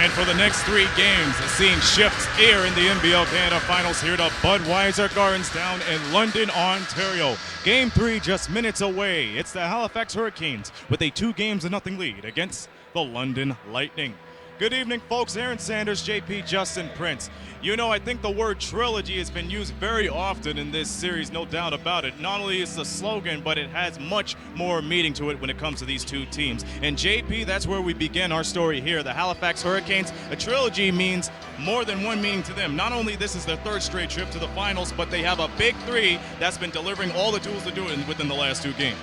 And for the next 3 games, the scene shifts here in the NBL Canada Finals here to Budweiser Gardens down in London, Ontario. Game 3 just minutes away. It's the Halifax Hurricanes with a 2-0 lead against the London Lightning. Good evening, folks. Aaron Sanders, JP, Justin Prince. You know, I think the word trilogy has been used very often in this series, no doubt about it. Not only is the slogan, but it has much more meaning to it when it comes to these two teams. And JP, that's where we begin our story here. The Halifax Hurricanes, a trilogy means more than one meaning to them. Not only this is their 3rd straight trip to the finals, but they have a big 3 that's been delivering all the tools to do it within the last 2 games.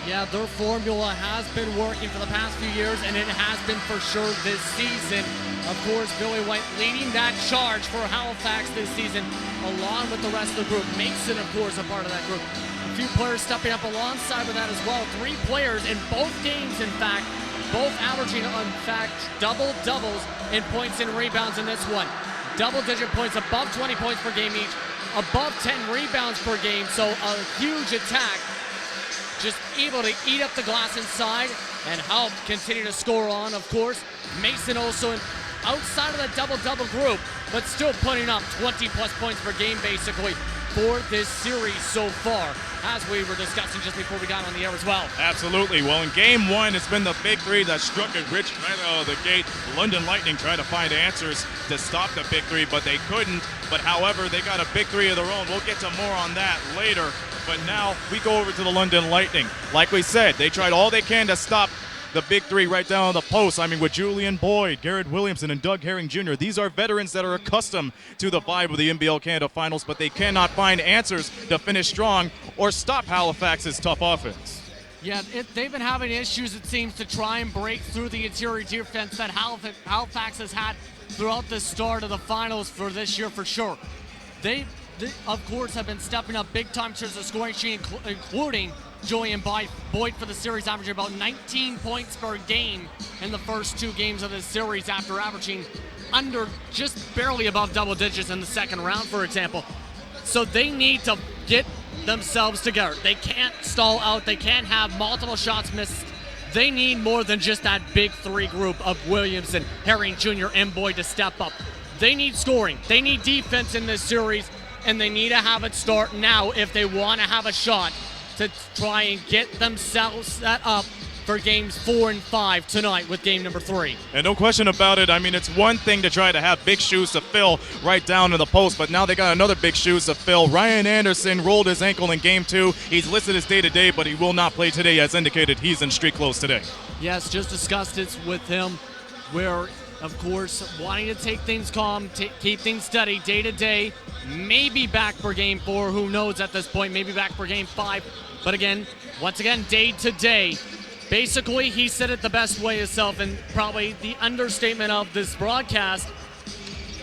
Yeah, their formula has been working for the past few years, and it has been for sure this season. Of course, Billy White leading that charge for Halifax this season, along with the rest of the group. Mason, of course, a part of that group. A few players stepping up alongside with that as well. 3 players in both games, in fact, both averaging, in fact, double-doubles in points and rebounds in this one. Double-digit points, above 20 points per game each, above 10 rebounds per game, so a huge attack. Just able to eat up the glass inside and help continue to score on, of course. Mason also outside of that double-double group, but still putting up 20-plus points per game, basically, for this series so far, as we were discussing just before we got on the air as well. Absolutely. Well, in Game 1, it's been the big 3 that struck it rich right out of the gate. London Lightning tried to find answers to stop the big 3, but they couldn't. But, however, they got a big 3 of their own. We'll get to more on that later. But now we go over to the London Lightning. Like we said, they tried all they can to stop the big 3 right down on the post. I mean, with Julian Boyd, Garrett Williamson, and Doug Herring Jr. These are veterans that are accustomed to the vibe of the NBL Canada Finals, but they cannot find answers to finish strong or stop Halifax's tough offense. Yeah, they've been having issues, it seems, to try and break through the interior defense that Halifax has had throughout the start of the finals for this year for sure. They, of course, have been stepping up big time in terms of scoring sheet, including Julian Boyd for the series, averaging about 19 points per game in the first 2 games of this series after averaging under just barely above double digits in the second round, for example. So they need to get themselves together. They can't stall out. They can't have multiple shots missed. They need more than just that big 3 group of Williamson, Herring Jr., and Boyd to step up. They need scoring. They need defense in this series, and they need to have it start now if they want to have a shot to try and get themselves set up for games 4 and 5 tonight with game number 3. And no question about it, I mean, it's one thing to try to have big shoes to fill right down to the post, but now they got another big shoes to fill. Ryan Anderson rolled his ankle in game 2. He's listed as day-to-day, but he will not play today. As indicated, he's in street clothes today. Yes, just discussed it with him, where, of course, wanting to take things calm, keep things steady day to day, maybe back for game 4, who knows at this point, maybe back for game 5. But again, once again, day to day. Basically, he said it the best way himself, and probably the understatement of this broadcast.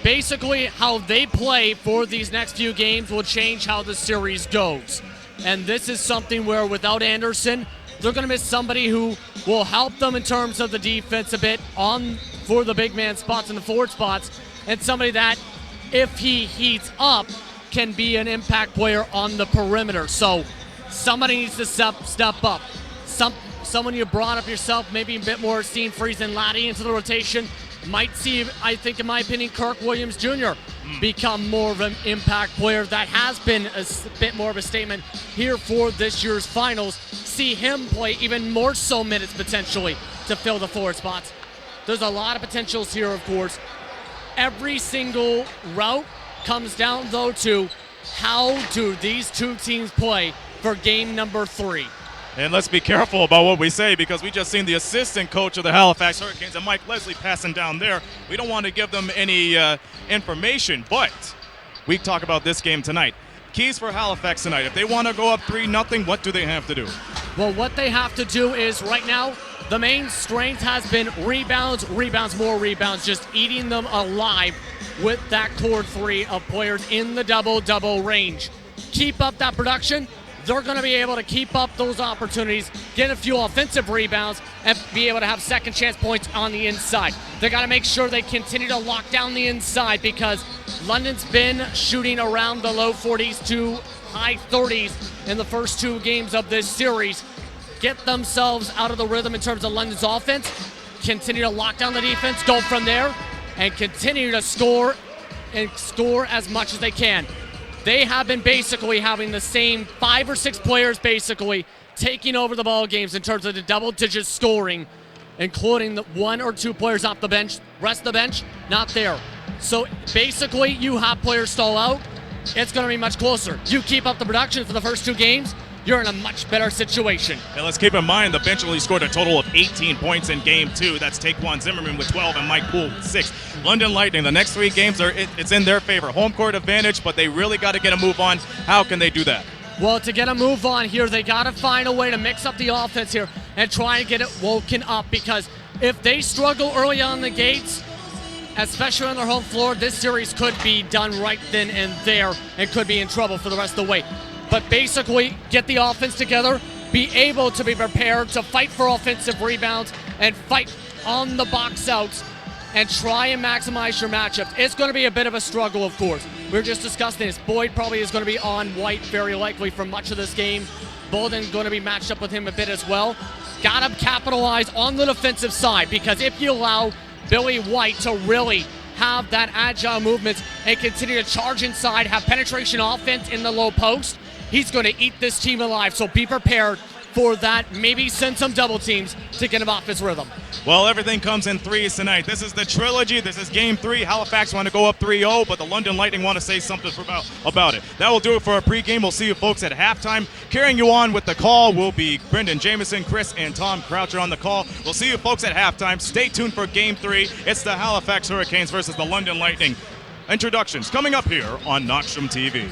Basically, how they play for these next few games will change how the series goes. And this is something where without Anderson, they're going to miss somebody who will help them in terms of the defense a bit for the big man spots and the forward spots, and somebody that, if he heats up, can be an impact player on the perimeter. So somebody needs to step up. Someone you brought up yourself, maybe a bit more seeing Friesen Laddie into the rotation. Might see, I think, in my opinion, Kirk Williams Jr. become more of an impact player. That has been a bit more of a statement here for this year's finals. See him play even more so minutes potentially to fill the forward spots. There's a lot of potentials here, of course. Every single route comes down, though, to how do these 2 teams play for game number 3. And let's be careful about what we say, because we just seen the assistant coach of the Halifax Hurricanes and Mike Leslie passing down there. We don't want to give them any information, but we talk about this game tonight. Keys for Halifax tonight. If they want to go up 3-0, what do they have to do? Well, what they have to do is right now, the main strength has been rebounds, more rebounds, just eating them alive with that core 3 of players in the double-double range. Keep up that production. They're going to be able to keep up those opportunities, get a few offensive rebounds, and be able to have second chance points on the inside. They got to make sure they continue to lock down the inside, because London's been shooting around the low 40s to high 30s in the first 2 games of this series. Get themselves out of the rhythm in terms of London's offense. continue to lock down the defense, go from there, and continue to score and score as much as they can. They have been basically having the same 5 or 6 players basically taking over the ball games in terms of the double-digit scoring, including the 1 or 2 players off the bench. Rest of the bench, not there. So basically, you have players stall out, it's going to be much closer. You keep up the production for the first 2 games, you're in a much better situation. And let's keep in mind the bench only scored a total of 18 points in Game 2. That's Taquan Zimmerman with 12 and Mike Poole with 6. London Lightning, the next 3 games, it's in their favor. Home court advantage, but they really got to get a move on. How can they do that? Well, to get a move on here, they got to find a way to mix up the offense here and try and get it woken up, because if they struggle early on the gates, especially on their home floor, this series could be done right then and there and could be in trouble for the rest of the way. But basically, get the offense together, be able to be prepared to fight for offensive rebounds and fight on the box outs and try and maximize your matchups. It's going to be a bit of a struggle, of course. We were just discussing this. Boyd probably is going to be on White very likely for much of this game. Bolden going to be matched up with him a bit as well. Got to capitalize on the defensive side, because if you allow Billy White to really have that agile movements and continue to charge inside, have penetration offense in the low post, he's going to eat this team alive. So be prepared for that. Maybe send some double teams to get him off his rhythm. Well, everything comes in threes tonight. This is the trilogy. This is Game 3. Halifax want to go up 3-0, but the London Lightning want to say something about it. That will do it for our pregame. We'll see you folks at halftime. Carrying you on with the call will be Brendan Jameson, Chris, and Tom Croucher on the call. We'll see you folks at halftime. Stay tuned for Game 3. It's the Halifax Hurricanes versus the London Lightning. Introductions coming up here on Knoxstrom TV.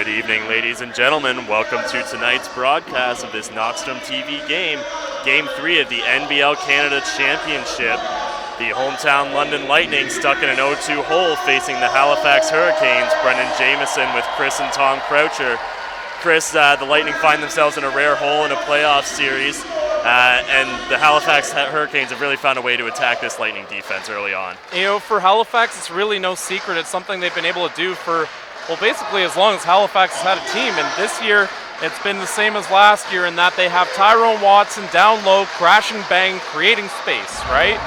Good evening, ladies and gentlemen. Welcome to tonight's broadcast of this Knoxstrom TV game, Game 3 of the NBL Canada Championship. The hometown London Lightning stuck in an 0-2 hole facing the Halifax Hurricanes. Brendan Jameson with Chris and Tom Croucher. Chris, the Lightning find themselves in a rare hole in a playoff series, and the Halifax Hurricanes have really found a way to attack this Lightning defense early on. You know, for Halifax, it's really no secret. It's something they've been able to do for, well, basically as long as Halifax has had a team. And this year, it's been the same as last year in that they have Tyrone Watson down low, crash and bang, creating space, right?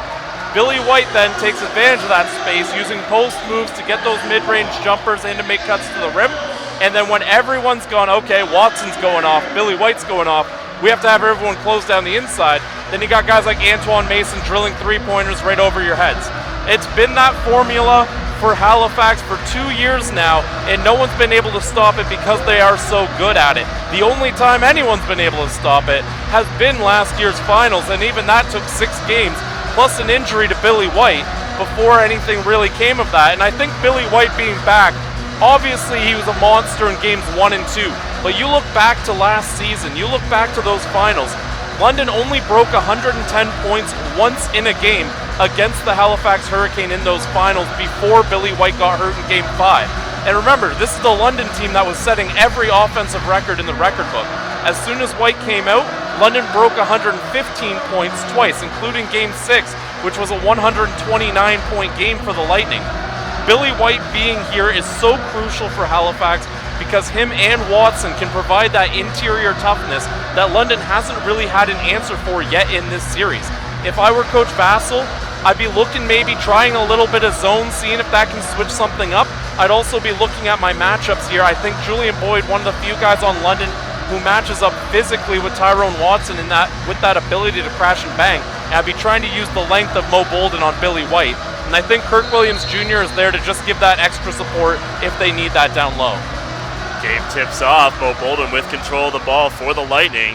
Billy White then takes advantage of that space, using post moves to get those mid-range jumpers in to make cuts to the rim. And then when everyone's gone, okay, Watson's going off, Billy White's going off, we have to have everyone close down the inside. Then you got guys like Antoine Mason drilling three-pointers right over your heads. It's been that formula for Halifax for 2 years now, and no one's been able to stop it because they are so good at it. The only time anyone's been able to stop it has been last year's finals, and even that took 6 games, plus an injury to Billy White, before anything really came of that. And I think Billy White being back, obviously he was a monster in games 1 and 2, but you look back to last season, you look back to those finals, London only broke 110 points once in a game against the Halifax Hurricane in those finals before Billy White got hurt in game 5. And remember, this is the London team that was setting every offensive record in the record book. As soon as White came out, London broke 115 points twice, including game 6, which was a 129-point game for the Lightning. Billy White being here is so crucial for Halifax because him and Watson can provide that interior toughness that London hasn't really had an answer for yet in this series. If I were Coach Vassell, I'd be looking maybe trying a little bit of zone, seeing if that can switch something up. I'd also be looking at my matchups here. I think Julian Boyd, one of the few guys on London who matches up physically with Tyrone Watson in that, with that ability to crash and bang. And I'd be trying to use the length of Mo Bolden on Billy White. And I think Kirk Williams Jr. is there to just give that extra support if they need that down low. Game tips off. Mo Bolden with control of the ball for the Lightning.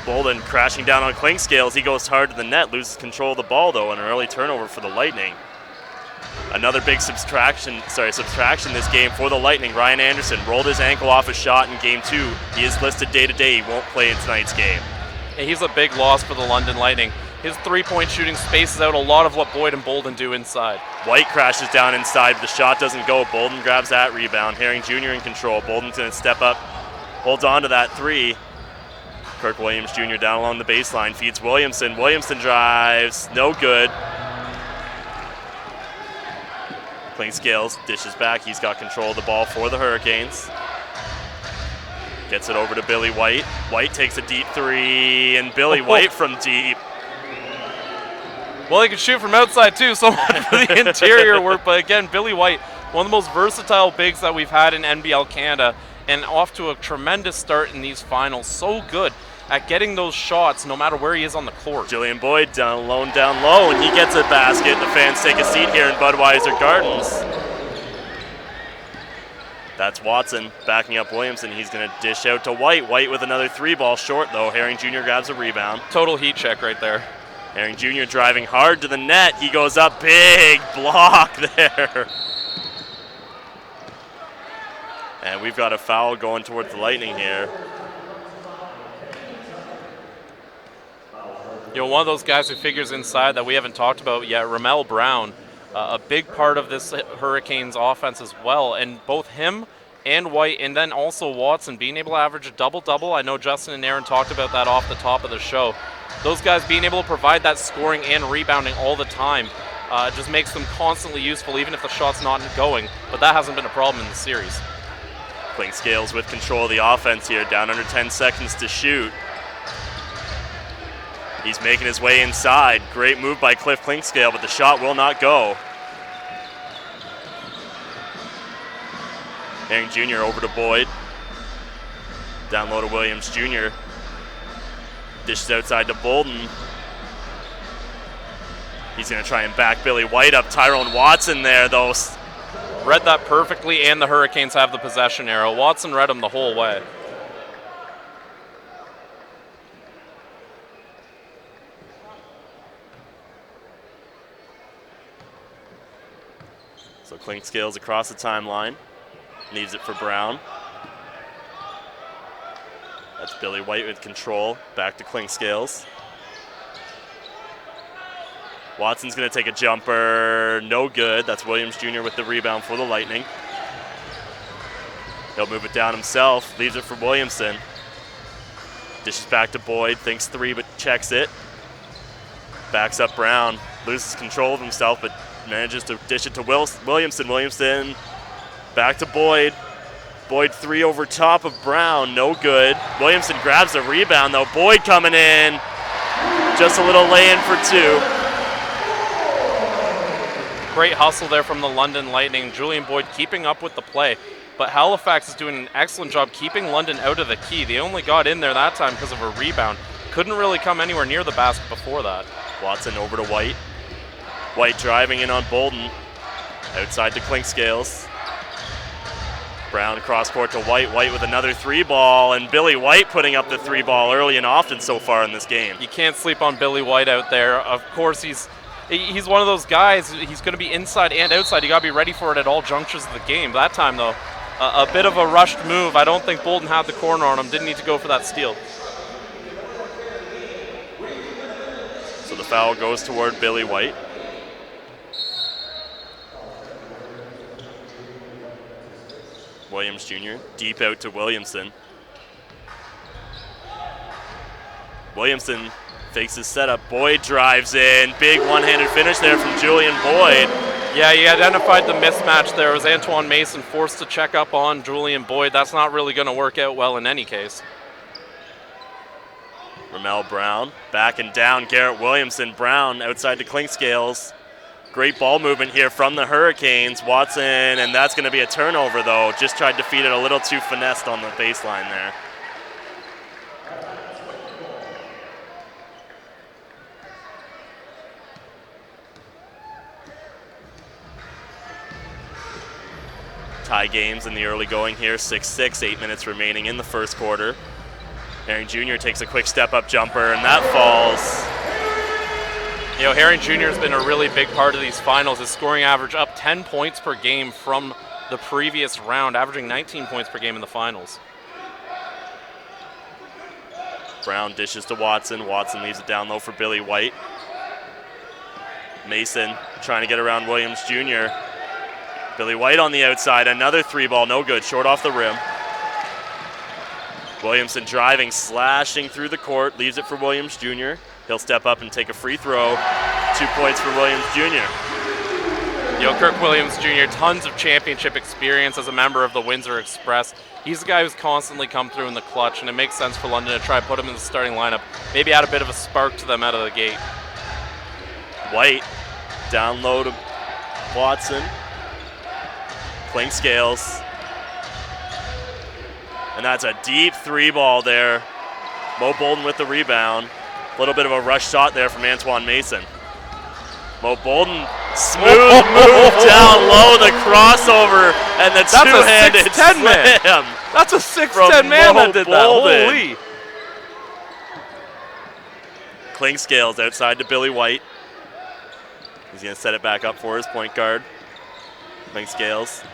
Bolden crashing down on Clinkscales. He goes hard to the net, loses control of the ball though, and an early turnover for the Lightning. Another big subtraction this game for the Lightning. Ryan Anderson rolled his ankle off a shot in game 2. He is listed day-to-day. He won't play in tonight's game. Yeah, he's a big loss for the London Lightning. His three-point shooting spaces out a lot of what Boyd and Bolden do inside. White crashes down inside, but the shot doesn't go. Bolden grabs that rebound. Herring Jr. in control. Bolden's going to step up, holds on to that 3. Kirk Williams Jr. down along the baseline, feeds Williamson. Williamson drives, no good. Clinkscales dishes back. He's got control of the ball for the Hurricanes. Gets it over to Billy White. White takes a deep 3, and Billy White from deep. Well, he can shoot from outside too, so much for the interior work. But again, Billy White, one of the most versatile bigs that we've had in NBL Canada, and off to a tremendous start in these finals. So good at getting those shots no matter where he is on the court. Julian Boyd down low, and he gets a basket. The fans take a seat here in Budweiser Gardens. That's Watson backing up Williamson. He's going to dish out to White. White with another 3-ball short, though. Herring Jr. grabs a rebound. Total heat check right there. Herring Jr. driving hard to the net. He goes up, big block there. And we've got a foul going towards the Lightning here. You know, one of those guys who figures inside that we haven't talked about yet, Ramel Brown, a big part of this Hurricanes offense as well. And both him and White, and then also Watson, being able to average a double-double. I know Justin and Aaron talked about that off the top of the show. Those guys being able to provide that scoring and rebounding all the time just makes them constantly useful, even if the shot's not going. But that hasn't been a problem in the series. Clinkscales with control of the offense here, down under 10 seconds to shoot. He's making his way inside. Great move by Cliff Clinkscale, but the shot will not go. Herring Jr. over to Boyd. Down low to Williams Jr. Dishes outside to Bolden. He's going to try and back Billy White up. Tyrone Watson there, though. Read that perfectly, and the Hurricanes have the possession arrow. Watson read him the whole way. So Clinkscales across the timeline. Leaves it for Brown. That's Billy White with control. Back to Clinkscales. Watson's going to take a jumper. No good. That's Williams Jr. with the rebound for the Lightning. He'll move it down himself. Leaves it for Williamson. Dishes back to Boyd. Thinks three, but checks it. Backs up Brown. Loses control of himself, but manages to dish it to Williamson. Williamson back to Boyd. Boyd three over top of Brown. No good. Williamson grabs the rebound, though. Boyd coming in. Just a little lay-in for two. Great hustle there from the London Lightning. Julian Boyd keeping up with the play. But Halifax is doing an excellent job keeping London out of the key. They only got in there that time because of a rebound. Couldn't really come anywhere near the basket before that. Watson over to White. White driving in on Bolden. Outside to Clinkscales. Brown cross court to White. White with another three ball, and Billy White putting up the three ball early and often so far in this game. You can't sleep on Billy White out there. Of course, he's one of those guys. He's going to be inside and outside. You got to be ready for it at all junctures of the game. That time, though, a bit of a rushed move. I don't think Bolden had the corner on him. Didn't need to go for that steal. So the foul goes toward Billy White. Williams Jr. deep out to Williamson. Williamson fakes his setup. Boyd drives in. Big one-handed finish there from Julian Boyd. Yeah, he identified the mismatch there. It was Antoine Mason forced to check up on Julian Boyd. That's not really going to work out well in any case. Ramel Brown back and down. Garrett Williamson. Brown outside to Clinkscales. Great ball movement here from the Hurricanes. Watson, and that's going to be a turnover, though. Just tried to feed it a little too finessed on the baseline there. Tie games in the early going here, 6-6, 8 minutes remaining in the first quarter. Herring Jr. takes a quick step-up jumper, and that falls. You know, Herring Jr. has been a really big part of these finals. His scoring average up 10 points per game from the previous round, averaging 19 points per game in the finals. Brown dishes to Watson. Watson leaves it down low for Billy White. Mason trying to get around Williams Jr. Billy White on the outside. Another three ball, no good, short off the rim. Williamson driving, slashing through the court, leaves it for Williams Jr. He'll step up and take a free throw. 2 points for Williams Jr. Kirk Williams Jr., tons of championship experience as a member of the Windsor Express. He's the guy who's constantly come through in the clutch, and it makes sense for London to try to put him in the starting lineup, maybe add a bit of a spark to them out of the gate. White down low to Watson. Clinkscales. And that's a deep three ball there. Mo Bolden with the rebound. A little bit of a rush shot there from Antoine Mason. Mo Bolden, smooth move down low, the crossover, and the two-handed slam. Man. That's a 6'10" man that did that. Holy. Clinkscales outside to Billy White. He's going to set it back up for his point guard. Clinkscales.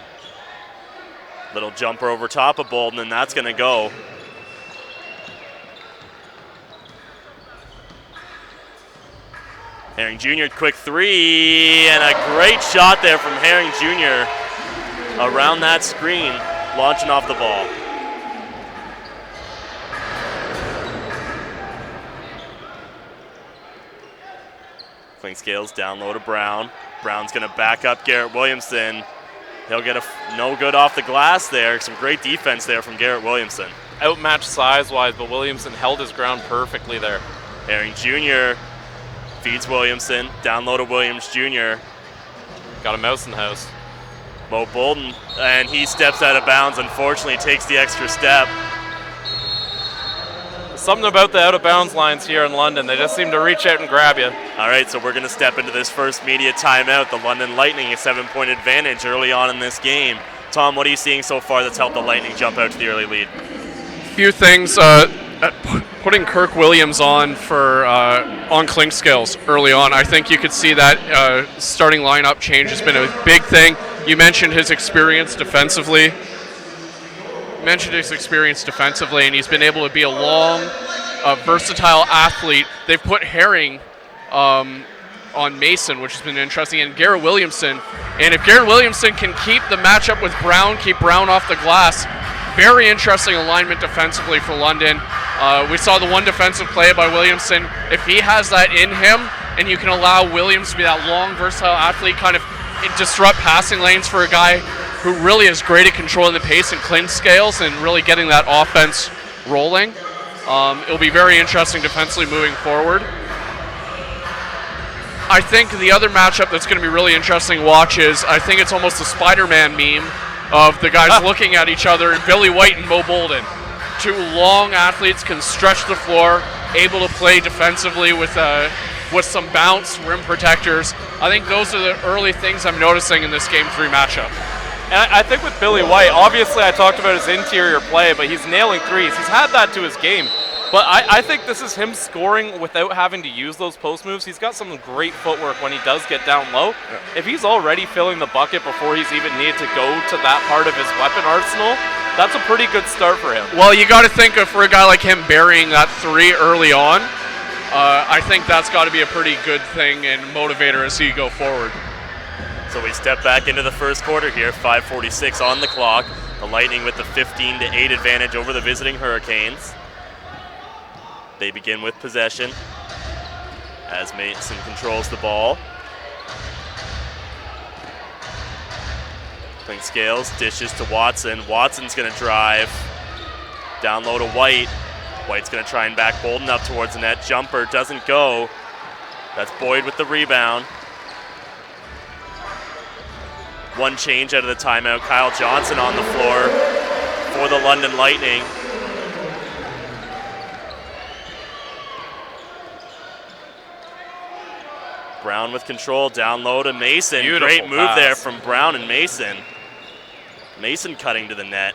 Little jumper over top of Bolden, and that's going to go. Herring Jr., quick three, and a great shot there from Herring Jr. around that screen, launching off the ball. Clinkscales down low to Brown. Brown's going to back up Garrett Williamson. He'll get no good off the glass there. Some great defense there from Garrett Williamson. Outmatched size-wise, but Williamson held his ground perfectly there. Herring Jr. feeds Williamson. Down low to Williams Jr. Got a mouse in the house. Mo Bolden, and he steps out of bounds. Unfortunately, takes the extra step. Something about the out-of-bounds lines here in London. They just seem to reach out and grab you. All right, so we're going to step into this first media timeout. The London Lightning, a 7-point advantage early on in this game. Tom, what are you seeing so far that's helped the Lightning jump out to the early lead? Few things. Putting Kirk Williams on for on Clinkscales early on, I think you could see that starting lineup change has been a big thing. You mentioned his experience defensively. mentioned his experience defensively, and he's been able to be a long, versatile athlete. They've put Herring on Mason, which has been interesting, and Garrett Williamson. And if Garrett Williamson can keep the matchup with Brown, keep Brown off the glass, very interesting alignment defensively for London. We saw the one defensive play by Williamson. If he has that in him, and you can allow Williams to be that long, versatile athlete, kind of disrupt passing lanes for a guy who really is great at controlling the pace and clean scales and really getting that offense rolling. It'll be very interesting defensively moving forward. I think the other matchup that's going to be really interesting to watch is, I think it's almost a Spider-Man meme of the guys looking at each other, Billy White and Mo Bolden. Two long athletes, can stretch the floor, able to play defensively with some bounce, rim protectors. I think those are the early things I'm noticing in this Game 3 matchup. And I think with Billy White, obviously I talked about his interior play, but he's nailing threes. He's had that to his game. But I think this is him scoring without having to use those post moves. He's got some great footwork when he does get down low. Yeah. If he's already filling the bucket before he's even needed to go to that part of his weapon arsenal, that's a pretty good start for him. Well, you got to think of, for a guy like him burying that three early on, I think that's got to be a pretty good thing and motivator as you go forward. So we step back into the first quarter here, 5:46 on the clock. The Lightning with the 15-8 advantage over the visiting Hurricanes. They begin with possession as Mason controls the ball. Clink Scales dishes to Watson. Watson's going to drive. Down low to White. White's going to try and back Bolden up towards the net. Jumper doesn't go. That's Boyd with the rebound. One change out of the timeout. Kyle Johnson on the floor for the London Lightning. Brown with control, down low to Mason. Beautiful Great move pass there from Brown and Mason. Mason cutting to the net.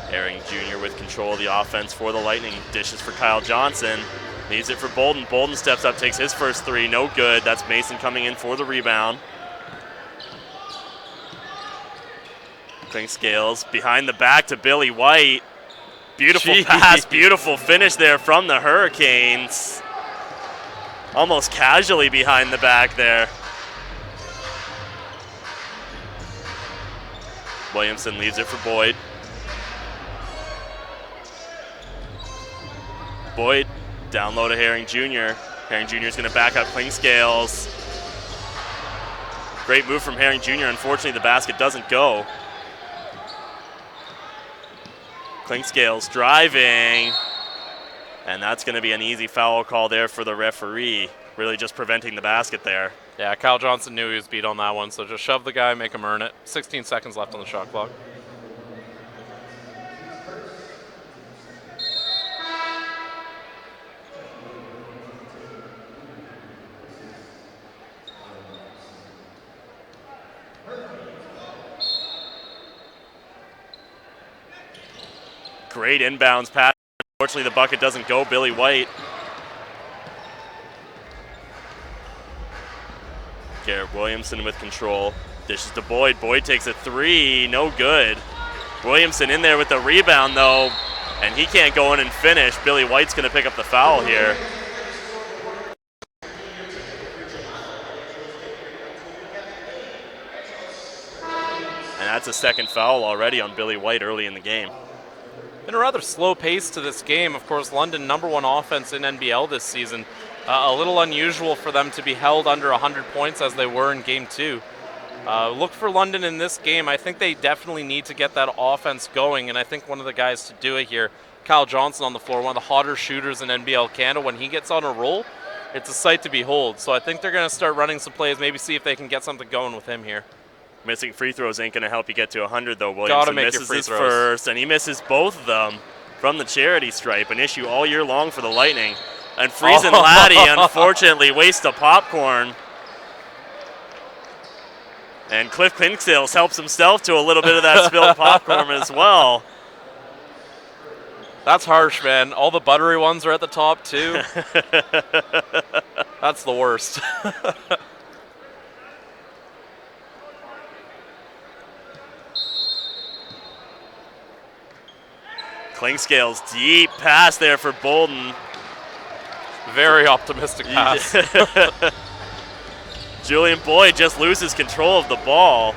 Herring Jr. with control of the offense for the Lightning. Dishes for Kyle Johnson. Leaves it for Bolden. Bolden steps up, takes his first three. No good. That's Mason coming in for the rebound. Clink Scales behind the back to Billy White. Beautiful pass, beautiful finish there from the Hurricanes. Almost casually behind the back there. Williamson leaves it for Boyd. Boyd down low to Herring Jr. Herring Jr. is going to back up Clink Scales. Great move from Herring Jr. Unfortunately, the basket doesn't go. Clink Scales driving, and that's going to be an easy foul call there for the referee, really just preventing the basket there. Yeah, Kyle Johnson knew he was beat on that one, so just shove the guy, make him earn it. 16 seconds left on the shot clock. Great inbounds pass. Unfortunately, the bucket doesn't go. Billy White. Garrett Williamson with control. Dishes to Boyd. Boyd takes a three. No good. Williamson in there with the rebound, though, and he can't go in and finish. Billy White's going to pick up the foul here. And that's a second foul already on Billy White early in the game. Been a rather slow pace to this game. Of course, London #1 offense in NBL this season. A little unusual for them to be held under 100 points as they were in Game 2. Look for London in this game. I think they definitely need to get that offense going, and I think one of the guys to do it here, Kyle Johnson on the floor, one of the hotter shooters in NBL Canada. When he gets on a roll, it's a sight to behold. So I think they're going to start running some plays, maybe see if they can get something going with him here. Missing free throws ain't going to help you get to 100, though. Williamson misses his first, and he misses both of them from the charity stripe, an issue all year long for the Lightning. And Friesen Laddie, unfortunately, wastes a popcorn. And Cliff Clinksales helps himself to a little bit of that spilled popcorn as well. That's harsh, man. All the buttery ones are at the top, too. That's the worst. Klingscales deep pass there for Bolden. Very optimistic pass. Julian Boyd just loses control of the ball.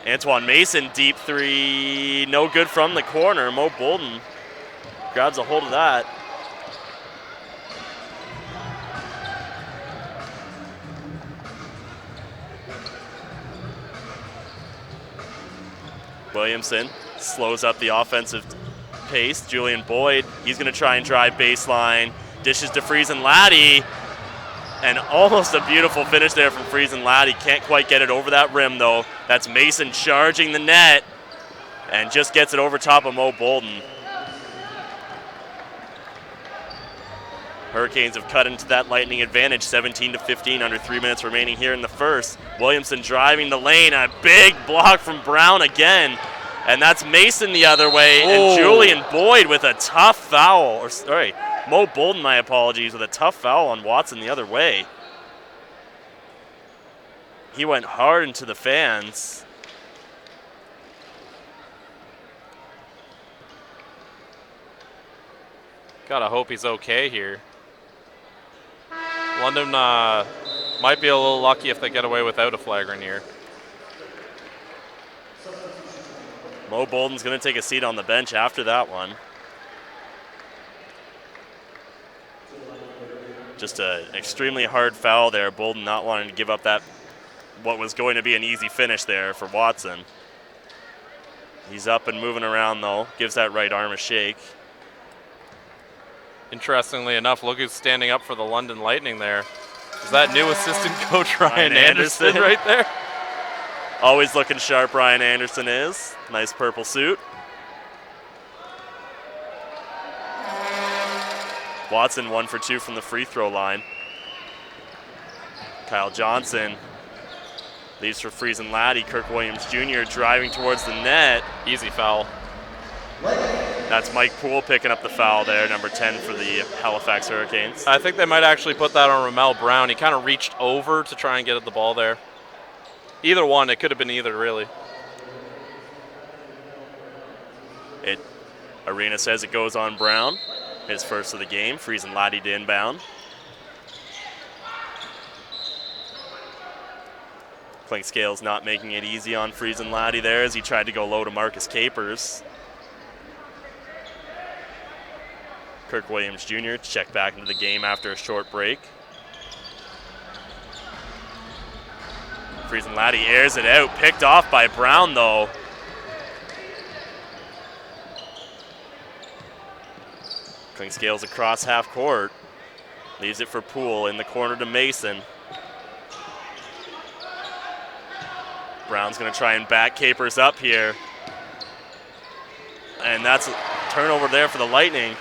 Antoine Mason, deep three, no good from the corner. Mo Bolden grabs a hold of that. Williamson slows up the offensive pace. Julian Boyd, he's going to try and drive baseline. Dishes to Friesen Laddie. And almost a beautiful finish there from Friesen Laddie. Can't quite get it over that rim, though. That's Mason charging the net and just gets it over top of Mo Bolden. Hurricanes have cut into that Lightning advantage, 17-15, under 3 minutes remaining here in the first. Williamson driving the lane, a big block from Brown again, and that's Mason the other way, and Julian Boyd with a tough foul, or sorry, Mo Bolden, my apologies, with a tough foul on Watson the other way. He went hard into the fans. Gotta hope he's okay here. London might be a little lucky if they get away without a flagrant here. Mo Bolden's going to take a seat on the bench after that one. Just an extremely hard foul there. Bolden not wanting to give up that, what was going to be an easy finish there for Watson. He's up and moving around though. Gives that right arm a shake. Interestingly enough, look who's standing up for the London Lightning there. Is that new assistant coach Ryan Anderson right there? Always looking sharp, Ryan Anderson is. Nice purple suit. Watson 1 for 2 from the free throw line. Kyle Johnson leaves for Friesen Laddie. Kirk Williams Jr. driving towards the net. Easy foul. That's Mike Poole picking up the foul there, number 10 for the Halifax Hurricanes. I think they might actually put that on Ramel Brown. He kind of reached over to try and get at the ball there. Either one, it could have been either, really. Arena says it goes on Brown. His first of the game. Friesen Laddie to inbound. Klingscales not making it easy on Friesen Laddie there as he tried to go low to Marcus Capers. Kirk Williams Jr. checked back into the game after a short break. Friesen Laddie airs it out, picked off by Brown though. Klingscales across half court. Leaves it for Poole in the corner to Mason. Brown's gonna try and back Capers up here. And that's a turnover there for the Lightning.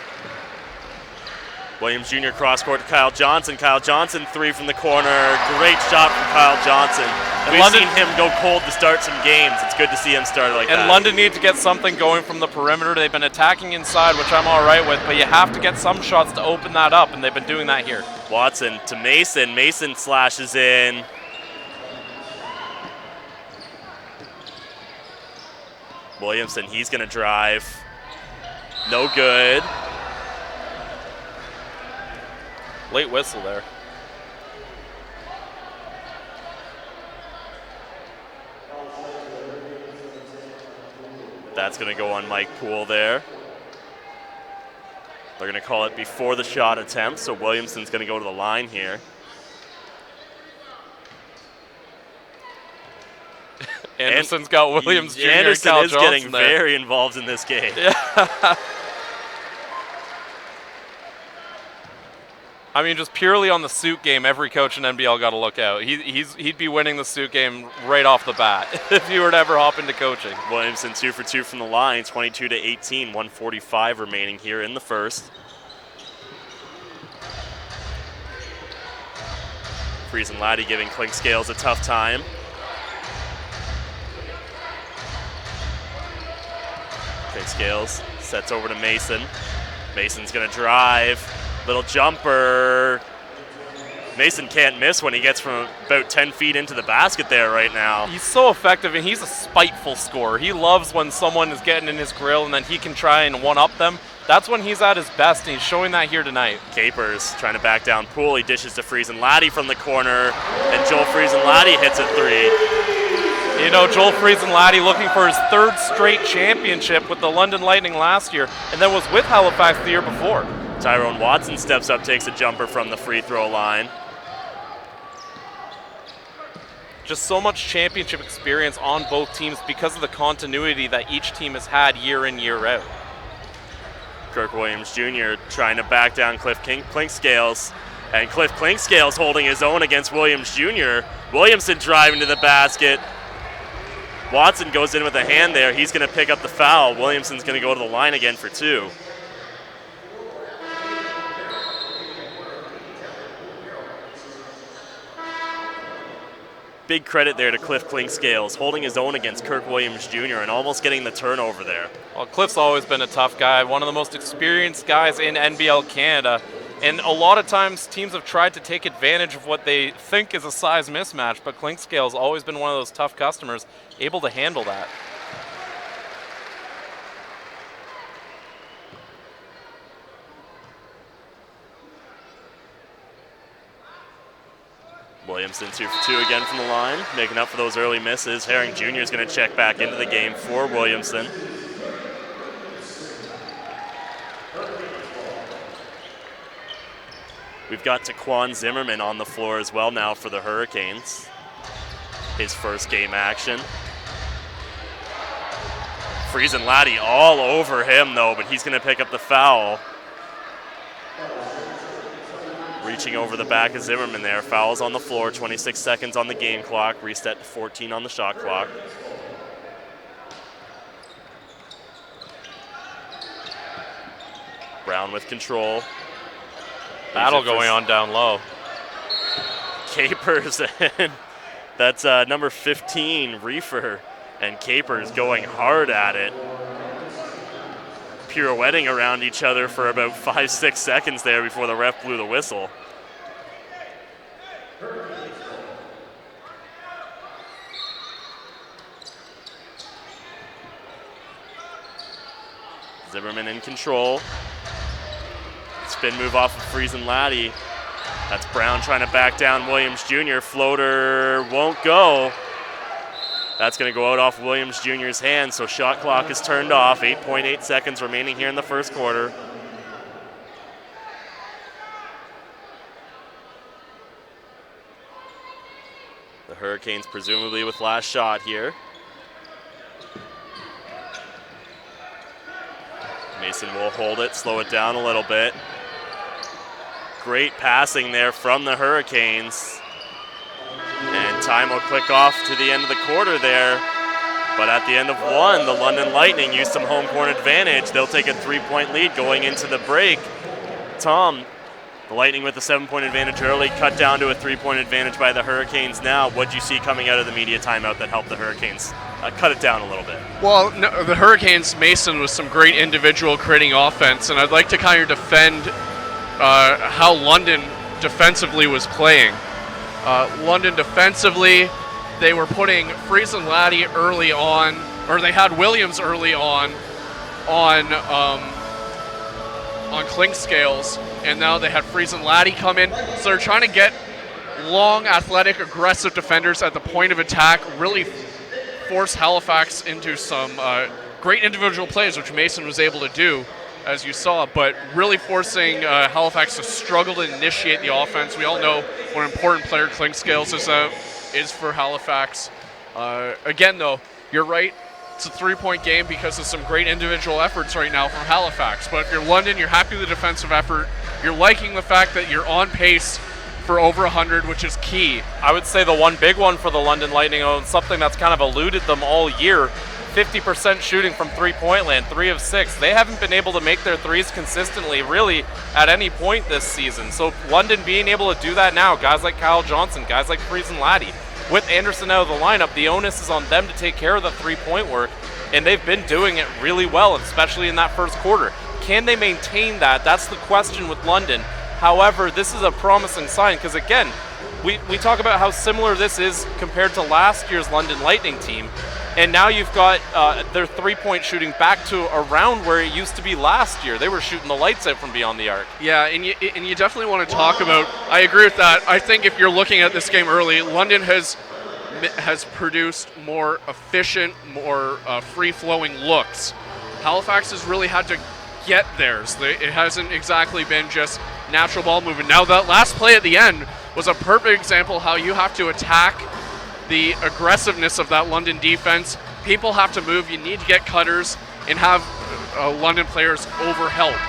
Williams Jr. cross court to Kyle Johnson. Kyle Johnson, three from the corner. Great shot from Kyle Johnson. We've seen him go cold to start some games. It's good to see him start like that. And London need to get something going from the perimeter. They've been attacking inside, which I'm all right with, but you have to get some shots to open that up, and they've been doing that here. Watson to Mason. Mason slashes in. Williamson, he's going to drive. No good. Late whistle there. That's going to go on Mike Poole there. They're going to call it before the shot attempt, so Williamson's going to go to the line here. Anderson's got Williams Jr. Anderson and Kyle is Johnson getting there. very involved in this game. Yeah. I mean, just purely on the suit game, every coach in NBL got to look out. He'd be winning the suit game right off the bat if he were to ever hop into coaching. Williamson 2 for 2 from the line, 22-18, 145 remaining here in the first. Friesen Laddie giving Klingscales a tough time. Klingscales sets over to Mason. Mason's gonna drive. Little jumper. Mason can't miss when he gets from about 10 feet into the basket there right now. He's so effective, and he's a spiteful scorer. He loves when someone is getting in his grill and then he can try and one-up them. That's when he's at his best, and he's showing that here tonight. Capers trying to back down Poole. He dishes to Friesen-Laddie from the corner, and Joel Friesen-Laddie hits a three. You know, Joel Friesen-Laddie looking for his third straight championship with the London Lightning last year, and then was with Halifax the year before. Tyrone Watson steps up, takes a jumper from the free throw line. Just so much championship experience on both teams because of the continuity that each team has had year in, year out. Kirk Williams Jr. trying to back down Cliff Clinkscales, and Cliff Clinkscales holding his own against Williams Jr. Williamson driving to the basket. Watson goes in with a hand there. He's going to pick up the foul. Williamson's going to go to the line again for two. Big credit there to Cliff Clinkscales, holding his own against Kirk Williams Jr. and almost getting the turnover there. Well, Cliff's always been a tough guy, one of the most experienced guys in NBL Canada. And a lot of times teams have tried to take advantage of what they think is a size mismatch, but Clinkscale's always been one of those tough customers, able to handle that. Williamson 2 for 2 again from the line, making up for those early misses. Herring Jr. is going to check back into the game for Williamson. We've got Taquan Zimmerman on the floor as well now for the Hurricanes. His first game action. Friesen-Laddie all over him though, but he's going to pick up the foul. Reaching over the back of Zimmerman there. Fouls on the floor, 26 seconds on the game clock, reset to 14 on the shot clock. Brown with control. Battle going on down low. Capers, and that's number 15, Reefer, and Capers going hard at it. Pirouetting around each other for about 5-6 seconds there before the ref blew the whistle. Zimmerman in control. Spin move off of Friesen-Laddie. That's Brown trying to back down Williams Jr. Floater won't go. That's going to go out off Williams Jr.'s hand, so shot clock is turned off. 8.8 seconds remaining here in the first quarter. The Hurricanes presumably with last shot here. Mason will hold it, slow it down a little bit. Great passing there from the Hurricanes. And time will click off to the end of the quarter there. But at the end of one, the London Lightning used some home court advantage. They'll take a 3-point lead going into the break. Tom, the Lightning with a 7-point advantage early, cut down to a 3-point advantage by the Hurricanes now. What'd you see coming out of the media timeout that helped the Hurricanes cut it down a little bit? Well, no, the Hurricanes, Mason, with some great individual creating offense, and I'd like to kind of defend how London defensively was playing. London defensively, they were putting Friesen-Laddie early on, or they had Williams early on Clinkscales, and now they had Friesen-Laddie come in. So they're trying to get long, athletic, aggressive defenders at the point of attack, really force Halifax into some great individual plays, which Mason was able to do, as you saw, but really forcing Halifax to struggle to initiate the offense. We all know what an important player Clinkscales is for Halifax. Again, though, you're right. It's a 3-point game because of some great individual efforts right now from Halifax. But if you're London, you're happy with the defensive effort. You're liking the fact that you're on pace for over 100, which is key. I would say the one big one for the London Lightning, something that's kind of eluded them all year, 50% shooting from three-point land, 3 of 6. They haven't been able to make their threes consistently, really, at any point this season. So London being able to do that now, guys like Kyle Johnson, guys like Friesen-Laddie, with Anderson out of the lineup, the onus is on them to take care of the three-point work, and they've been doing it really well, especially in that first quarter. Can they maintain that? That's the question with London. However, this is a promising sign because, again, we talk about how similar this is compared to last year's London Lightning team. And now you've got their three-point shooting back to around where it used to be last year. They were shooting the lights out from beyond the arc. Yeah, and you definitely want to talk about, I agree with that. I think if you're looking at this game early, London has produced more efficient, more free-flowing looks. Halifax has really had to get theirs. It hasn't exactly been just natural ball movement. Now that last play at the end was a perfect example how you have to attack the aggressiveness of that London defense. People have to move. You need to get cutters and have London players overhelp.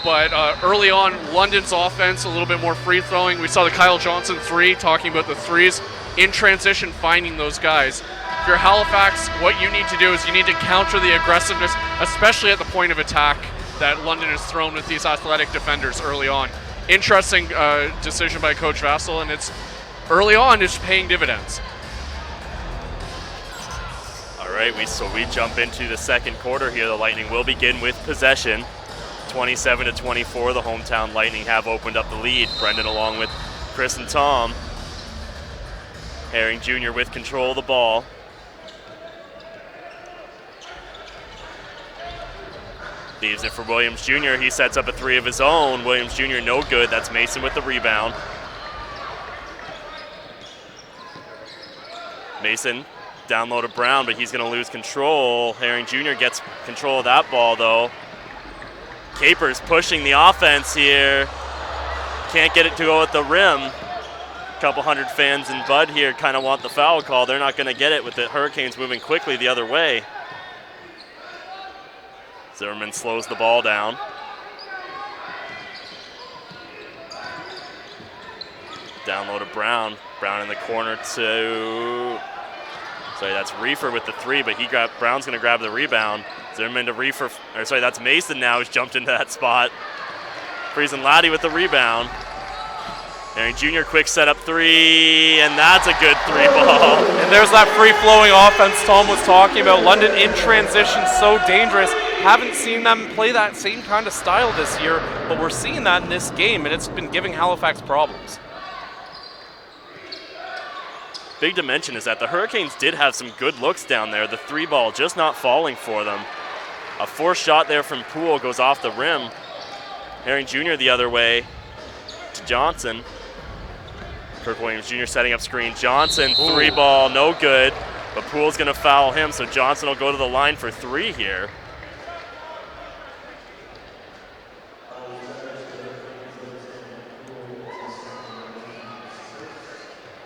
But early on, London's offense a little bit more free-throwing. We saw the Kyle Johnson three, talking about the threes. In transition, finding those guys. If you're Halifax, what you need to do is you need to counter the aggressiveness, especially at the point of attack that London has thrown with these athletic defenders early on. Interesting decision by Coach Vassell, and it's early on is paying dividends. All right, so we jump into the second quarter here. The Lightning will begin with possession. 27-24, the hometown Lightning have opened up the lead. Brendan along with Chris and Tom. Herring Jr. with control of the ball. Leaves it for Williams Jr. He sets up a three of his own. Williams Jr. no good. That's Mason with the rebound. Mason down low to Brown, but he's going to lose control. Herring Jr. gets control of that ball, though. Capers pushing the offense here. Can't get it to go at the rim. A couple hundred fans in Bud here kind of want the foul call. They're not going to get it with the Hurricanes moving quickly the other way. Zimmerman slows the ball down. Down low to Brown. Brown in the corner to... Sorry, that's Reefer with the three, but Brown's going to grab the rebound. Zimmerman to Reefer. That's Mason now who's jumped into that spot. Friesen Laddie with the rebound. Herring Jr. quick setup three, and that's a good three ball. And there's that free-flowing offense Tom was talking about. London in transition, so dangerous. Haven't seen them play that same kind of style this year, but we're seeing that in this game, and it's been giving Halifax problems. Big dimension is that the Hurricanes did have some good looks down there. The three ball just not falling for them. A forced shot there from Poole goes off the rim. Herring Jr. the other way to Johnson. Kirk Williams Jr. setting up screen. Johnson, three ball, no good. But Poole's going to foul him, so Johnson will go to the line for three here.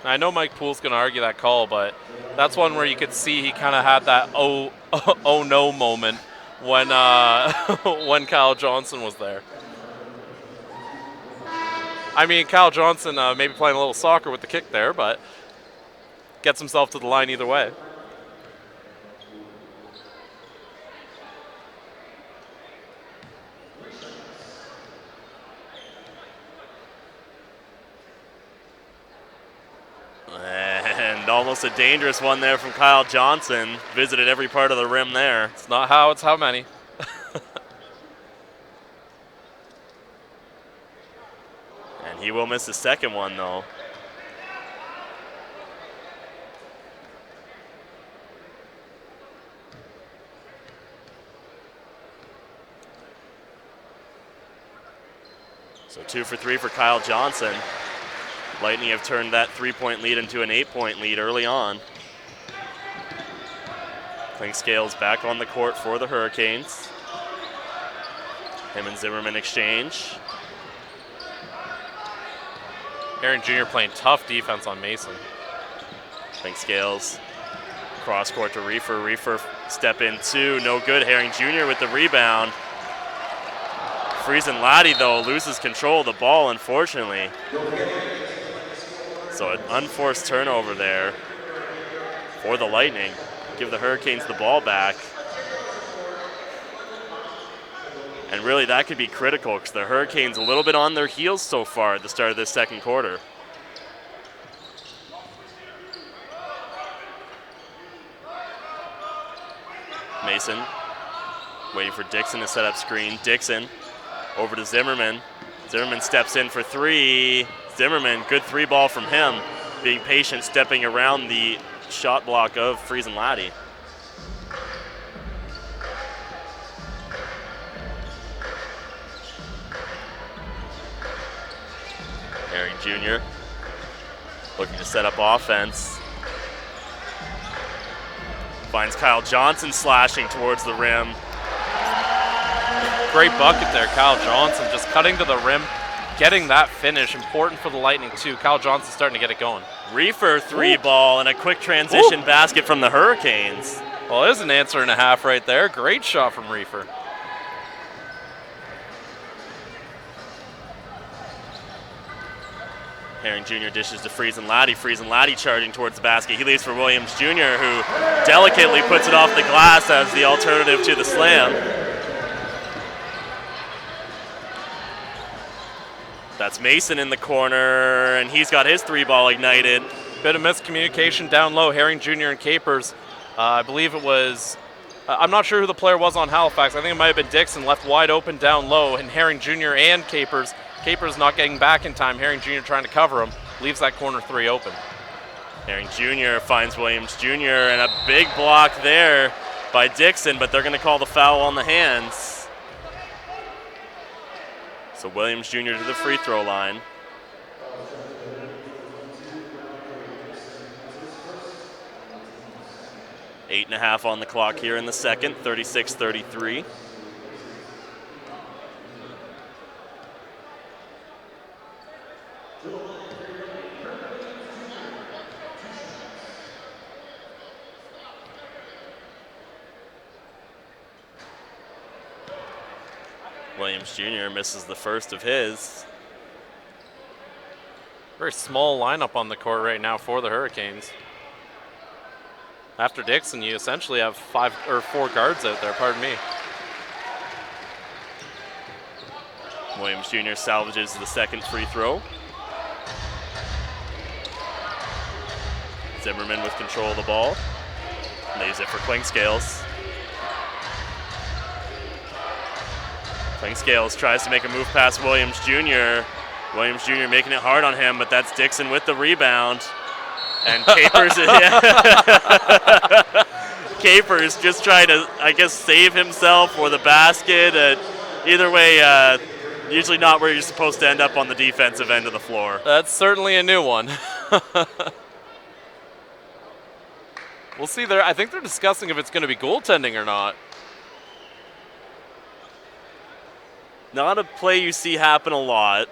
I know Mike Poole's going to argue that call, but that's one where you could see he kind of had that oh no moment when when Kyle Johnson was there. I mean, Kyle Johnson maybe playing a little soccer with the kick there, but gets himself to the line either way. And almost a dangerous one there from Kyle Johnson. Visited every part of the rim there. It's not how, it's how many. And he will miss the second one, though. So 2 for 3 for Kyle Johnson. Lightning have turned that 3-point lead into an 8-point lead early on. Clinkscale's back on the court for the Hurricanes. Him and Zimmerman exchange. Herring Jr. playing tough defense on Mason. Clinkscale's cross court to Reefer. Reefer step in two, no good. Herring Jr. with the rebound. Friesen Laddie, though, loses control of the ball, unfortunately. So an unforced turnover there for the Lightning. Give the Hurricanes the ball back. And really that could be critical because the Hurricanes a little bit on their heels so far at the start of this second quarter. Mason Waiting for Dixon to set up screen. Dixon over to Zimmerman. Zimmerman steps in for three. Zimmerman, good three ball from him. Being patient, stepping around the shot block of Friesen Laddie. Herring Jr. looking to set up offense. Finds Kyle Johnson slashing towards the rim. Great bucket there, Kyle Johnson, just cutting to the rim, getting that finish, important for the Lightning too. Kyle Johnson starting to get it going. Reefer three ball and a quick transition basket from the Hurricanes. Well, there's an answer and a half right there. Great shot from Reefer. Herring Jr. dishes to Friesen Laddie. Friesen Laddie charging towards the basket. He leaves for Williams Jr., who delicately puts it off the glass as the alternative to the slam. That's Mason in the corner, and he's got his three ball ignited. Bit of miscommunication down low. Herring Jr. and Capers. I believe it was, I'm not sure who the player was on Halifax. I think it might have been Dixon, left wide open down low, and Herring Jr. and Capers. Capers not getting back in time. Herring Jr. trying to cover him. Leaves that corner three open. Herring Jr. finds Williams Jr. and a big block there by Dixon, but they're going to call the foul on the hands. So Williams Jr. to the free throw line. Eight and a half on the clock here in the second, 36-33. Williams Jr. misses the first of his. Very small lineup on the court right now for the Hurricanes. After Dixon, you essentially have 5 or 4 guards out there, pardon me. Williams Jr. salvages the second free throw. Zimmerman with control of the ball. Leaves it for Klingscales. Klingscales tries to make a move past Williams Jr. Williams Jr. making it hard on him, but that's Dixon with the rebound. And Capers, Capers just trying to, I guess, save himself or the basket. Either way, usually not where you're supposed to end up on the defensive end of the floor. That's certainly a new one. We'll see there. I think they're discussing if it's going to be goaltending or not. Not a play you see happen a lot.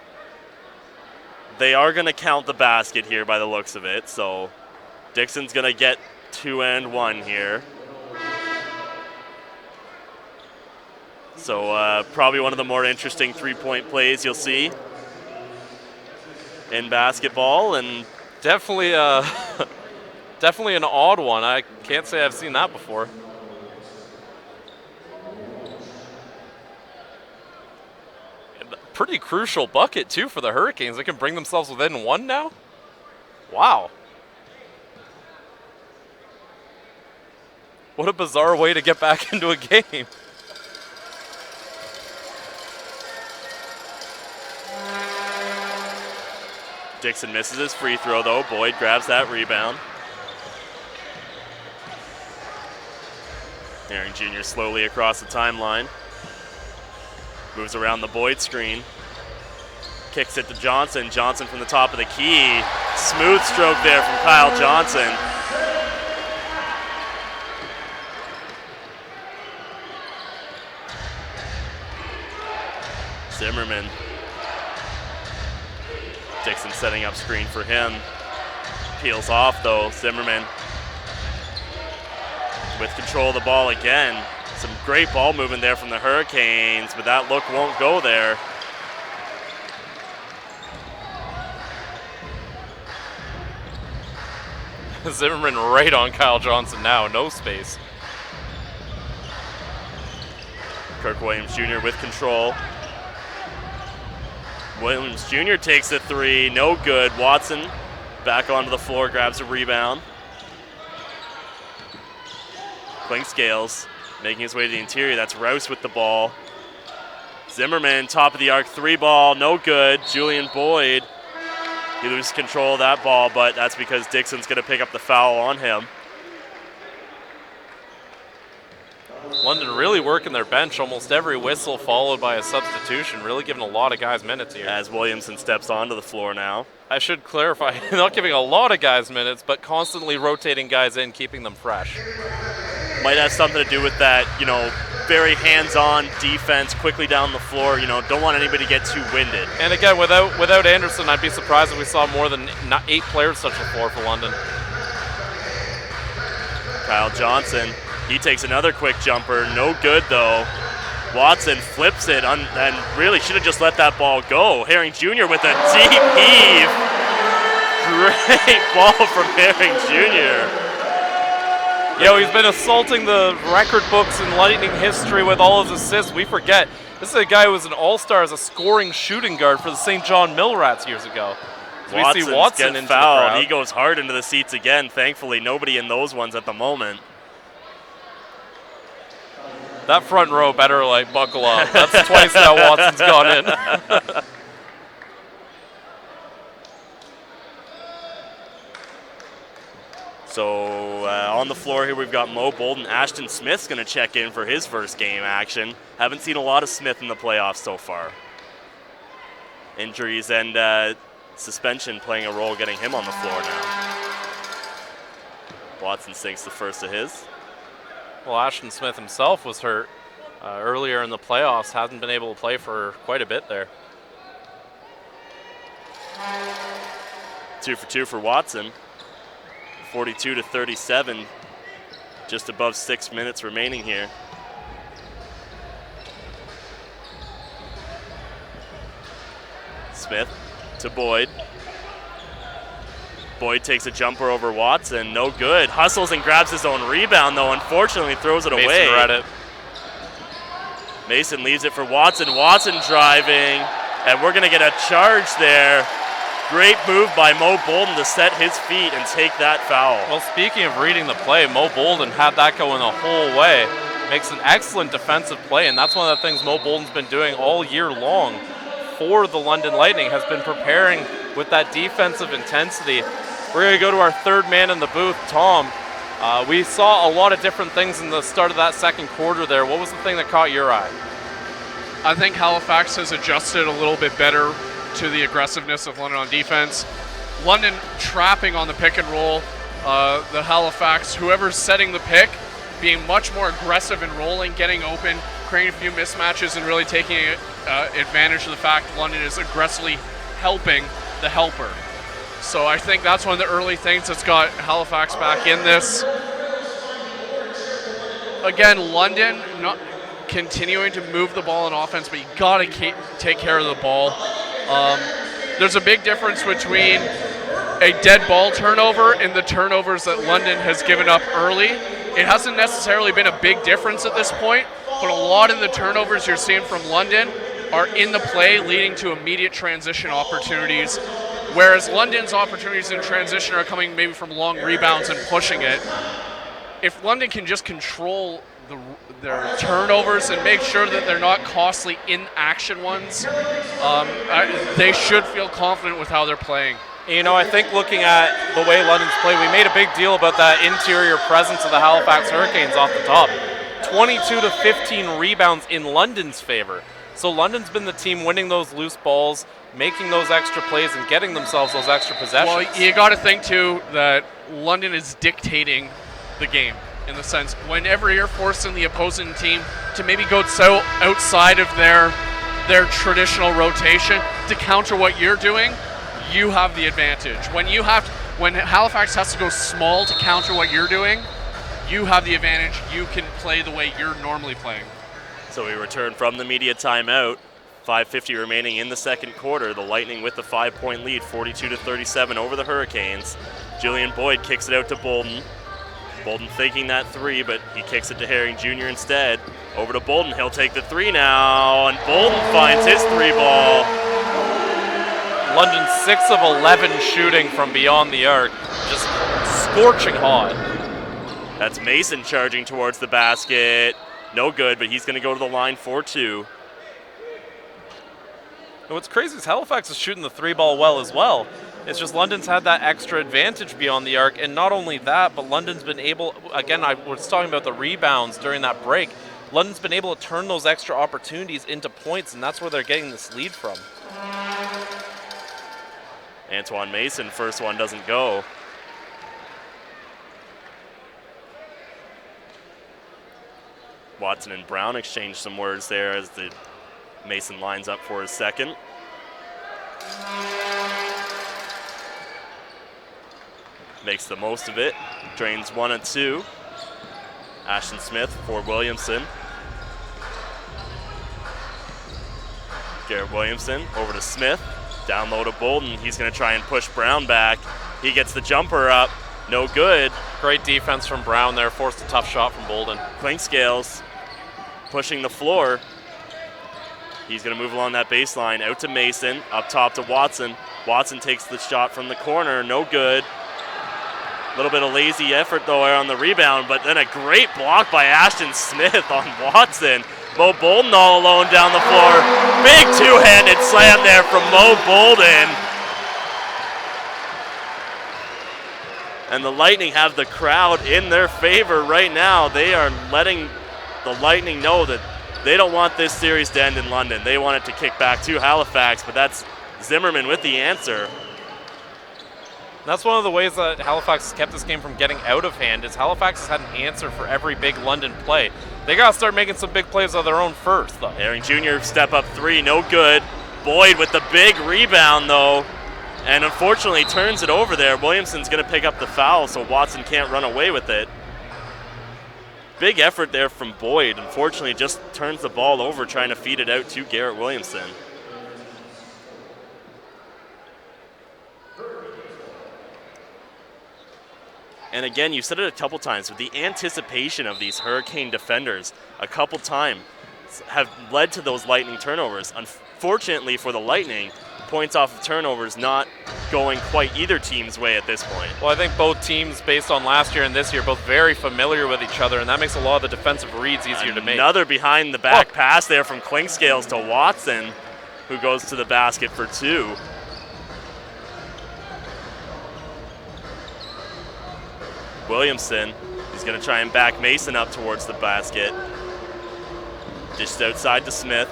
They are going to count the basket here by the looks of it, so Dixon's going to get 2 and 1 here. So probably one of the more interesting three-point plays you'll see in basketball, and definitely, definitely an odd one. I can't say I've seen that before. Pretty crucial bucket, too, for the Hurricanes. They can bring themselves within 1 now? Wow. What a bizarre way to get back into a game. Dixon misses his free throw, though. Boyd grabs that rebound. Herring Jr. slowly across the timeline. Moves around the Boyd screen. Kicks it to Johnson. Johnson from the top of the key. Smooth stroke there from Kyle Johnson. Zimmerman. Dixon setting up screen for him. Peels off though. Zimmerman with control of the ball again. Some great ball movement there from the Hurricanes, but that look won't go there. Zimmerman right on Kyle Johnson now, no space. Kirk Williams Jr. with control. Williams Jr. takes a three, no good. Watson back onto the floor, grabs a rebound. Klingscales Making his way to the interior, that's Rouse with the ball. Zimmerman, top of the arc, 3 ball, no good. Julian Boyd, he loses control of that ball, but that's because Dixon's going to pick up the foul on him. London really working their bench, almost every whistle followed by a substitution, really giving a lot of guys minutes here. As Williamson steps onto the floor now. I should clarify, not giving a lot of guys minutes, but constantly rotating guys in, keeping them fresh. Might have something to do with that, very hands-on defense, quickly down the floor. Don't want anybody to get too winded. And again, without Anderson, I'd be surprised if we saw more than 8 players touch the floor for London. Kyle Johnson, he takes another quick jumper, no good though. Watson flips it and really should have just let that ball go. Herring Jr. with a deep heave. Great ball from Herring Jr. He's been assaulting the record books in Lightning history with all his assists. We forget, this is a guy who was an all-star as a scoring shooting guard for the St. John Millrats years ago. So we see Watson into fouled. the crowd. He goes hard into the seats again. Thankfully, nobody in those ones at the moment. That front row better buckle up. That's twice now Watson's gone in. So on the floor here, we've got Mo Bolden. Ashton Smith's going to check in for his first game action. Haven't seen a lot of Smith in the playoffs so far. Injuries and suspension playing a role getting him on the floor now. Watson sinks the first of his. Well, Ashton Smith himself was hurt earlier in the playoffs. Hasn't been able to play for quite a bit there. 2 for 2 for Watson. 42-37. Just above 6 minutes remaining here. Smith to Boyd. Boyd takes a jumper over Watson, no good. Hustles and grabs his own rebound though, unfortunately throws it away. Mason read it. Mason leaves it for Watson. Watson driving, and we're gonna get a charge there. Great move by Mo Bolden to set his feet and take that foul. Well, speaking of reading the play, Mo Bolden had that going the whole way. Makes an excellent defensive play, and that's one of the things Mo Bolden's been doing all year long for the London Lightning, has been preparing with that defensive intensity. We're going to go to our third man in the booth, Tom. We saw a lot of different things in the start of that second quarter there. What was the thing that caught your eye? I think Halifax has adjusted a little bit better to the aggressiveness of London on defense. London trapping on the pick and roll. The Halifax, whoever's setting the pick, being much more aggressive and rolling, getting open, creating a few mismatches, and really taking advantage of the fact London is aggressively helping the helper. So I think that's one of the early things that's got Halifax back in this. Again, London not continuing to move the ball in offense, but you got to take care of the ball. There's a big difference between a dead ball turnover and the turnovers that London has given up early. It hasn't necessarily been a big difference at this point, but a lot of the turnovers you're seeing from London are in the play, leading to immediate transition opportunities, whereas London's opportunities in transition are coming maybe from long rebounds and pushing it. If London can just control their turnovers and make sure that they're not costly in-action ones, they should feel confident with how they're playing. I think looking at the way London's played, we made a big deal about that interior presence of the Halifax Hurricanes off the top. 22 to 15 rebounds in London's favor. So London's been the team winning those loose balls, making those extra plays, and getting themselves those extra possessions. Well, you got to think, too, that London is dictating the game, in the sense whenever you're forcing the opposing team to maybe go so outside of their traditional rotation to counter what you're doing, you have the advantage. When Halifax has to go small to counter what you're doing, you have the advantage. You can play the way you're normally playing. So we return from the media timeout. 5:50 remaining in the second quarter. The Lightning with the 5-point lead, 42-37 over the Hurricanes. Julian Boyd kicks it out to Bolden. Bolden thinking that three, but he kicks it to Herring Jr. instead. Over to Bolden. He'll take the three now, and Bolden finds his three ball. London 6 of 11 shooting from beyond the arc, just scorching hot. That's Mason charging towards the basket. No good, but he's going to go to the line for 2. And what's crazy is Halifax is shooting the 3-ball well as well. It's just London's had that extra advantage beyond the arc, and not only that, but London's been able, again, I was talking about the rebounds during that break, London's been able to turn those extra opportunities into points, and that's where they're getting this lead from. Antoine Mason, first one doesn't go. Watson and Brown exchange some words there as the Mason lines up for his second. Makes the most of it. Drains 1 and 2. Ashton Smith for Williamson. Garrett Williamson over to Smith. Down low to Bolden. He's going to try and push Brown back. He gets the jumper up. No good. Great defense from Brown there. Forced a tough shot from Bolden. Clinkscales pushing the floor. He's going to move along that baseline. Out to Mason. Up top to Watson. Watson takes the shot from the corner. No good. A little bit of lazy effort, though, on the rebound, but then a great block by Ashton Smith on Watson. Mo Bolden all alone down the floor. Big two-handed slam there from Mo Bolden. And the Lightning have the crowd in their favor right now. They are letting the Lightning know that they don't want this series to end in London. They want it to kick back to Halifax, but that's Zimmerman with the answer. That's one of the ways that Halifax has kept this game from getting out of hand, is Halifax has had an answer for every big London play. They got to start making some big plays of their own first, though. Herring Jr. step up 3, no good. Boyd with the big rebound, though, and unfortunately turns it over there. Williamson's going to pick up the foul, so Watson can't run away with it. Big effort there from Boyd. Unfortunately, just turns the ball over trying to feed it out to Garrett Williamson. And again, you said it a couple times, but the anticipation of these Hurricane defenders a couple times have led to those Lightning turnovers. Unfortunately for the Lightning, points off of turnovers not going quite either team's way at this point. Well, I think both teams, based on last year and this year, both very familiar with each other, and that makes a lot of the defensive reads easier to make. Another behind-the-back pass there from Clinkscales to Watson, who goes to the basket for 2. Williamson is going to try and back Mason up towards the basket. Dished outside to Smith.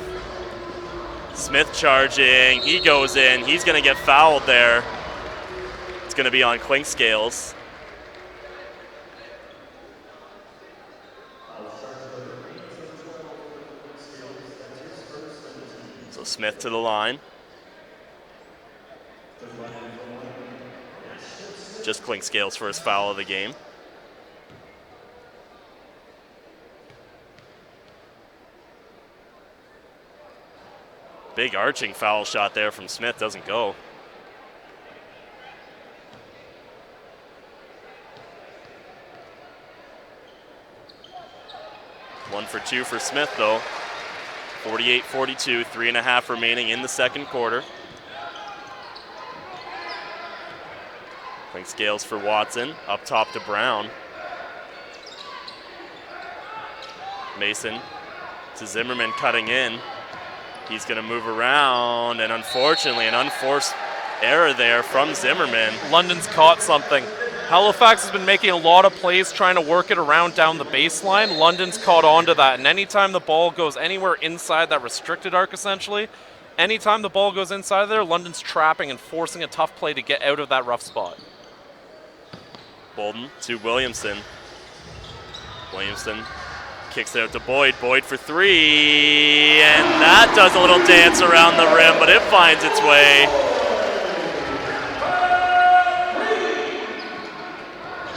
Smith charging. He goes in. He's going to get fouled there. It's going to be on Clinkscales. So Smith to the line. Just Clinkscales for his foul of the game. Big arching foul shot there from Smith, doesn't go. One for 2 for Smith, though. 48-42, 3.5 remaining in the second quarter. Clinkscales for Watson, up top to Brown. Mason to Zimmerman cutting in. He's going to move around, and unfortunately, an unforced error there from Zimmerman. London's caught something. Halifax has been making a lot of plays trying to work it around down the baseline. London's caught on to that, and anytime the ball goes anywhere inside that restricted arc, essentially, anytime the ball goes inside there, London's trapping and forcing a tough play to get out of that rough spot. Bolden to Williamson. Williamson kicks it out to Boyd. Boyd for 3, and that does a little dance around the rim, but it finds its way.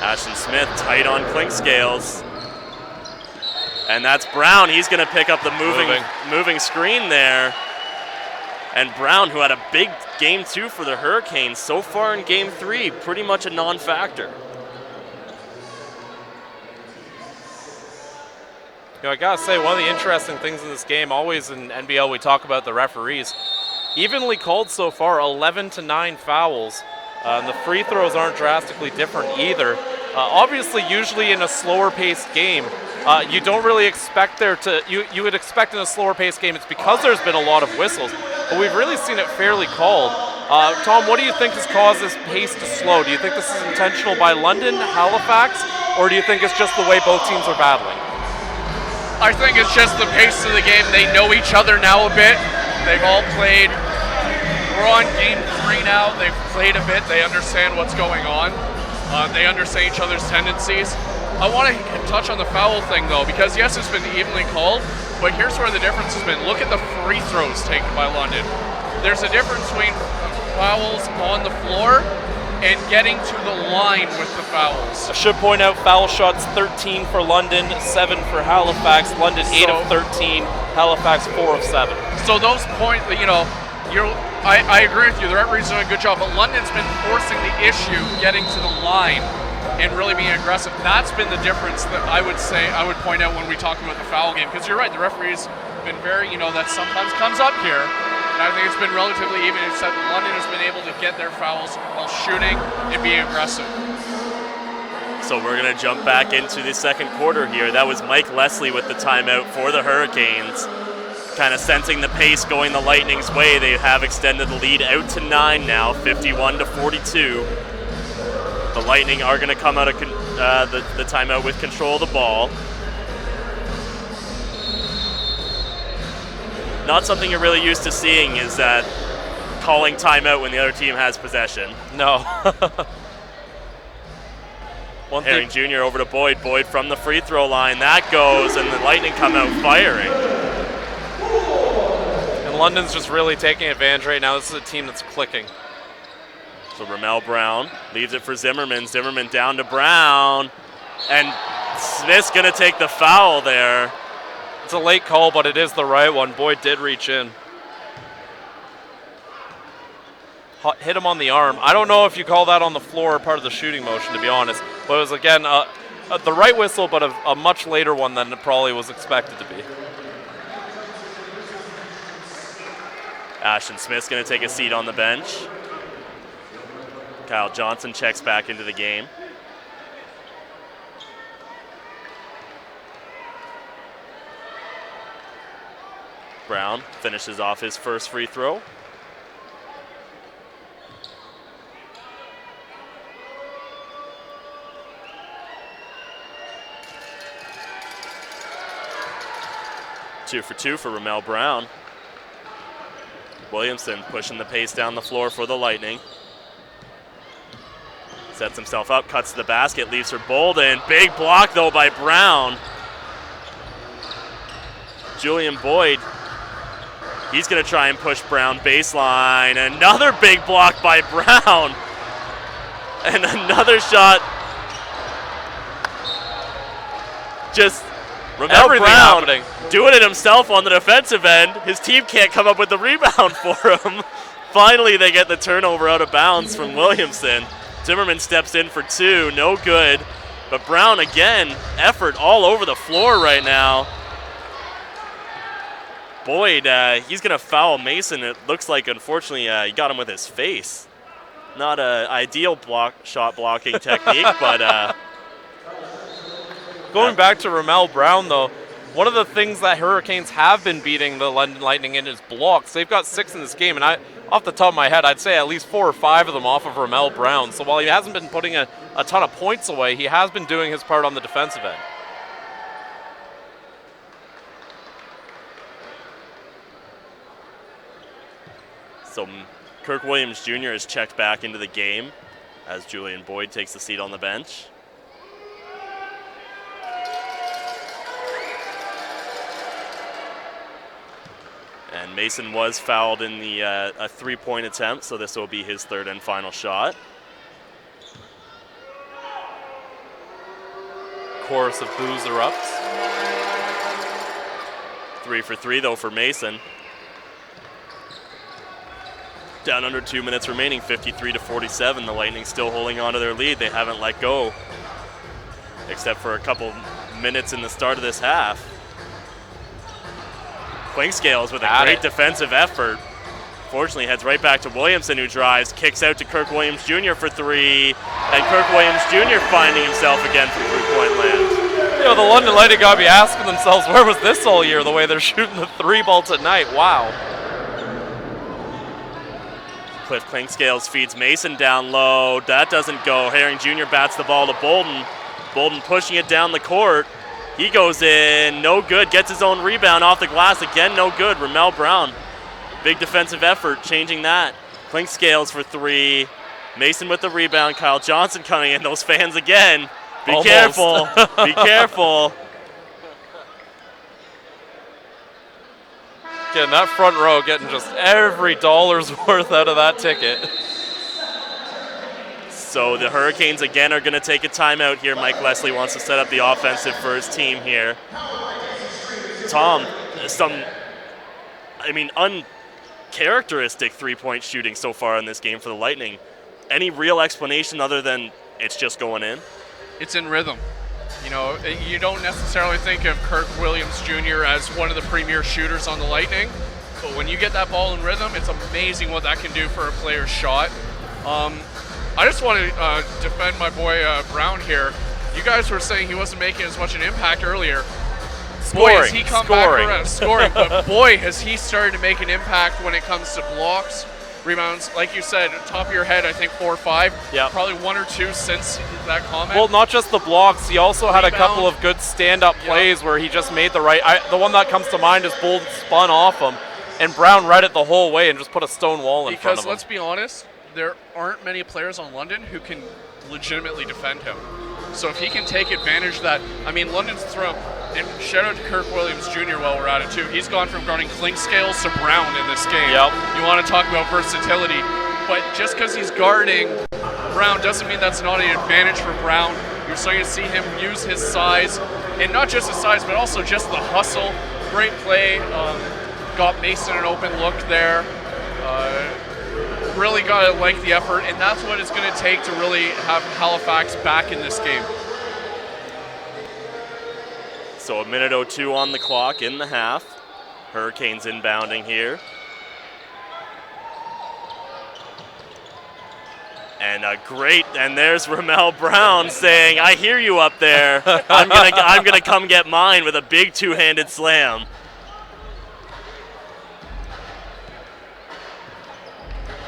Ashton Smith tight on Clinkscales. And that's Brown. He's going to pick up the moving screen there. And Brown, who had a big game 2 for the Hurricanes, so far in game 3, pretty much a non-factor. You know, I gotta say, one of the interesting things in this game, always in NBL we talk about the referees, evenly called so far, 11-9 fouls. And the free throws aren't drastically different either. Obviously, usually in a slower-paced game, you don't really expect there to. You would expect in a slower-paced game, it's because there's been a lot of whistles, but we've really seen it fairly called. Tom, what do you think has caused this pace to slow? Do you think this is intentional by London, Halifax, or do you think it's just the way both teams are battling? I think it's just the pace of the game. They know each other now a bit. They've all played. We're on game 3 now. They've played a bit. They understand what's going on. They understand each other's tendencies. I want to touch on the foul thing, though, because yes, it's been evenly called, but here's where the difference has been. Look at the free throws taken by London. There's a difference between fouls on the floor and getting to the line with the fouls. I should point out foul shots 13 for London, 7 for Halifax. London 8 of 13, Halifax 4 of 7. So those points, I agree with you. The referee's doing a good job, but London's been forcing the issue, getting to the line, and really being aggressive. That's been the difference that I would point out when we talk about the foul game. Because you're right, the referee's been very, that sometimes comes up here. And I think it's been relatively even, except London has been able to get their fouls while shooting and being aggressive. So we're going to jump back into the second quarter here. That was Mike Leslie with the timeout for the Hurricanes. Kind of sensing the pace going the Lightning's way. They have extended the lead out to 9 now, 51-42. The Lightning are going to come out of the timeout with control of the ball. Not something you're really used to seeing is that calling timeout when the other team has possession. No. Herring Jr. over to Boyd. Boyd from the free throw line. That goes, and the Lightning come out firing. And London's just really taking advantage right now. This is a team that's clicking. So Ramel Brown leaves it for Zimmerman. Zimmerman down to Brown. And Smith's going to take the foul there. It's a late call, but it is the right one. Boyd did reach in. Hit him on the arm. I don't know if you call that on the floor or part of the shooting motion, to be honest. But it was, again, the right whistle, but a much later one than it probably was expected to be. Ashton Smith's going to take a seat on the bench. Kyle Johnson checks back into the game. Brown finishes off his first free throw. Two for two for Ramel Brown. Williamson pushing the pace down the floor for the Lightning. Sets himself up, cuts to the basket, leaves for Bolden. Big block, though, by Brown. Julian Boyd, he's going to try and push Brown baseline. Another big block by Brown. And another shot. Just Ramel Brown happening. Doing it himself on the defensive end. His team can't come up with the rebound for him. Finally, they get the turnover out of bounds from Williamson. Zimmerman steps in for two, no good. But Brown, again, effort all over the floor right now. Boyd, he's going to foul Mason. It looks like, unfortunately, he got him with his face. Not an ideal shot blocking technique, but... Going back to Ramel Brown, though, one of the things that Hurricanes have been beating the London Lightning in is blocks. They've got 6 in this game, and off the top of my head, I'd say at least 4 or 5 of them off of Ramel Brown. So while he hasn't been putting a ton of points away, he has been doing his part on the defensive end. So Kirk Williams Jr. is checked back into the game as Julian Boyd takes a seat on the bench. And Mason was fouled in the a three-point attempt, so this will be his third and final shot. Chorus of boos erupts. 3 for 3, though, for Mason. Down under 2 minutes remaining, 53-47. The Lightning still holding on to their lead. They haven't let go, except for a couple minutes in the start of this half. Clinkscales with a great defensive effort, unfortunately heads right back to Williamson, who drives, kicks out to Kirk Williams Jr. for three, and Kirk Williams Jr. finding himself again from three-point land. You know, the London Lightning got to be asking themselves, where was this all year, the way they're shooting the three ball tonight? Wow. Cliff Clinkscales feeds Mason down low. That doesn't go. Herring Jr. bats the ball to Bolden. Bolden pushing it down the court. He goes in, no good. Gets his own rebound off the glass. Again, no good. Ramel Brown, big defensive effort, changing that. Clinkscales for three. Mason with the rebound. Kyle Johnson coming in. Those fans again. Be Almost. careful. Be careful. Getting that front row, getting just every dollar's worth out of that ticket. So the Hurricanes again are going to take a timeout here. Mike Leslie wants to set up the offensive for his team here. Tom, uncharacteristic three-point shooting so far in this game for the Lightning. Any real explanation other than it's just going in? It's in rhythm. You know, you don't necessarily think of Kirk Williams Jr. as one of the premier shooters on the Lightning, but when you get that ball in rhythm, it's amazing what that can do for a player's shot. I just want to defend my boy Brown here. You guys were saying he wasn't making as much an impact earlier. Boy, has he come back around scoring, but boy, has he started to make an impact when it comes to blocks, rebounds. Like you said, top of your head, I think 4 or 5. Yeah. Probably 1 or 2 since that comment. Well, not just the blocks. He also had a couple of good stand-up plays where he just made the right. The one that comes to mind is Bolden spun off him, and Brown read it the whole way and just put a stone wall in front of him. Because let's be honest, there aren't many players on London who can legitimately defend him. So if he can take advantage of that, I mean, London's thrown, and shout out to Kirk Williams Jr. while we're at it too. He's gone from guarding Clinkscales to Brown in this game. Yep. You want to talk about versatility, but just because he's guarding Brown doesn't mean that's not an advantage for Brown. You're starting to see him use his size, and not just his size, but also just the hustle. Great play. Got Mason an open look there. Really got to like the effort, and that's what it's going to take to really have Halifax back in this game. So 1:02 on the clock in the half. Hurricanes inbounding here. And and there's Ramel Brown saying, "I hear you up there. I'm gonna come get mine," with a big two-handed slam.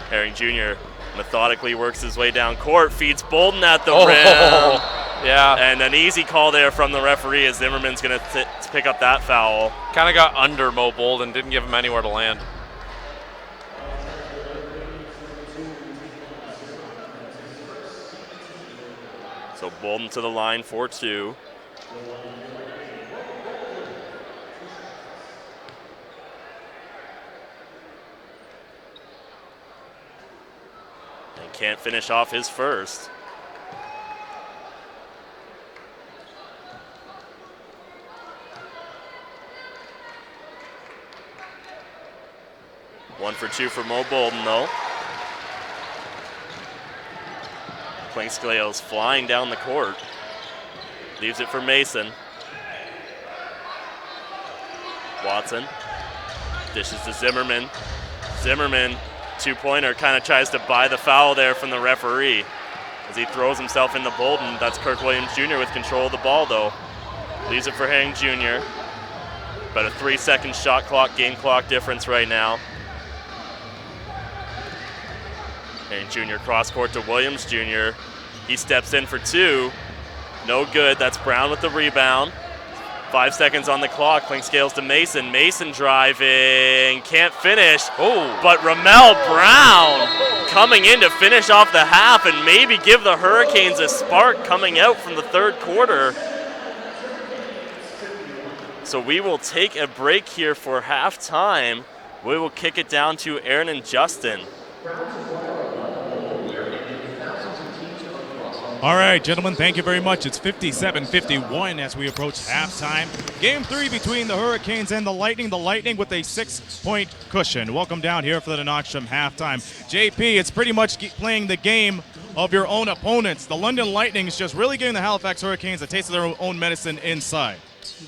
Herring Jr. methodically works his way down court, feeds Bolden at the rim. Yeah. And an easy call there from the referee as Zimmerman's going to pick up that foul. Kind of got under Mo Bolden, didn't give him anywhere to land. So Bolden to the line for 2. And can't finish off his first. One for 2 for Mo Bolden, though. Clinkscales flying down the court. Leaves it for Mason. Watson dishes to Zimmerman. Zimmerman, two-pointer, kind of tries to buy the foul there from the referee as he throws himself into Bolden. That's Kirk Williams Jr. with control of the ball, though. Leaves it for Herring Jr. About a 3-second shot clock, game clock difference right now. Herring Jr. cross court to Williams Jr. He steps in for 2. No good. That's Brown with the rebound. 5 seconds on the clock. Clinkscales to Mason. Mason driving. Can't finish. Oh. But Ramel Brown coming in to finish off the half and maybe give the Hurricanes a spark coming out from the third quarter. So we will take a break here for halftime. We will kick it down to Aaron and Justin. All right, gentlemen, thank you very much. It's 57-51 as we approach halftime. Game 3 between the Hurricanes and the Lightning. The Lightning with a 6-point cushion. Welcome down here for the Knoxstrom halftime. JP, it's pretty much playing the game of your own opponents. The London Lightning is just really giving the Halifax Hurricanes a taste of their own medicine inside.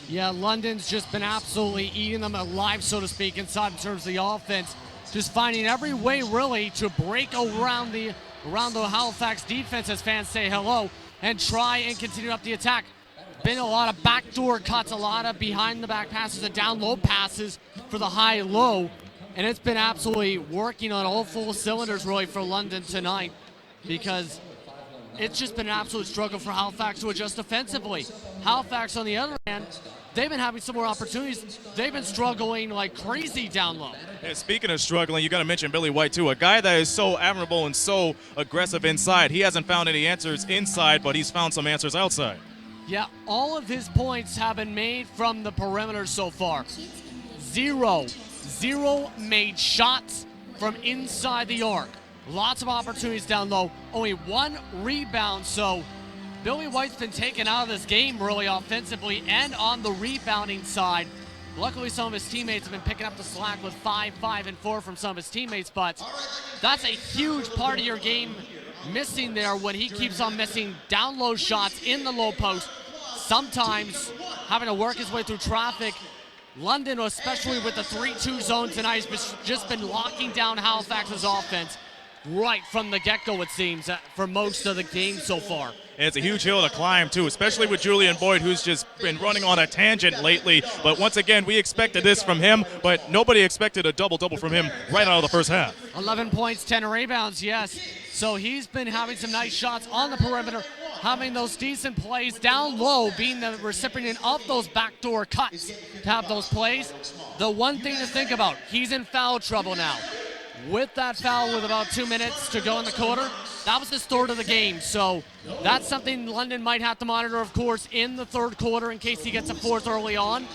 Yeah, London's just been absolutely eating them alive, so to speak, inside in terms of the offense. just finding every way really to break around the Halifax defense, as fans say hello, and try and continue up the attack. Been a lot of backdoor cuts, a lot of behind the back passes and down low passes for the high-low, and it's been absolutely working on all full cylinders really for London tonight, because it's just been an absolute struggle for Halifax to adjust defensively. Halifax, on the other hand, they've been having some more opportunities. They've been struggling like crazy down low. Yeah, speaking of struggling, you got to mention Billy White, too. A guy that is so admirable and so aggressive inside. He hasn't found any answers inside, but he's found some answers outside. Yeah, all of his points have been made from the perimeter so far. Zero made shots from inside the arc. Lots of opportunities down low. Only 1 rebound, so Billy White's been taken out of this game really offensively and on the rebounding side. Luckily, some of his teammates have been picking up the slack with 5, 5, and 4 from some of his teammates, but that's a huge part of your game missing there when he keeps on missing down low shots in the low post, sometimes having to work his way through traffic. London, especially with the 3-2 zone tonight, has just been locking down Halifax's offense right from the get-go, it seems, for most of the game so far. And it's a huge hill to climb, too, especially with Julian Boyd, who's just been running on a tangent lately. But once again, we expected this from him, but nobody expected a double-double from him right out of the first half. 11 points, 10 rebounds, yes. So he's been having some nice shots on the perimeter, having those decent plays down low, being the recipient of those backdoor cuts to have those plays. The one thing to think about, he's in foul trouble now. With that foul with about 2 minutes to go in the quarter, that was the start of the game. So that's something London might have to monitor, of course, in the third quarter in case he gets a fourth early on.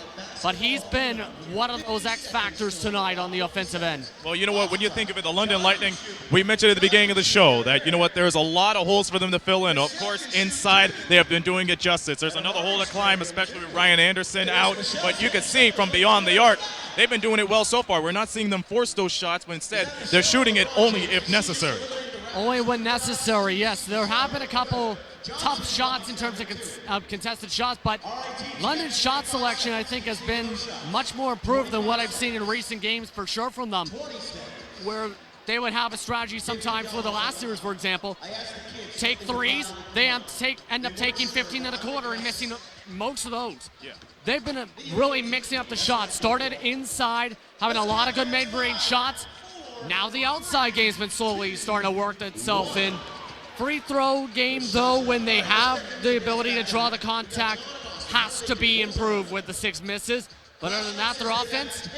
But he's been one of those X factors tonight on the offensive end. Well, you know what? When you think of it, the London Lightning, we mentioned at the beginning of the show that, you know what, there's a lot of holes for them to fill in. Of course, inside, they have been doing it justice. There's another hole to climb, especially with Ryan Anderson out. But you can see from beyond the arc, they've been doing it well so far. We're not seeing them force those shots, but instead, they're shooting it only if necessary. Only when necessary, yes. There have been a couple tough shots in terms of contested shots, but London's shot selection, I think, has been much more improved than what I've seen in recent games for sure from them, where they would have a strategy sometimes for the last series, for example, take threes, they end up taking 15 in the quarter and missing most of those. Yeah. They've been really mixing up the shots. Started inside, having a lot of good mid-range shots. Now the outside game's been slowly starting to work itself in. Free throw game, though, when they have the ability to draw the contact, has to be improved with the 6 misses. But other than that, their offense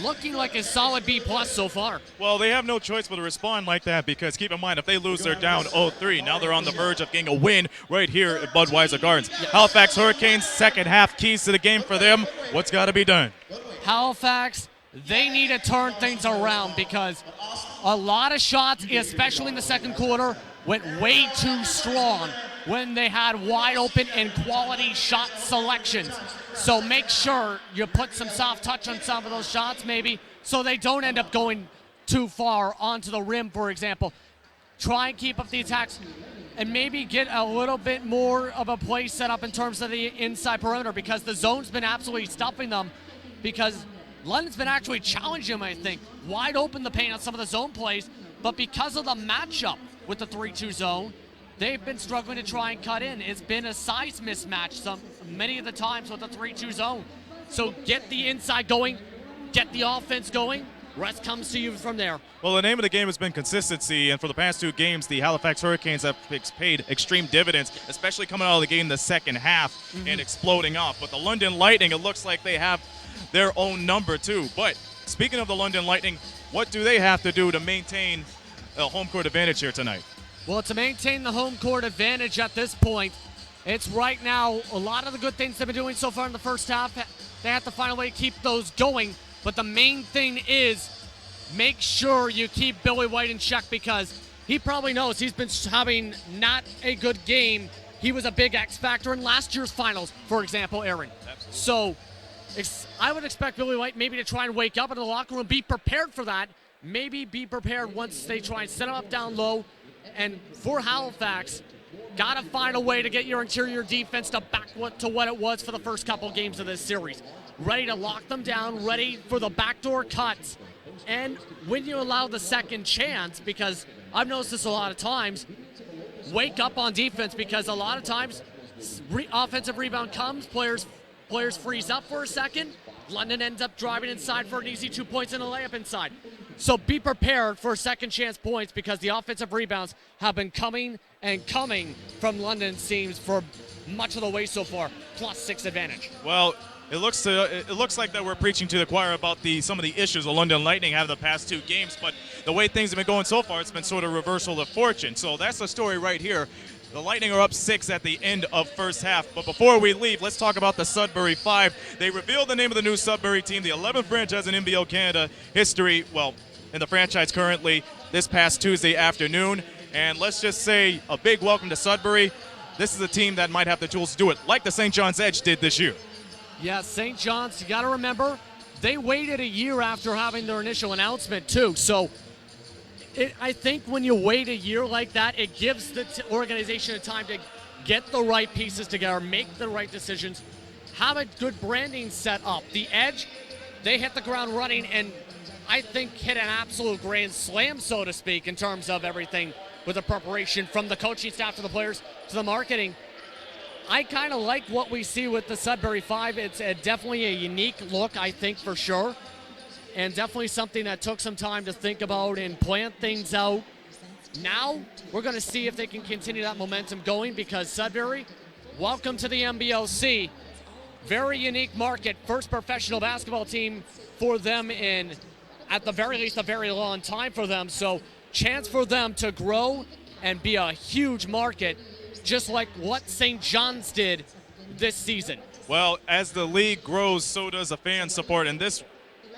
looking like a solid B+ so far. Well, they have no choice but to respond like that because keep in mind, if they lose, they're down 0-3. Now they're on the verge of getting a win right here at Budweiser Gardens. Yeah. Halifax Hurricanes, second half, keys to the game for them. What's got to be done? Halifax, they need to turn things around because a lot of shots, especially in the second quarter, went way too strong when they had wide open and quality shot selections. So make sure you put some soft touch on some of those shots maybe so they don't end up going too far onto the rim, for example. Try and keep up the attacks and maybe get a little bit more of a play set up in terms of the inside perimeter because the zone's been absolutely stuffing them because London's been actually challenging them, I think. Wide open the paint on some of the zone plays, but because of the matchup with the 3-2 zone, they've been struggling to try and cut in. It's been a size mismatch many of the times with the 3-2 zone. So get the inside going, get the offense going, rest comes to you from there. Well, the name of the game has been consistency, and for the past 2 games, the Halifax Hurricanes have paid extreme dividends, especially coming out of the game in the second half and exploding off. But the London Lightning, it looks like they have their own number too. But speaking of the London Lightning, what do they have to do to maintain a home court advantage here tonight? Well, to maintain the home court advantage at this point, it's right now a lot of the good things they've been doing so far in the first half. They have to find a way to keep those going. But the main thing is make sure you keep Billy White in check because he probably knows he's been having not a good game. He was a big X factor in last year's finals, for example, Aaron. Absolutely. So I would expect Billy White maybe to try and wake up in the locker room, be prepared for that. Maybe be prepared once they try and set him up down low. And for Halifax, got to find a way to get your interior defense to back to what it was for the first couple games of this series. Ready to lock them down, ready for the backdoor cuts, And when you allow the second chance, because I've noticed this a lot of times, wake up on defense, because a lot of times offensive rebound comes, players freeze up for a second, London ends up driving inside for an easy 2 points and a layup inside. So be prepared for second chance points, because the offensive rebounds have been coming and coming from London's teams for much of the way so far, +6 advantage. Well, it looks like that we're preaching to the choir about some of the issues the London Lightning have the past 2 games, but the way things have been going so far, it's been sort of reversal of fortune. So that's the story right here. The Lightning are up 6 at the end of first half. But before we leave, let's talk about the Sudbury 5. They revealed the name of the new Sudbury team, the 11th franchise in NBL Canada history, well, in the franchise currently, this past Tuesday afternoon. And let's just say a big welcome to Sudbury. This is a team that might have the tools to do it, like the St. John's Edge did this year. Yeah, St. John's, you got to remember, they waited a year after having their initial announcement, too. So I think when you wait a year like that, it gives the organization a time to get the right pieces together, make the right decisions, have a good branding set up. The Edge, they hit the ground running and I think hit an absolute grand slam, so to speak, in terms of everything with the preparation from the coaching staff to the players to the marketing. I kind of like what we see with the Sudbury 5. It's definitely a unique look, I think, for sure. And definitely something that took some time to think about and plan things out. Now, we're going to see if they can continue that momentum going, because Sudbury, welcome to the NBLC. Very unique market. First professional basketball team for them in, at the very least, a very long time for them. So, chance for them to grow and be a huge market, just like what St. John's did this season. Well, as the league grows, so does the fan support. And this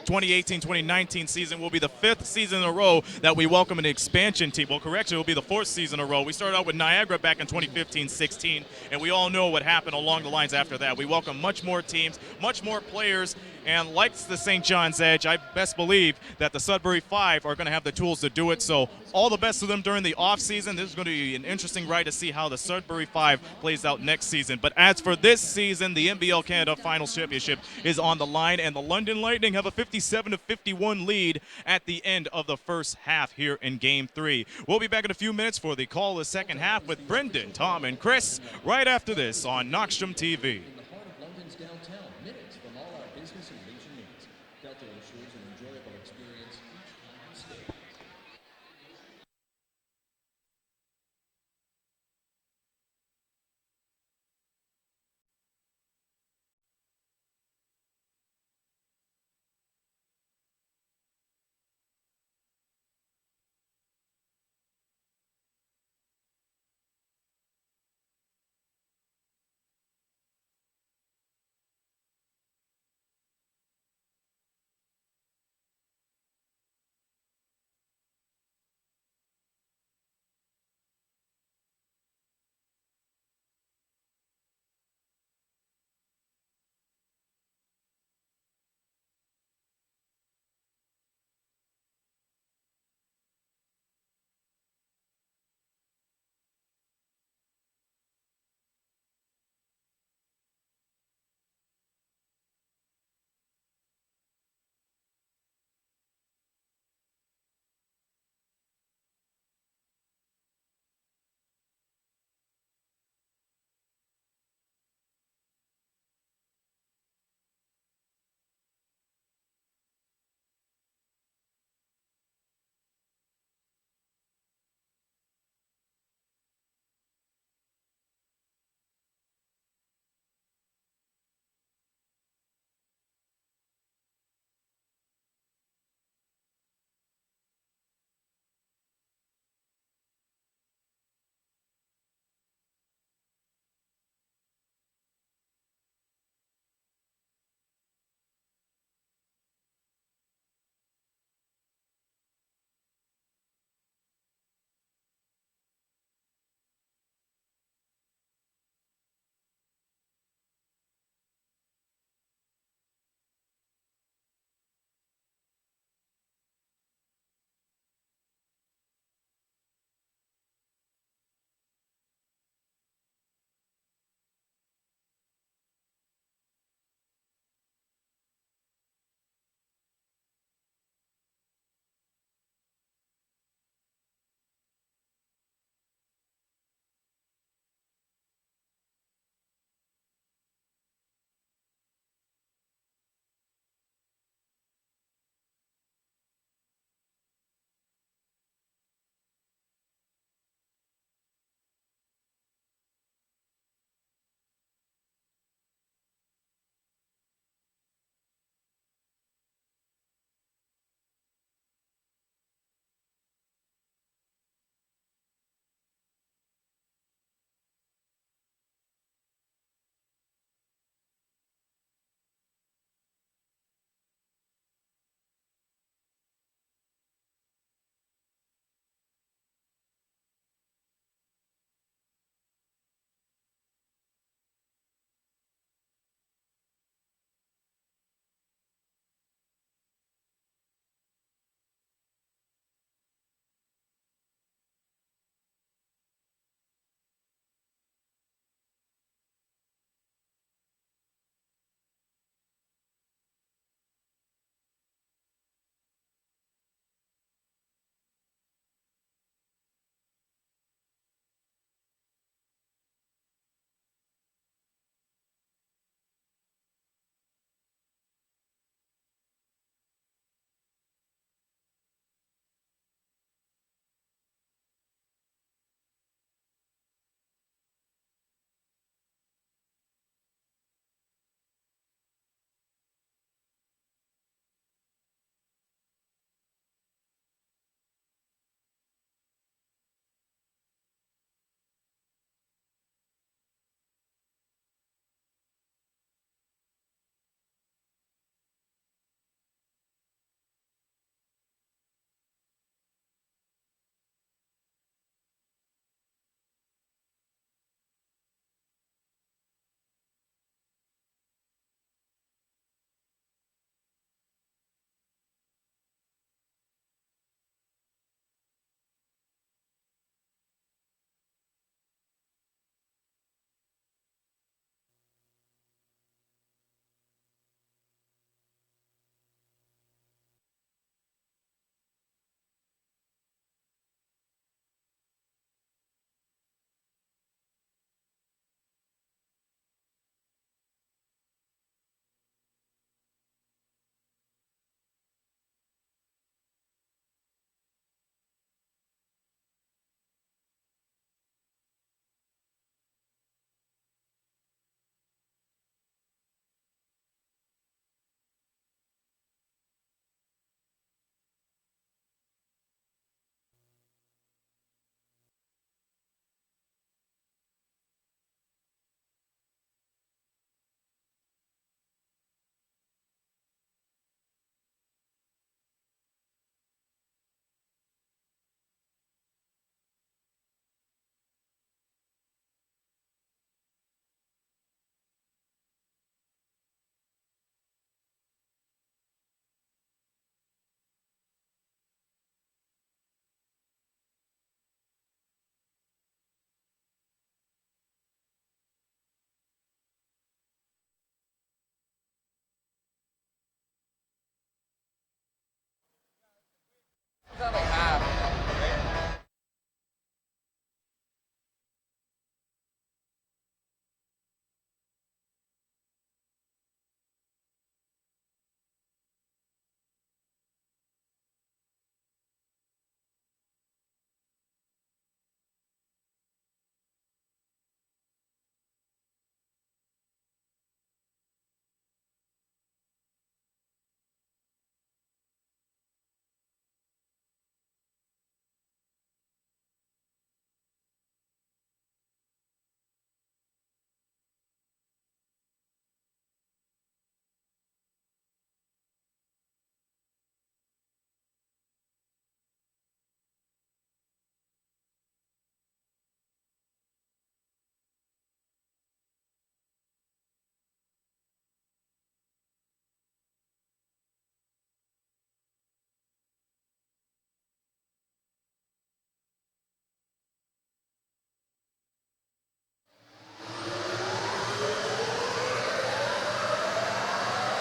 2018-2019 season will be the 5th season in a row that we welcome an expansion team. Well, correction, it will be the 4th season in a row. We started out with Niagara back in 2015-16, and we all know what happened along the lines after that. We welcome much more teams, much more players, and like the St. John's Edge, I best believe that the Sudbury 5 are going to have the tools to do it. So all the best to them during the offseason. This is going to be an interesting ride to see how the Sudbury 5 plays out next season. But as for this season, the NBL Canada Finals Championship is on the line, and the London Lightning have a 57-51 lead at the end of the first half here in Game 3. We'll be back in a few minutes for the call of the second half with Brendan, Tom, and Chris right after this on Knoxstrom TV.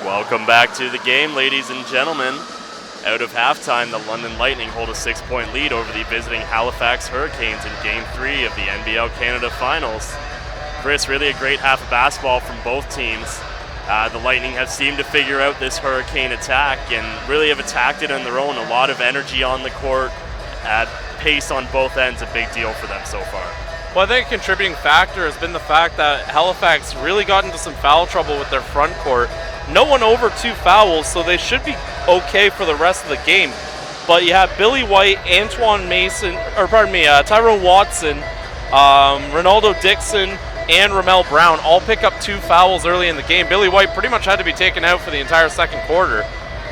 Welcome back to the game, ladies and gentlemen. Out of halftime, the London Lightning hold a 6-point lead over the visiting Halifax Hurricanes in Game 3 of the NBL Canada Finals. Chris, really a great half of basketball from both teams. The Lightning have seemed to figure out this Hurricane attack and really have attacked it on their own. A lot of energy on the court, pace on both ends, a big deal for them so far. Well, I think a contributing factor has been the fact that Halifax really got into some foul trouble with their front court. No one over 2 fouls, so they should be okay for the rest of the game. But you have Billy White, Tyrone Watson, Ronaldo Dixon, and Ramel Brown all pick up 2 fouls early in the game. Billy White pretty much had to be taken out for the entire second quarter.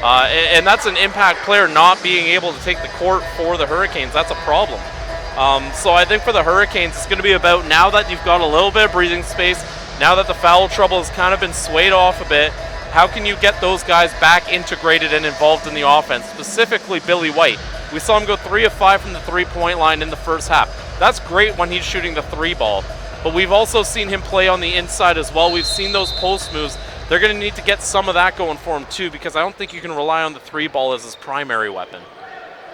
And that's an impact player not being able to take the court for the Hurricanes. That's a problem. So I think for the Hurricanes, it's going to be about, now that you've got a little bit of breathing space, now that the foul trouble has kind of been swayed off a bit, how can you get those guys back integrated and involved in the offense, specifically Billy White? We saw him go 3 of 5 from the three-point line in the first half. That's great when he's shooting the 3 ball, but we've also seen him play on the inside as well. We've seen those post moves. They're going to need to get some of that going for him too, because I don't think you can rely on the 3 ball as his primary weapon.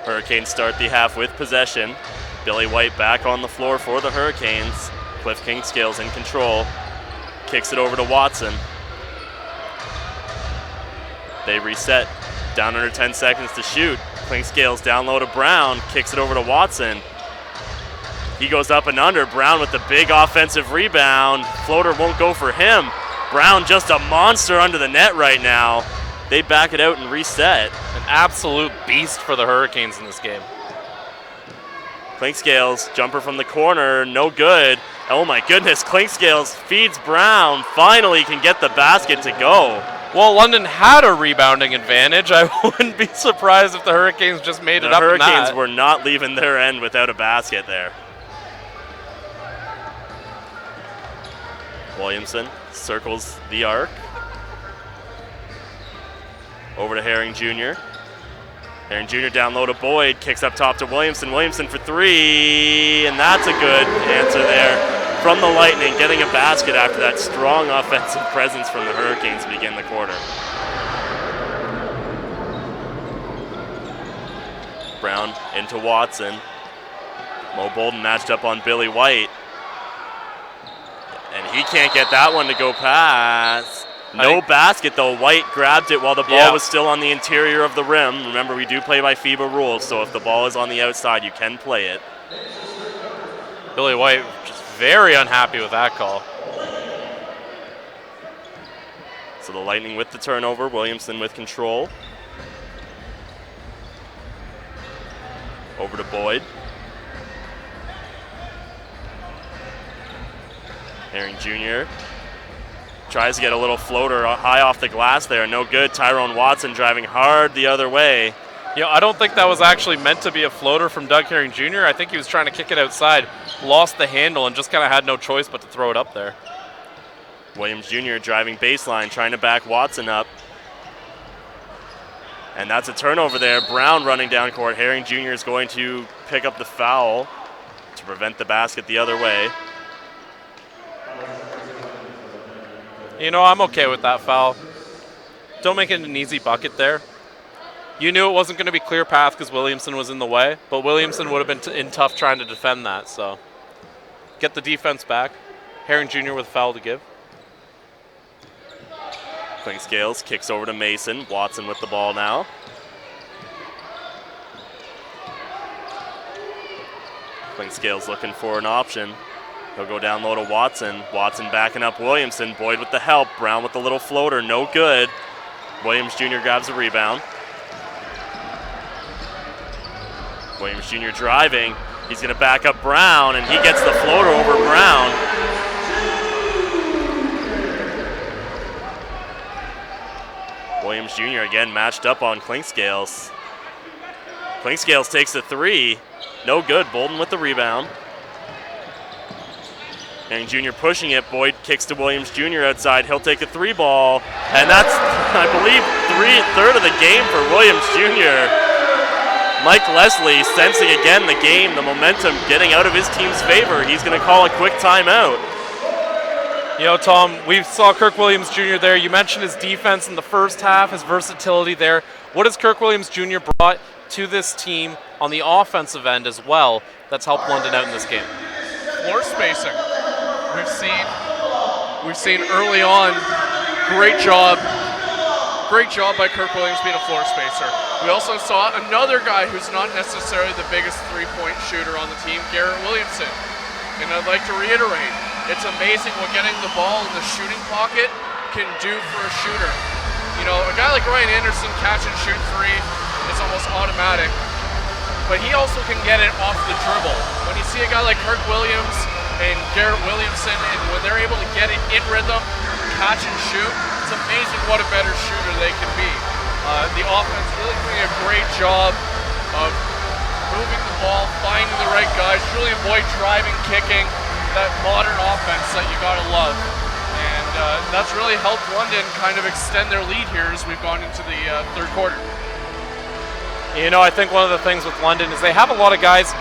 Hurricanes start the half with possession. Billy White back on the floor for the Hurricanes. Cliff Kingscales in control. Kicks it over to Watson. They reset. Down under 10 seconds to shoot. Kingscales down low to Brown. Kicks it over to Watson. He goes up and under. Brown with the big offensive rebound. Floater won't go for him. Brown just a monster under the net right now. They back it out and reset. An absolute beast for the Hurricanes in this game. Clinkscales, jumper from the corner, no good. Oh my goodness, Clinkscales feeds Brown, finally can get the basket to go. Well, London had a rebounding advantage. I wouldn't be surprised if the Hurricanes just made it up in that. The Hurricanes were not leaving their end without a basket there. Williamson circles the arc. Over to Herring Jr. Herring Jr. down low to Boyd, kicks up top to Williamson. Williamson for 3, and that's a good answer there from the Lightning, getting a basket after that strong offensive presence from the Hurricanes to begin the quarter. Brown into Watson. Mo Bolden matched up on Billy White. And he can't get that one to go past. No basket, though. White grabbed it while the ball was still on the interior of the rim. Remember, we do play by FIBA rules, so if the ball is on the outside, you can play it. Billy White just very unhappy with that call. So the Lightning with the turnover, Williamson with control. Over to Boyd. Herring Jr. tries to get a little floater high off the glass there. No good. Tyrone Watson driving hard the other way. You know, I don't think that was actually meant to be a floater from Doug Herring Jr. I think he was trying to kick it outside, lost the handle, and just kind of had no choice but to throw it up there. Williams Jr. driving baseline, trying to back Watson up. And that's a turnover there. Brown running down court. Herring Jr. is going to pick up the foul to prevent the basket the other way. You know, I'm okay with that foul. Don't make it an easy bucket there. You knew it wasn't going to be clear path because Williamson was in the way, but Williamson would have been in tough trying to defend that. So get the defense back. Herring Jr. with a foul to give. Clinkscales kicks over to Mason. Watson with the ball now. Clinkscales looking for an option. He'll go down low to Watson. Watson backing up Williamson. Boyd with the help. Brown with the little floater. No good. Williams Jr. grabs a rebound. Williams Jr. driving. He's going to back up Brown, and he gets the floater over Brown. Williams Jr. again matched up on Clinkscales. Clinkscales takes the 3. No good. Bolden with the rebound. Herring Jr. pushing it. Boyd kicks to Williams Jr. outside. He'll take a 3 ball. And that's, I believe, third of the game for Williams Jr. Mike Leslie sensing again the game, the momentum getting out of his team's favor. He's going to call a quick timeout. You know, Tom, we saw Kirk Williams Jr. there. You mentioned his defense in the first half, his versatility there. What has Kirk Williams Jr. brought to this team on the offensive end as well that's helped London out in this game? Floor spacing. We've seen early on, great job by Kirk Williams being a floor spacer. We also saw another guy who's not necessarily the biggest three-point shooter on the team, Garrett Williamson. And I'd like to reiterate, it's amazing what getting the ball in the shooting pocket can do for a shooter. You know, a guy like Ryan Anderson catch and shoot three is almost automatic, but he also can get it off the dribble. When you see a guy like Kirk Williams and Garrett Williamson, and when they're able to get it in rhythm, catch and shoot, it's amazing what a better shooter they can be. The offense really doing a great job of moving the ball, finding the right guys, Julian Boyd driving, kicking, that modern offense that you gotta love. And that's really helped London kind of extend their lead here as we've gone into the third quarter. You know, I think one of the things with London is they have a lot of guys.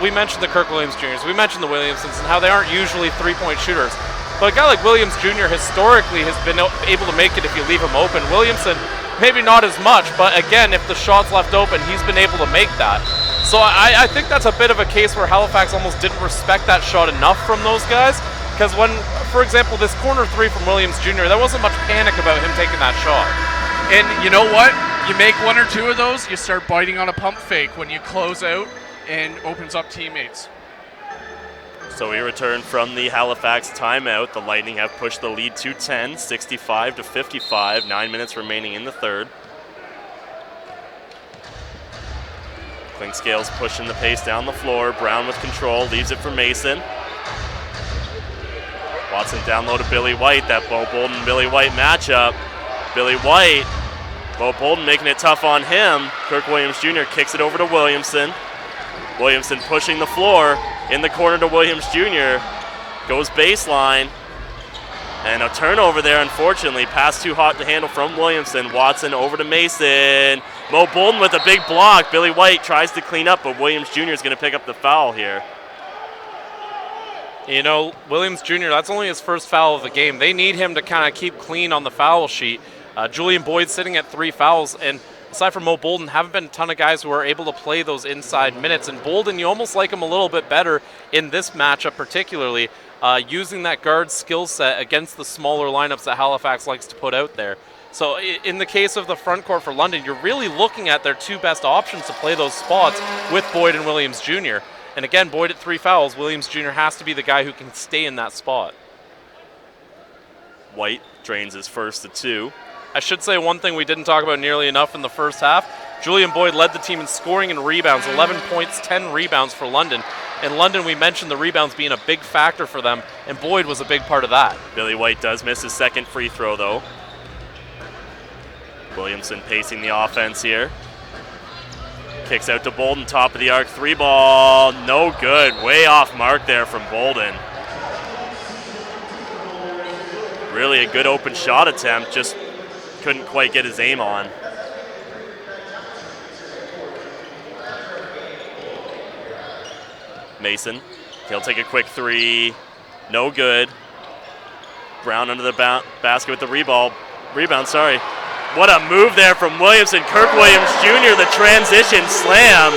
We mentioned the Kirk Williams Jr.'s, we mentioned the Williamsons, and how they aren't usually three-point shooters. But a guy like Williams Jr. historically has been able to make it if you leave him open. Williamson, maybe not as much, but again, if the shot's left open, he's been able to make that. So I think that's a bit of a case where Halifax almost didn't respect that shot enough from those guys. Because when, for example, this corner three from Williams Jr., there wasn't much panic about him taking that shot. And you know what? You make one or two of those, you start biting on a pump fake when you close out and opens up teammates. So we return from the Halifax timeout. The Lightning have pushed the lead to 10, 65-55, 9 minutes remaining in the third. Clinkscale's pushing the pace down the floor. Brown with control, leaves it for Mason. Watson down low to Billy White, that Bo Bolden-Billy White matchup. Billy White, Bo Bolden making it tough on him. Kirk Williams Jr. kicks it over to Williamson. Williamson pushing the floor in the corner to Williams Jr. Goes baseline. And a turnover there, unfortunately. Pass too hot to handle from Williamson. Watson over to Mason. Mo Bolden with a big block. Billy White tries to clean up, but Williams Jr. is going to pick up the foul here. You know, Williams Jr., that's only his first foul of the game. They need him to kind of keep clean on the foul sheet. Julian Boyd sitting at 3 fouls, and aside from Mo Bolden, haven't been a ton of guys who are able to play those inside minutes. And Bolden, you almost like him a little bit better in this matchup particularly, using that guard skill set against the smaller lineups that Halifax likes to put out there. So in the case of the front court for London, you're really looking at their two best options to play those spots with Boyd and Williams Jr. And again, Boyd at 3 fouls, Williams Jr. has to be the guy who can stay in that spot. White drains his first to 2. I should say one thing we didn't talk about nearly enough in the first half. Julian Boyd led the team in scoring and rebounds, 11 points, 10 rebounds for London. In London, we mentioned the rebounds being a big factor for them, and Boyd was a big part of that. Billy White does miss his second free throw, though. Williamson pacing the offense here. Kicks out to Bolden, top of the arc, 3 ball, no good. Way off mark there from Bolden. Really a good open shot attempt, just couldn't quite get his aim on. Mason, he'll take a quick 3, no good. Brown under the basket with the rebound. What a move there from Williamson. Kirk Williams Jr., the transition slam.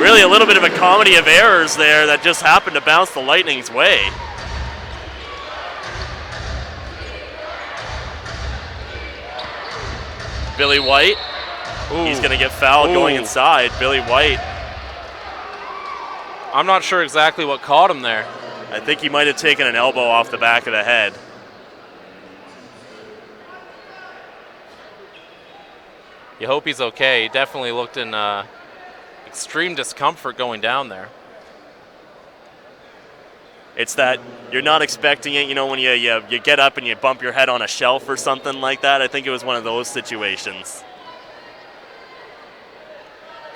Really a little bit of a comedy of errors there that just happened to bounce the Lightning's way. Billy White, he's going to get fouled going inside. Billy White. I'm not sure exactly what caught him there. I think he might have taken an elbow off the back of the head. You hope he's okay. He definitely looked in extreme discomfort going down there. It's that you're not expecting it, you know, when you get up and you bump your head on a shelf or something like that. I think it was one of those situations.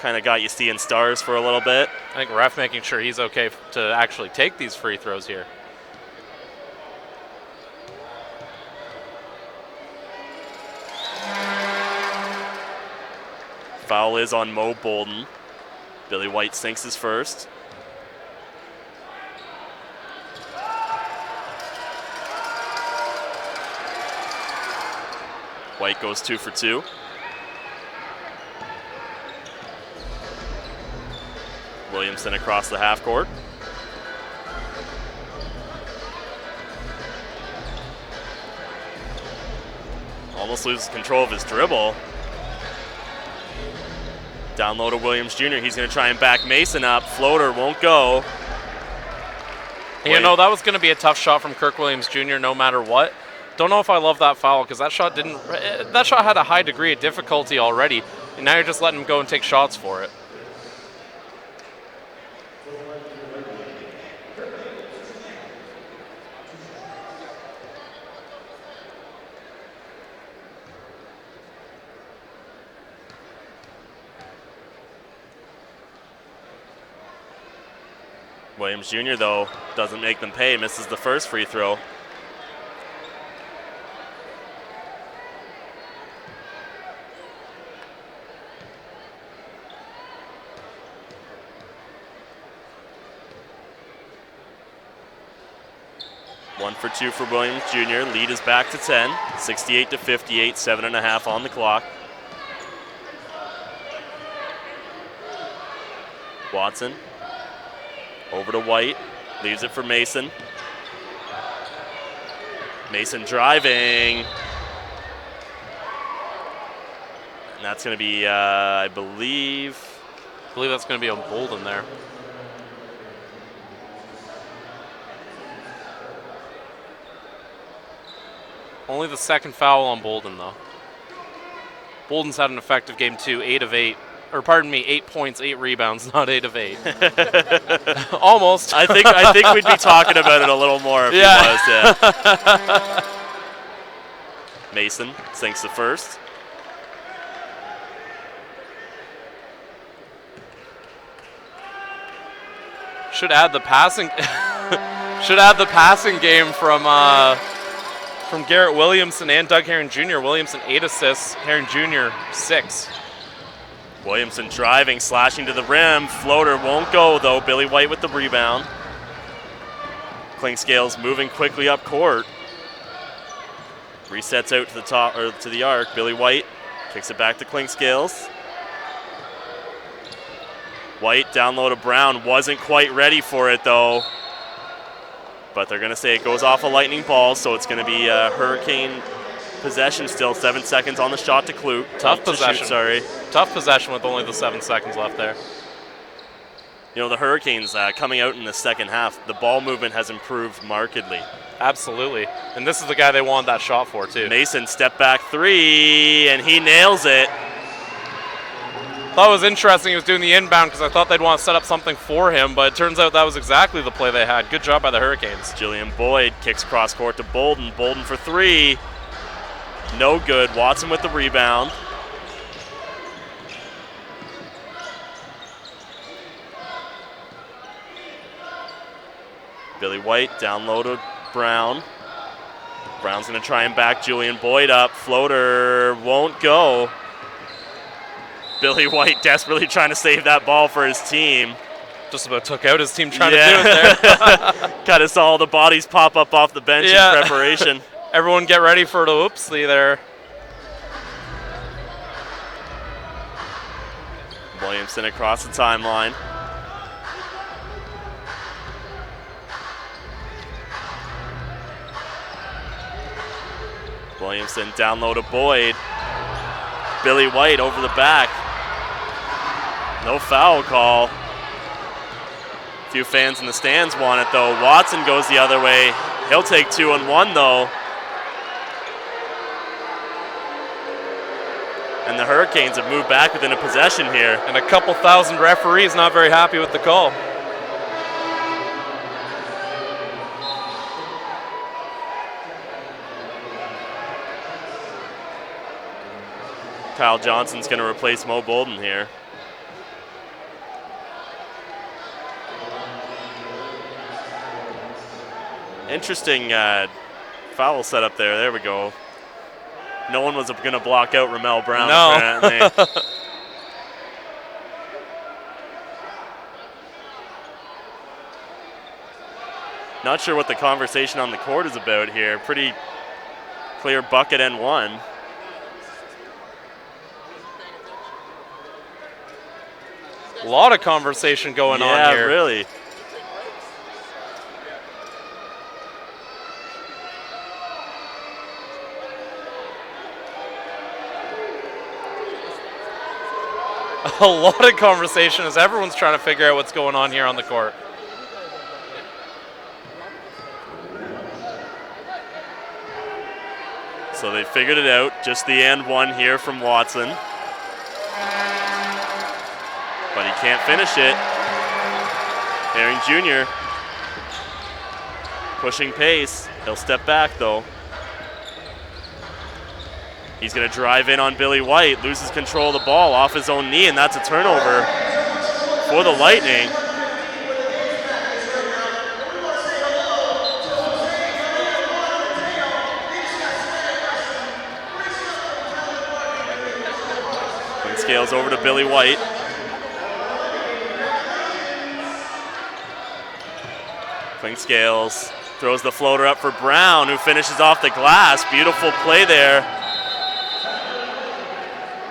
Kind of got you seeing stars for a little bit. I think ref making sure he's okay to actually take these free throws here. Foul is on Mo Bolden. Billy White sinks his first. White goes 2 for 2. Williamson across the half court. Almost loses control of his dribble. Down low to Williams Jr. He's going to try and back Mason up. Floater won't go. You know, that was going to be a tough shot from Kirk Williams Jr. no matter what. Don't know if I love that foul because that shot had a high degree of difficulty already, and now you're just letting him go and take shots for it. Williams Jr., though, doesn't make them pay, misses the first free throw. One for 2 for Williams Jr. Lead is back to 10, 68-58, 7.5 on the clock. Watson. Over to White, leaves it for Mason. Mason driving. And that's going to be, I believe that's going to be on Bolden there. Only the second foul on Bolden, though. Bolden's had an effective game, too, 8 of 8. Or pardon me, 8 points, 8 rebounds, not 8 of 8. Almost. I think we'd be talking about it a little more if he was. Yeah. Mason sinks the first. Should add the passing. Should add the passing game from Garrett Williamson and Doug Herron Jr. Williamson 8 assists, Herron Jr. 6. Williamson driving, slashing to the rim. Floater won't go, though. Billy White with the rebound. Clinkscales moving quickly up court. Resets out to the top, or to the arc. Billy White kicks it back to Clinkscales. White down low to Brown. Wasn't quite ready for it, though. But they're going to say it goes off a lightning ball, so it's going to be a Hurricane possession still. 7 seconds on the shot to Clute. Tough possession. Sorry. Tough possession with only the 7 seconds left there. You know, the Hurricanes coming out in the second half, the ball movement has improved markedly. Absolutely. And this is the guy they wanted that shot for, too. Mason step back 3, and he nails it. Thought it was interesting he was doing the inbound because I thought they'd want to set up something for him, but it turns out that was exactly the play they had. Good job by the Hurricanes. Jillian Boyd kicks cross court to Bolden. Bolden for 3. No good. Watson with the rebound. Billy White down low to Brown. Brown's going to try and back Julian Boyd up. Floater won't go. Billy White desperately trying to save that ball for his team. Just about took out his team trying to do it there. Kind of saw all the bodies pop up off the bench in preparation. Everyone get ready for the whoopsie there. Williamson across the timeline. Williamson down low to Boyd. Billy White over the back. No foul call. A few fans in the stands want it though. Watson goes the other way. He'll take 2 and 1 though. And the Hurricanes have moved back within a possession here. And a couple thousand referees not very happy with the call. Kyle Johnson's going to replace Mo Bolden here. Interesting foul setup there. There we go. No one was going to block out Ramel Brown, apparently. Not sure what the conversation on the court is about here. Pretty clear bucket and one. A lot of conversation going on here. Yeah, really. A lot of conversation as everyone's trying to figure out what's going on here on the court. So they figured it out. Just the and one here from Watson. But he can't finish it. Herring Jr. pushing pace. He'll step back though. He's going to drive in on Billy White, loses control of the ball off his own knee, and that's a turnover for the Lightning. Scales over to Billy White. Scales throws the floater up for Brown, who finishes off the glass. Beautiful play there.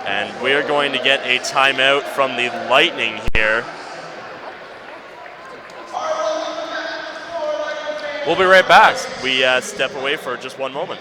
And we're going to get a timeout from the Lightning here. We'll be right back. We step away for just one moment.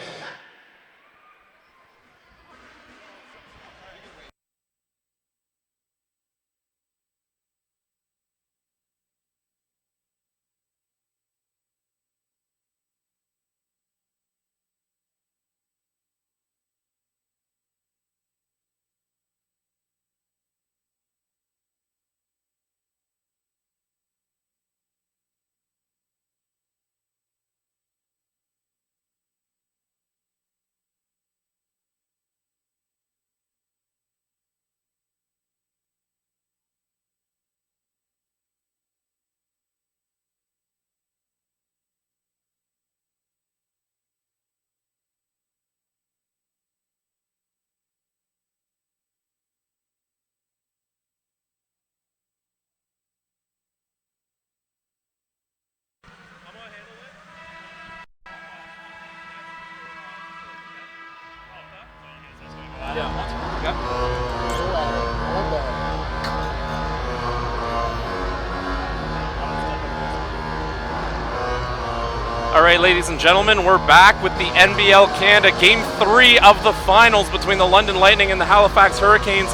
All right, ladies and gentlemen, we're back with the NBL Canada Game 3 of the finals between the London Lightning and the Halifax Hurricanes.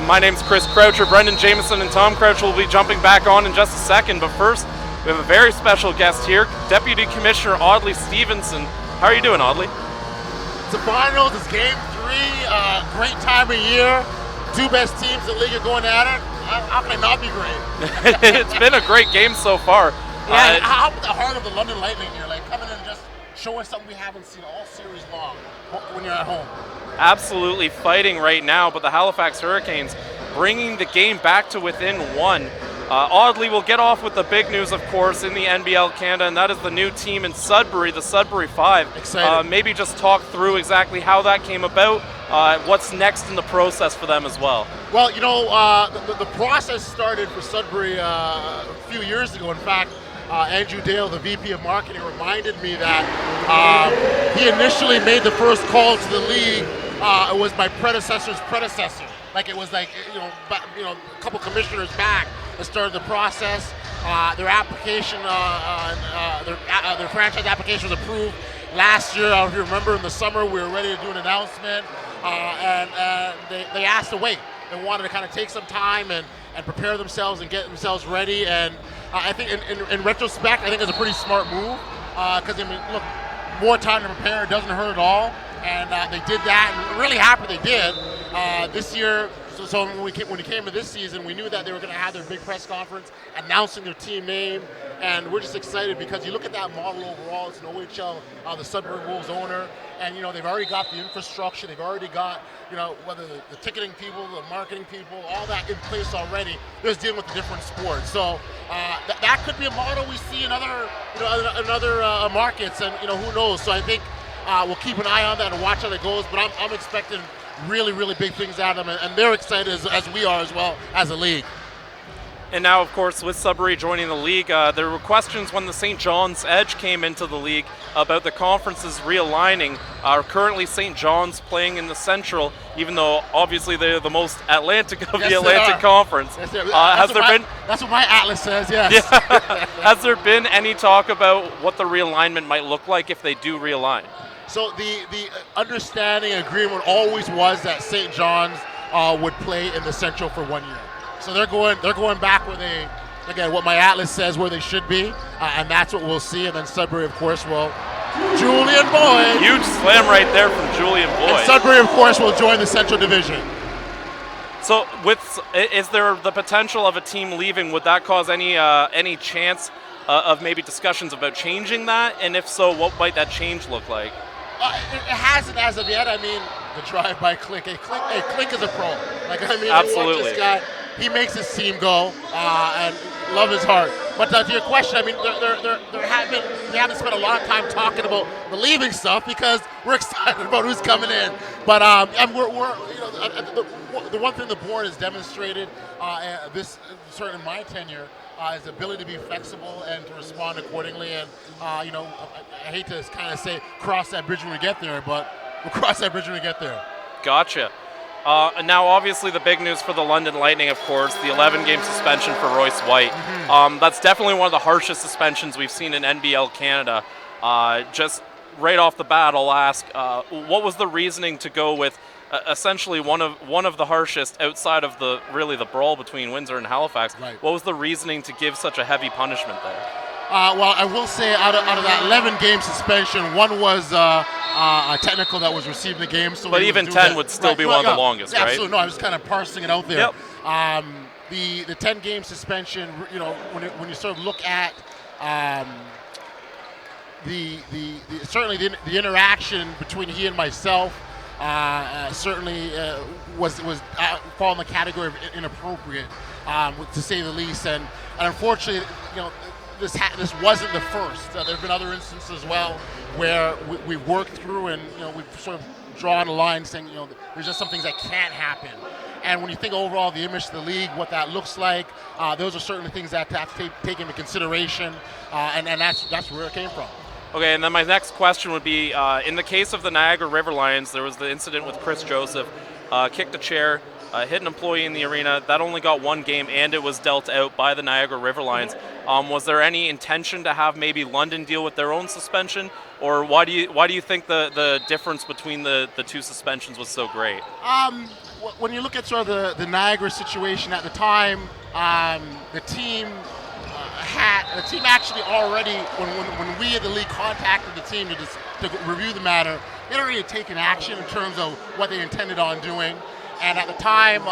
My name's Chris Croucher. Brendan Jameson and Tom Crouch will be jumping back on in just a second, but first, we have a very special guest here, Deputy Commissioner Audley Stevenson. How are you doing, Audley? It's the finals, it's Game 3, great time of year. Two best teams in the league are going at it. How can it not be great? It's been a great game so far. Yeah, how about the heart of the London Lightning here, like coming in and just showing something we haven't seen all series long when you're at home? Absolutely fighting right now, but the Halifax Hurricanes bringing the game back to within one. Audley will get off with the big news, of course, in the NBL Canada, and that is the new team in Sudbury, the Sudbury 5. Excited. Maybe just talk through exactly how that came about, what's next in the process for them as well. Well, you know, the process started for Sudbury a few years ago. In fact, Andrew Dale, the VP of Marketing, reminded me that he initially made the first call to the league. It was my predecessor's predecessor. Like it was like a couple commissioners back that started the process. Their application, their franchise application was approved last year. I don't know if you remember, in the summer we were ready to do an announcement, and they asked to wait. They wanted to kind of take some time and prepare themselves and get themselves ready. And I think in retrospect, I think it's a pretty smart move because look, more time to prepare doesn't hurt at all. And they did that, and we're really happy they did. This year, so when we came to this season, we knew that they were going to have their big press conference announcing their team name, and we're just excited because you look at that model overall. It's an OHL, the Sudbury Wolves owner, and they've already got the infrastructure. They've already got whether the ticketing people, the marketing people, all that in place already. They're just dealing with the different sports. So that could be a model we see in other markets, and who knows. So I think. We'll keep an eye on that and watch how that goes, but I'm expecting really, really big things out of them, and they're excited as we are as well as a league. And now, of course, with Sudbury joining the league, there were questions when the St. John's Edge came into the league about the conferences realigning. Currently, St. John's playing in the Central, even though obviously they're the most Atlantic of the Atlantic Conference. Yes, that's what my atlas says, yes. Yeah. Has there been any talk about what the realignment might look like if they do realign? So the understanding and agreement always was that St. John's would play in the Central for 1 year. So they're going back where they, again, what my atlas says where they should be, and that's what we'll see. And then Sudbury, of course, will Julian Boyd. Huge slam right there from Julian Boyd. And Sudbury, of course, will join the Central Division. So, is there the potential of a team leaving? Would that cause any chance of maybe discussions about changing that? And if so, what might that change look like? It hasn't as of yet. I mean, the drive-by Klink. Klink is a pro. Like, I mean, absolutely. Watch this guy. He makes his team go, and love his heart. But to your question, I mean, we haven't spent a lot of time talking about the leaving stuff because we're excited about who's coming in. But and we're the one thing the board has demonstrated, this certainly in my tenure, is the ability to be flexible and to respond accordingly. And I hate to kind of say cross that bridge when we get there, but we'll cross that bridge when we get there. Gotcha. And now, obviously, the big news for the London Lightning, of course, the 11-game suspension for Royce White. Mm-hmm. That's definitely one of the harshest suspensions we've seen in NBL Canada. Just right off the bat, I'll ask, what was the reasoning to go with essentially one of the harshest outside of the brawl between Windsor and Halifax? Right. What was the reasoning to give such a heavy punishment there? Well, I will say out of that 11-game suspension, one was a technical that was received in the game. So but even 10 would still be one of the longest, right? Absolutely. No, I was kind of parsing it out there. Yep. The 10-game suspension, when you sort of look at certainly the interaction between he and myself certainly was fall in the category of inappropriate, to say the least. And unfortunately, this wasn't the first. There have been other instances as well where we've worked through and we've sort of drawn a line saying there's just some things that can't happen. And when you think overall the image of the league, what that looks like, those are certainly things that have to take into consideration, and that's where it came from. Okay, and then my next question would be, in the case of the Niagara River Lions, there was the incident with Chris Joseph, kicked a chair, hit an employee in the arena. That only got one game, and it was dealt out by the Niagara River Lions. Was there any intention to have maybe London deal with their own suspension, or why do you think the difference between the two suspensions was so great? When you look at sort of the Niagara situation at the time, the team actually already, when we at the league contacted the team to review the matter, they had already taken action in terms of what they intended on doing. And at the time,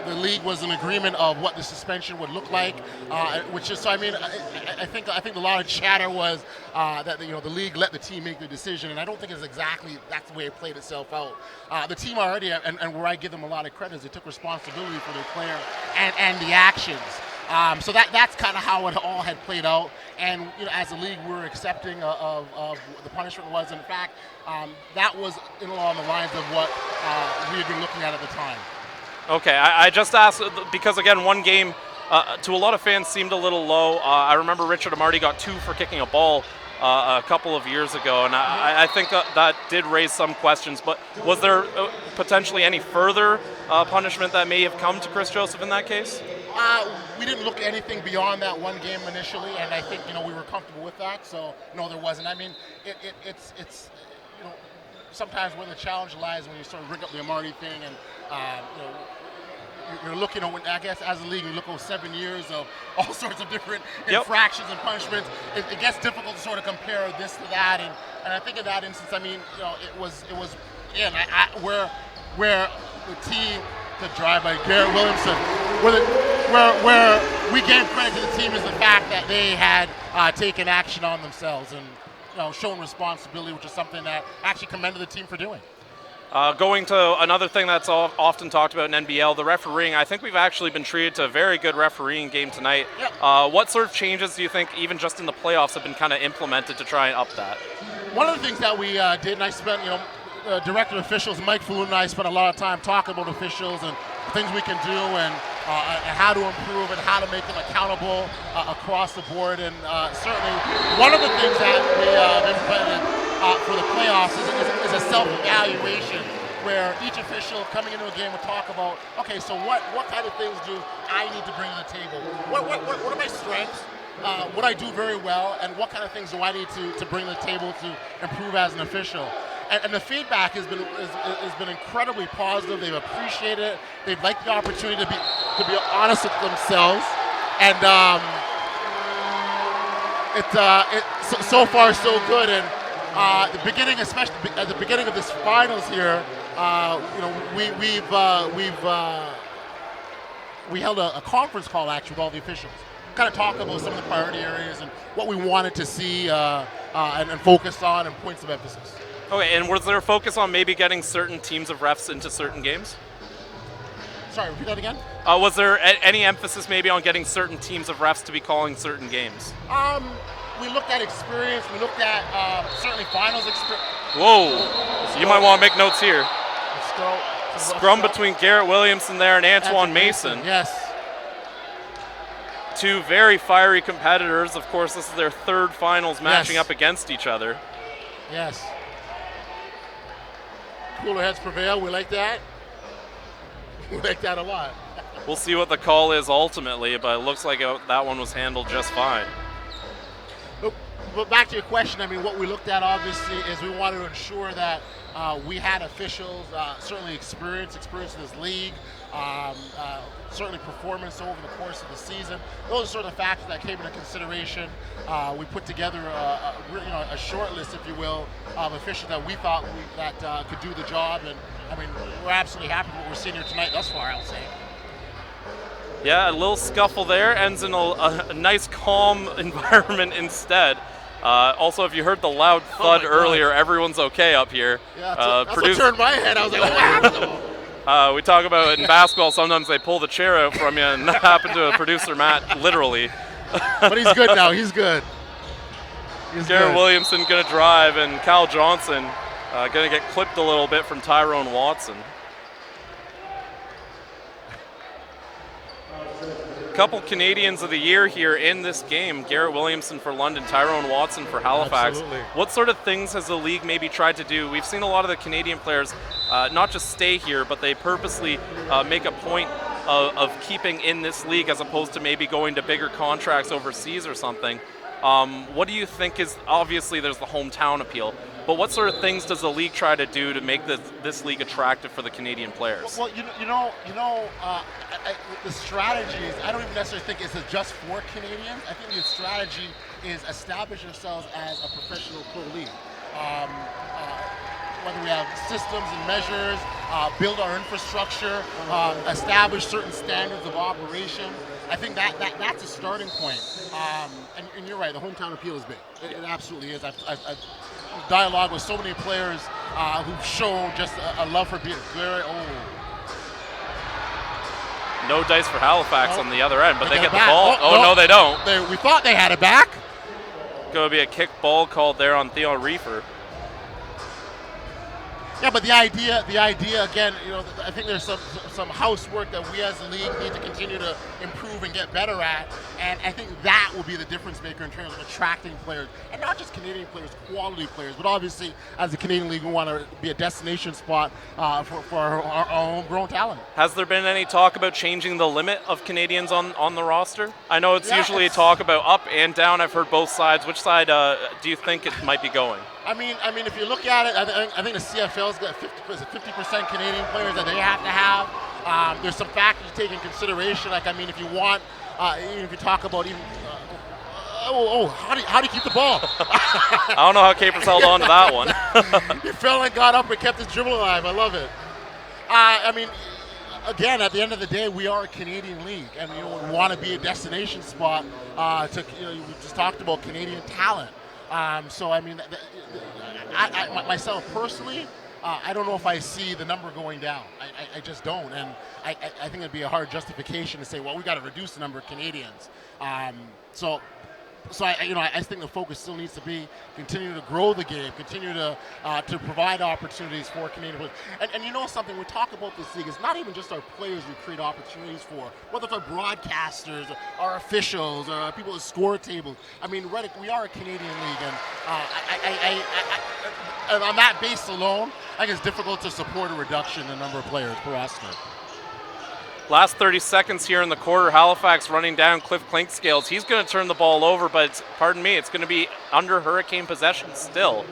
the league was in agreement of what the suspension would look like, which is, so I mean, I think a lot of chatter was that the league let the team make the decision, and I don't think it's exactly that's the way it played itself out. The team already, and where I give them a lot of credit, is they took responsibility for their player and the actions. So that's kind of how it all had played out, and as a league, we were accepting of what the punishment was. In fact, that was along the lines of what we had been looking at the time. Okay, I just asked because again, one game to a lot of fans seemed a little low. I remember Richard Amarty got 2 for kicking a ball a couple of years ago, and I think that did raise some questions. But was there potentially any further punishment that may have come to Chris Joseph in that case? We didn't look at anything beyond that one game initially, and I think we were comfortable with that. So no, there wasn't. I mean, it's sometimes where the challenge lies when you sort of bring up the Amarty thing, and you're looking at, I guess as a league, you look over 7 years of all sorts of different infractions and punishments. It gets difficult to sort of compare this to that, and I think in that instance, I mean, it was again where the team. To drive by Garrett Williamson, where we gave credit to the team is the fact that they had taken action on themselves and shown responsibility, which is something that I actually commended the team for doing. Going to another thing that's often talked about in NBL, the refereeing. I think we've actually been treated to a very good refereeing game tonight. Yep. What sort of changes do you think, even just in the playoffs, have been kind of implemented to try and up that? One of the things that we did, and I spent, director of officials, Mike Falloon and I spent a lot of time talking about officials and things we can do and and how to improve and how to make them accountable across the board. And certainly one of the things that we have implemented for the playoffs is a self-evaluation, where each official coming into a game will talk about, okay, so what kind of things do I need to bring to the table? What are my strengths? What I do very well, and what kind of things do I need to bring to the table to improve as an official? And the feedback has been incredibly positive. They've appreciated it. They've liked the opportunity to be honest with themselves, and so far so good. And the beginning, especially at the beginning of this finals here, we held a conference call actually with all the officials, kind of talk about some of the priority areas and what we wanted to see and focus on and points of emphasis. Okay, and was there a focus on maybe getting certain teams of refs into certain games? Sorry, repeat that again? Was there any emphasis maybe on getting certain teams of refs to be calling certain games? We looked at experience. We looked at certainly finals experience. Whoa, you might want to make notes here. Scrum between Garrett Williamson there and Antoine Mason. Yes. Two very fiery competitors. Of course, this is their third finals matching up against each other. Yes. Cooler heads prevail. We like that. We like that a lot. We'll see what the call is ultimately, but it looks like that one was handled just fine. But back to your question, I mean, what we looked at obviously is we wanted to ensure that we had officials, certainly experience in this league, certainly performance over the course of the season. Those are sort of the factors that came into consideration. We put together a short list, if you will, of officials that we thought that could do the job. And I mean, we're absolutely happy with what we're seeing here tonight thus far, I would say. Yeah, a little scuffle there ends in a nice, calm environment instead. Also, if you heard the loud thud earlier, everyone's okay up here. Yeah, that's what turned my head. I was like, what happened? We talk about in basketball, sometimes they pull the chair out from you, and that happened to producer Matt, literally. But he's good now. He's good. Garrett Williamson going to drive, and Cal Johnson going to get clipped a little bit from Tyrone Watson. Couple Canadians of the year here in this game. Garrett Williamson for London, Tyrone Watson for Halifax. Absolutely. What sort of things has the league maybe tried to do? We've seen a lot of the Canadian players not just stay here, but they purposely make a point of keeping in this league as opposed to maybe going to bigger contracts overseas or something. What do you think is, obviously there's the hometown appeal, but what sort of things does the league try to do to make this league attractive for the Canadian players? Well, the strategies, I don't even necessarily think it's just for Canadians. I think the strategy is establish ourselves as a professional pro league. Whether we have systems and measures, build our infrastructure, establish certain standards of operation. I think that's a starting point. And you're right, the hometown appeal is big. It absolutely is. I've dialogue with so many players who've shown just a love for being very old. No dice for Halifax on the other end, but they get the back. ball. No, they don't. We thought they had it back. Going to be a kick ball called there on Theo Reefer. Yeah, but the idea again, I think there's some housework that we as a league need to continue to improve and get better at, and I think that will be the difference maker in terms of attracting players, and not just Canadian players, quality players, but obviously as the Canadian league we want to be a destination spot for our homegrown talent. Has there been any talk about changing the limit of Canadians on the roster? I know it's usually talk about up and down. I've heard both sides. Which side do you think it might be going? I mean, if you look at it, I think the CFL's got 50% Canadian players that they have to have. There's some factors to take in consideration. Like, I mean, if you want, even if you talk about even, how do you keep the ball? I don't know how Capers held on to that one. He fell and got up and kept his dribble alive. I love it. I mean, again, at the end of the day, we are a Canadian league, and we want to be a destination spot. We just talked about Canadian talent. So I mean, I myself personally, I don't know if I see the number going down. I just don't, and I think it'd be a hard justification to say, well, we got to reduce the number of Canadians. So I think the focus still needs to be continue to grow the game, continue to provide opportunities for Canadian players. And you know something, we talk about this league, it's not even just our players we create opportunities for, whether it's our broadcasters, our officials, people at score tables. I mean, Reddick, we are a Canadian league, and and on that base alone, I think it's difficult to support a reduction in the number of players per roster. Last 30 seconds here in the quarter. Halifax running down Cliff Clinkscales. He's going to turn the ball over, but it's going to be under Hurricane possession still.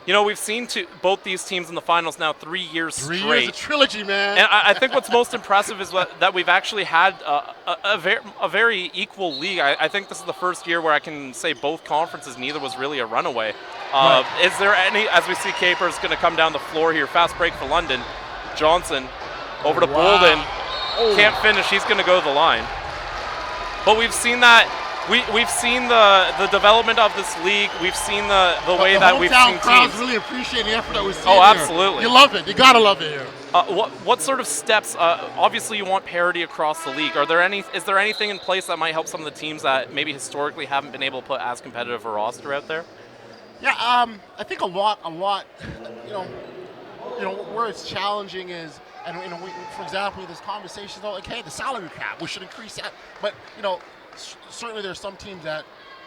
You know, we've seen both these teams in the finals now 3 years straight. 3 years, a trilogy, man. And I think what's most impressive is that we've actually had a very equal league. I think this is the first year where I can say both conferences, neither was really a runaway. Right. Is there any, as we see Capers going to come down the floor here, fast break for London. Johnson over to Bolden. Can't finish. He's going to go to the line. But we've seen that. We've seen the development of this league. We've seen the way that we've seen crowds teams. really appreciate the effort that we've seen. Oh, here. absolutely. You love it. You gotta love it here. What sort of steps? Obviously, you want parity across the league. Is there anything in place that might help some of the teams that maybe historically haven't been able to put as competitive a roster out there? Yeah, I think a lot. Where it's challenging is, and for example, there's conversations about like, hey, the salary cap, we should increase that. But certainly there's some teams that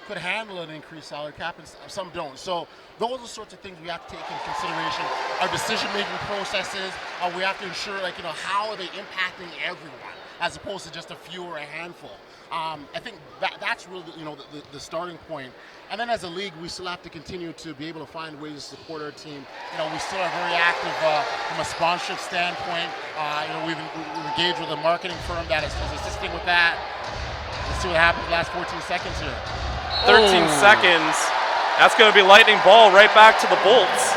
could handle an increased salary cap, and some don't. So those are the sorts of things we have to take into consideration. Our decision-making processes, we have to ensure, how are they impacting everyone, as opposed to just a few or a handful. I think that's really the starting point. And then as a league, we still have to continue to be able to find ways to support our team. We still are very active from a sponsorship standpoint. We've engaged with a marketing firm that is assisting with that. Let's see what happens in the last 14 seconds here. 13 seconds. That's going to be lightning ball right back to the Bolts.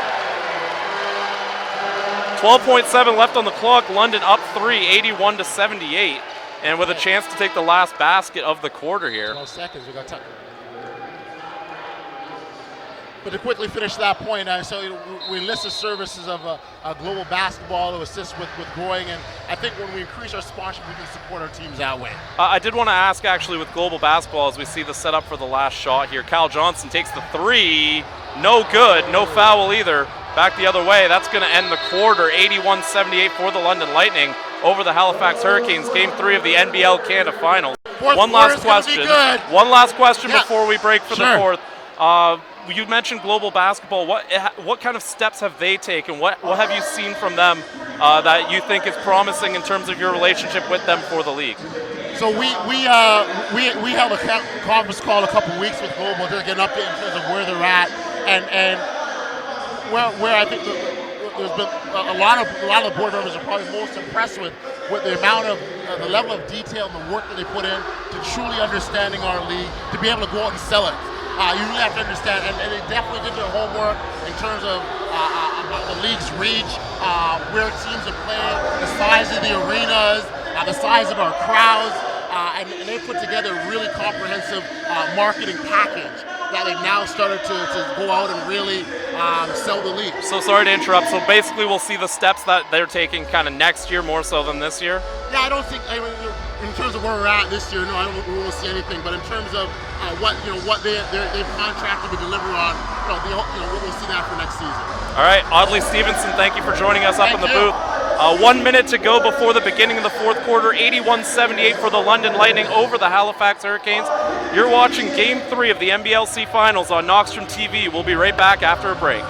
12.7 left on the clock. London up 3, 81-78. And with a chance to take the last basket of the quarter here. 12 seconds, we got time. But to quickly finish that point, we enlist the services of Global Basketball to assist with growing, and I think when we increase our sponsorship, we can support our teams that way. I did want to ask, actually, with Global Basketball, as we see the setup for the last shot here, Kyle Johnson takes the three, no good, no foul either. Back the other way, that's going to end the quarter, 81-78 for the London Lightning over the Halifax Hurricanes, Game 3 of the NBL Canada Finals. One last question before we break for the fourth. You mentioned Global Basketball. What kind of steps have they taken? What have you seen from them that you think is promising in terms of your relationship with them for the league? So we held a conference call a couple weeks with Global to get an update in terms of where they're at, and where I think there's been a lot of the board members are probably most impressed with the amount of the level of detail and the work that they put in to truly understanding our league, to be able to go out and sell it. You really have to understand, and they definitely did their homework in terms of the league's reach, where teams are playing, the size of the arenas, the size of our crowds, and they put together a really comprehensive marketing package that they've now started to go out and really sell the league. So sorry to interrupt. So basically we'll see the steps that they're taking kind of next year more so than this year? Yeah, I don't think, in terms of where we're at this year, no, I don't think we will see anything. But in terms of what they've contracted to deliver on, we'll see that for next season. All right, Audley Stevenson, thank you for joining us up in the booth. 1 minute to go before the beginning of the fourth quarter. 81-78 for the London Lightning over the Halifax Hurricanes. You're watching Game 3 of the NBLC Finals on Knoxstrom TV. We'll be right back after a break.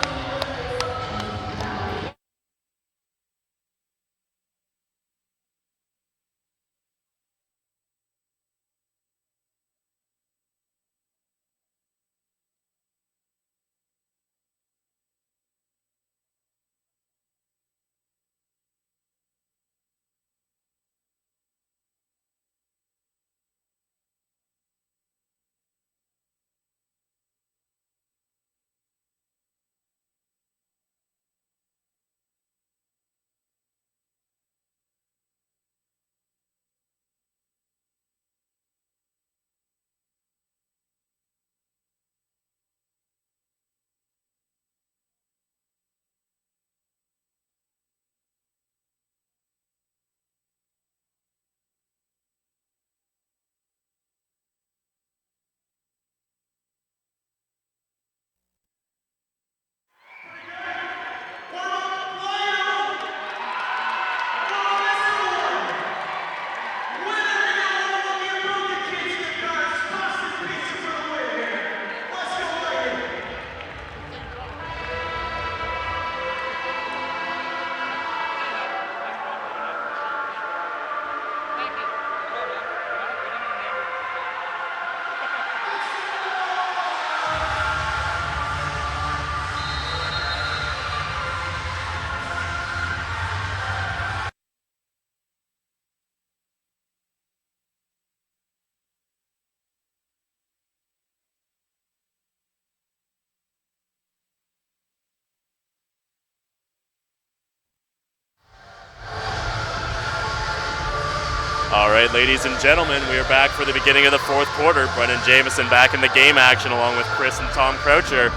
right, ladies and gentlemen, we are back for the beginning of the fourth quarter. Brennan Jameson back in the game action along with Chris and Tom Croucher.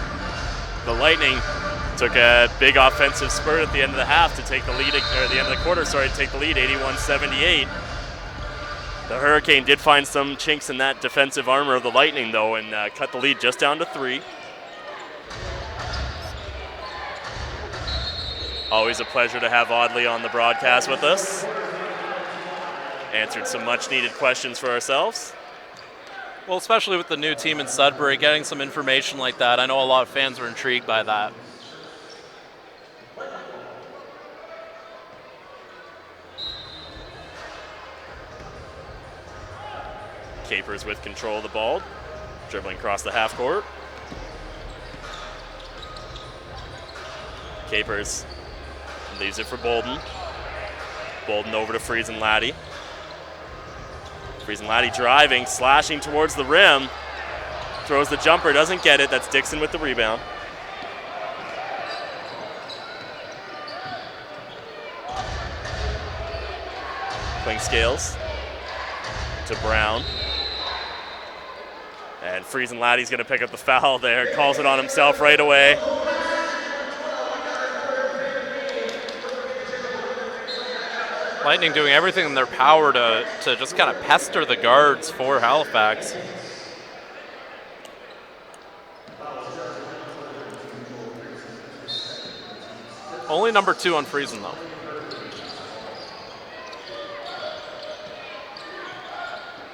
The Lightning took a big offensive spurt at the end of the half to take the lead, or at the end of the quarter, sorry, to take the lead, 81-78. The Hurricane did find some chinks in that defensive armor of the Lightning, though, and cut the lead just down to 3. Always a pleasure to have Audley on the broadcast with us. Answered some much-needed questions for ourselves. Well, especially with the new team in Sudbury, getting some information like that, I know a lot of fans were intrigued by that. Capers with control of the ball, dribbling across the half court. Capers leaves it for Bolden. Bolden over to Friesen Laddie. Friesen Laddie driving, slashing towards the rim. Throws the jumper, doesn't get it. That's Dixon with the rebound. Clinkscales to Brown. And Friesen Laddie's going to pick up the foul there. Calls it on himself right away. Lightning doing everything in their power to just kind of pester the guards for Halifax. Only number 2 on Friesen, though.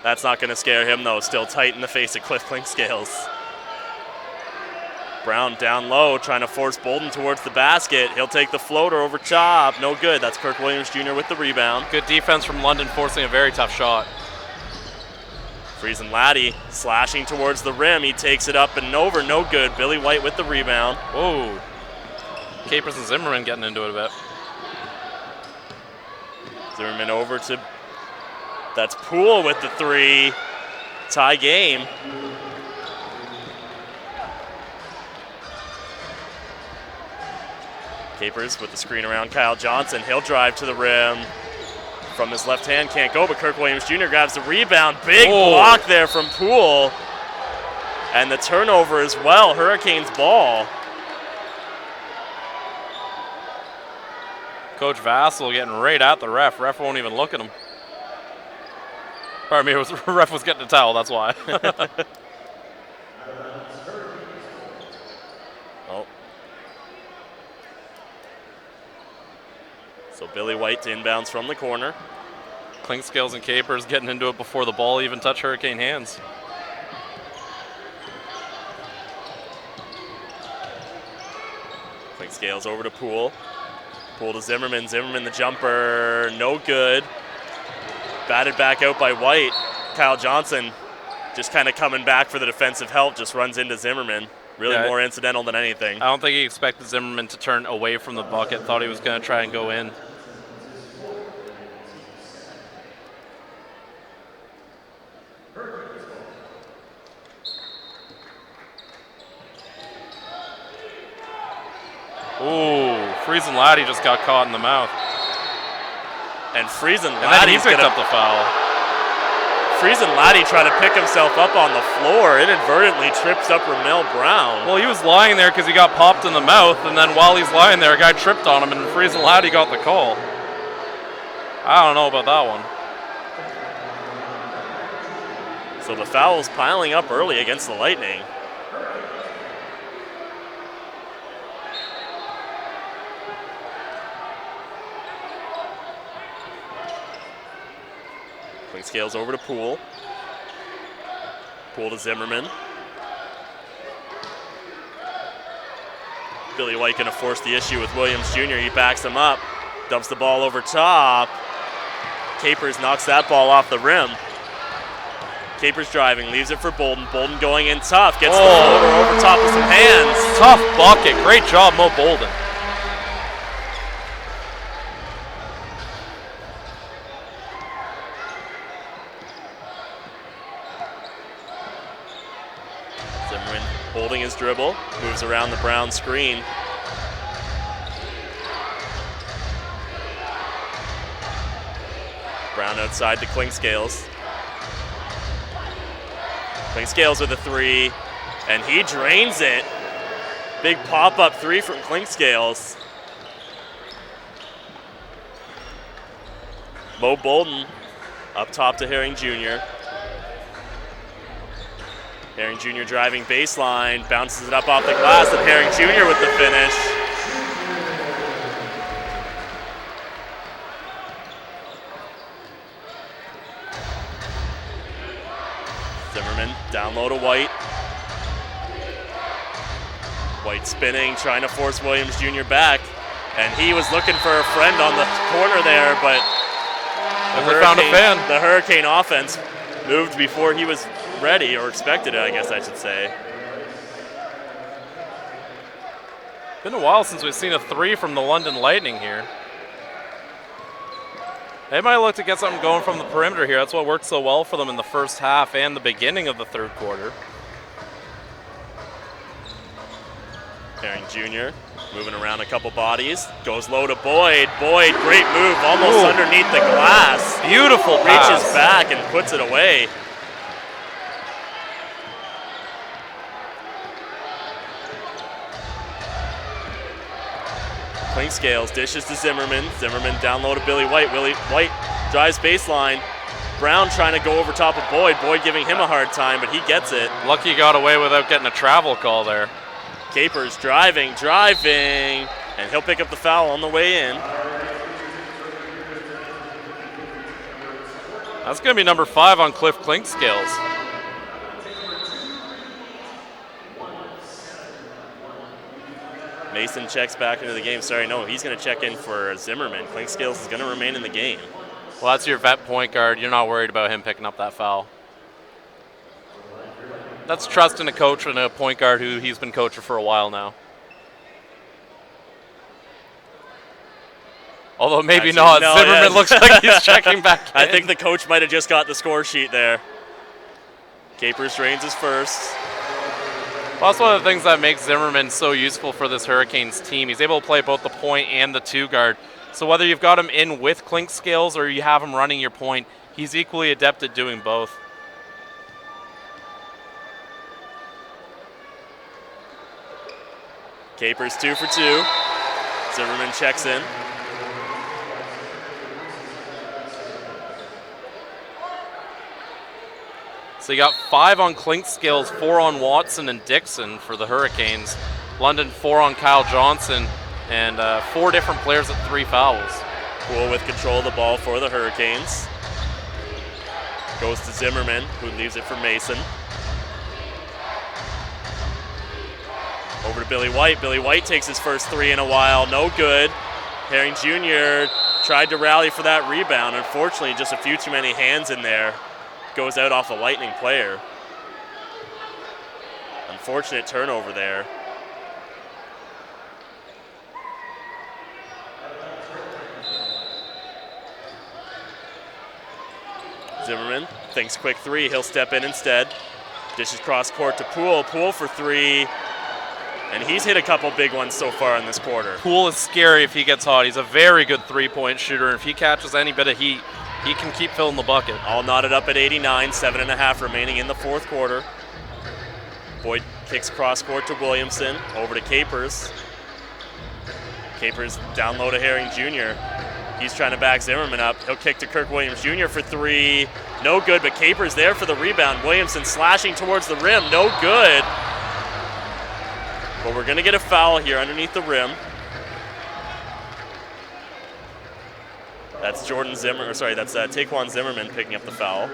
That's not going to scare him, though. Still tight in the face of Cliff Clinkscales. Brown down low, trying to force Bolden towards the basket. He'll take the floater over top. No good. That's Kirk Williams Jr. with the rebound. Good defense from London, forcing a very tough shot. Friesen Laddie slashing towards the rim. He takes it up and over. No good. Billy White with the rebound. Whoa. Capers and Zimmerman getting into it a bit. Zimmerman over to... That's Poole with the 3. Tie game. Capers with the screen around Kyle Johnson. He'll drive to the rim. From his left hand, can't go, but Kirk Williams Jr. grabs the rebound. Big block there from Poole. And the turnover as well. Hurricanes ball. Coach Vassell getting right at the ref. Ref won't even look at him. Pardon me, ref was getting a towel, that's why. Oh. So Billy White to inbounds from the corner. Clinkscales and Capers getting into it before the ball even touched Hurricane hands. Clinkscales over to Poole. Poole to Zimmerman. Zimmerman the jumper, no good. Batted back out by White. Kyle Johnson just kind of coming back for the defensive help, just runs into Zimmerman. Really more incidental than anything. I don't think he expected Zimmerman to turn away from the bucket. Thought he was going to try and go in. Ooh, Friesen Laddie just got caught in the mouth. And Friesen And then he Laddie's picked up the foul. Friesen Laddie tried to pick himself up on the floor, inadvertently trips up Ramel Brown. Well, he was lying there because he got popped in the mouth, and then while he's lying there, a guy tripped on him, and Friesen Laddie got the call. I don't know about that one. So the foul's piling up early against the Lightning. Scales over to Poole. Poole to Zimmerman. Billy White going to force the issue with Williams Jr. He backs him up, dumps the ball over top. Capers knocks that ball off the rim. Capers driving, leaves it for Bolden. Bolden going in tough, gets the floater over top of some hands. Tough bucket. Great job, Mo Bolden. Zimmerman holding his dribble, moves around the Brown screen. Brown outside to Clinkscales. Clinkscales with a 3, and he drains it. Big pop-up 3 from Clinkscales. Mo Bolden up top to Herring Jr. Herring Jr. driving baseline, bounces it up off the glass, and Herring Jr. with the finish. Zimmerman down low to White. White spinning, trying to force Williams Jr. back, and he was looking for a friend on the corner there, but the Hurricane offense moved before he was ready, or expected it, I guess I should say. Been a while since we've seen a 3 from the London Lightning here. They might look to get something going from the perimeter here. That's what worked so well for them in the first half and the beginning of the third quarter. Herring Jr. moving around a couple bodies, goes low to Boyd. Boyd, great move, almost underneath the glass. Beautiful pass. Reaches back and puts it away. Clinkscales dishes to Zimmerman. Zimmerman down low to Billy White. White drives baseline. Brown trying to go over top of Boyd. Boyd giving him a hard time, but he gets it. Lucky he got away without getting a travel call there. Capers driving, and he'll pick up the foul on the way in. That's going to be number 5 on Cliff Clinkscales. Mason checks back into the game. Sorry, no, he's going to check in for Zimmerman. Clinkscales is going to remain in the game. Well, that's your vet point guard. You're not worried about him picking up that foul. That's trusting a coach and a point guard who he's been coaching for a while now. Although maybe Actually, not. no, Zimmerman yeah. looks like he's checking back in. I think the coach might have just got the score sheet there. Capers drains his first. Well, that's one of the things that makes Zimmerman so useful for this Hurricanes team. He's able to play both the point and the 2 guard. So whether you've got him in with Clinkscales or you have him running your point, he's equally adept at doing both. Capers 2 for 2. Zimmerman checks in. So you got 5 on Clinkscales, 4 on Watson and Dixon for the Hurricanes. London 4 on Kyle Johnson, and 4 different players at 3 fouls. Poole with control of the ball for the Hurricanes. Goes to Zimmerman, who leaves it for Mason. Over to Billy White. Billy White takes his first 3 in a while. No good. Herring Jr. tried to rally for that rebound. Unfortunately, just a few too many hands in there. Goes out off a Lightning player. Unfortunate turnover there. Zimmerman thinks quick 3. He'll step in instead. Dishes cross court to Poole. Poole for 3. And he's hit a couple big ones so far in this quarter. Poole is scary if he gets hot. He's a very good 3-point shooter. If he catches any bit of heat, he can keep filling the bucket. All knotted up at 89, 7.5 remaining in the fourth quarter. Boyd kicks cross court to Williamson, over to Capers. Capers down low to Herring Jr. He's trying to back Zimmerman up. He'll kick to Kirk Williams Jr. for 3. No good, but Capers there for the rebound. Williamson slashing towards the rim, no good. But we're gonna get a foul here underneath the rim. That's that's Taquan Zimmerman picking up the foul.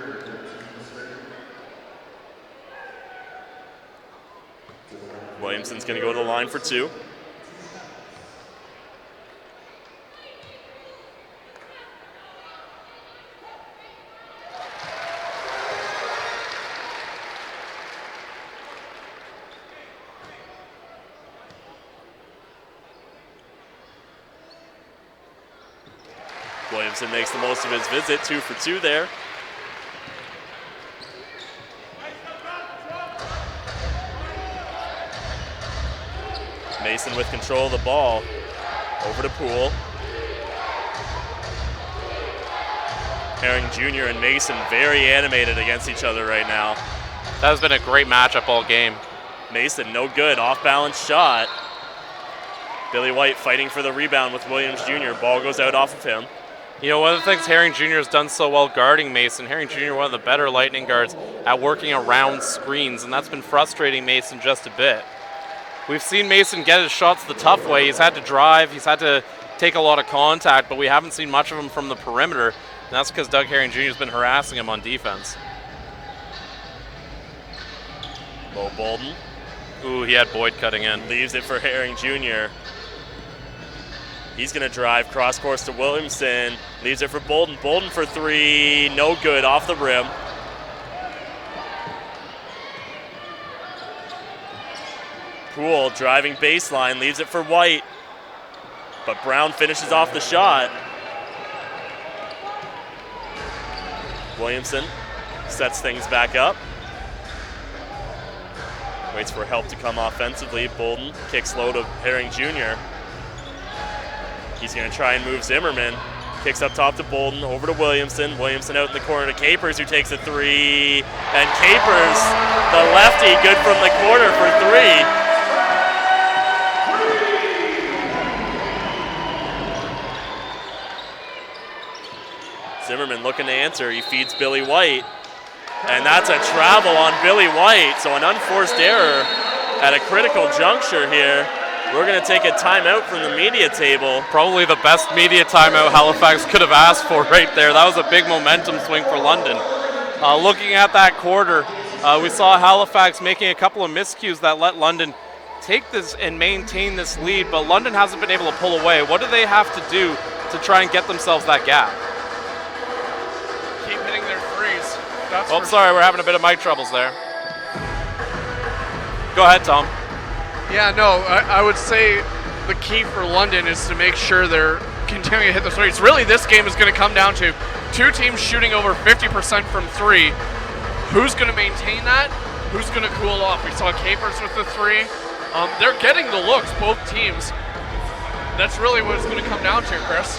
Williamson's gonna go to the line for 2. Williamson makes the most of his visit, 2 for 2 there. Mason with control of the ball. Over to Poole. Herring Jr. and Mason very animated against each other right now. That has been a great matchup all game. Mason, no good, off-balance shot. Billy White fighting for the rebound with Williams Jr. Ball goes out off of him. You know, one of the things Herring Jr. has done so well guarding Mason, Herring Jr. one of the better Lightning guards at working around screens, and that's been frustrating Mason just a bit. We've seen Mason get his shots the tough way. He's had to drive, he's had to take a lot of contact, but we haven't seen much of him from the perimeter, and that's because Doug Herring Jr. has been harassing him on defense. Bo Bolden. Ooh, he had Boyd cutting in. Leaves it for Herring Jr. He's going to drive cross course to Williamson. Leaves it for Bolden. Bolden for three. No good. Off the rim. Poole driving baseline. Leaves it for White. But Brown finishes off the shot. Williamson sets things back up. Waits for help to come offensively. Bolden kicks low to Herring Jr. He's going to try and move Zimmerman. Kicks up top to Bolden, over to Williamson. Williamson out in the corner to Capers, who takes a three. And Capers, the lefty, good from the corner for three. Zimmerman looking to answer. He feeds Billy White. And that's a travel on Billy White. So an unforced error at a critical juncture here. We're going to take a timeout from the media table. Probably the best media timeout Halifax could have asked for right there. That was a big momentum swing for London. Looking at that quarter, we saw Halifax making a couple of miscues that let London take this and maintain this lead, but London hasn't been able to pull away. What do they have to do to try and get themselves that gap? Keep hitting their threes. Sorry, we're having a bit of mic troubles there. Go ahead, Tom. Yeah, no, I would say the key for London is to make sure they're continuing to hit the threes. Really, this game is going to come down to two teams shooting over 50% from three. Who's going to maintain that? Who's going to cool off? We saw Capers with the three. They're getting the looks, both teams. That's really what it's going to come down to, Chris.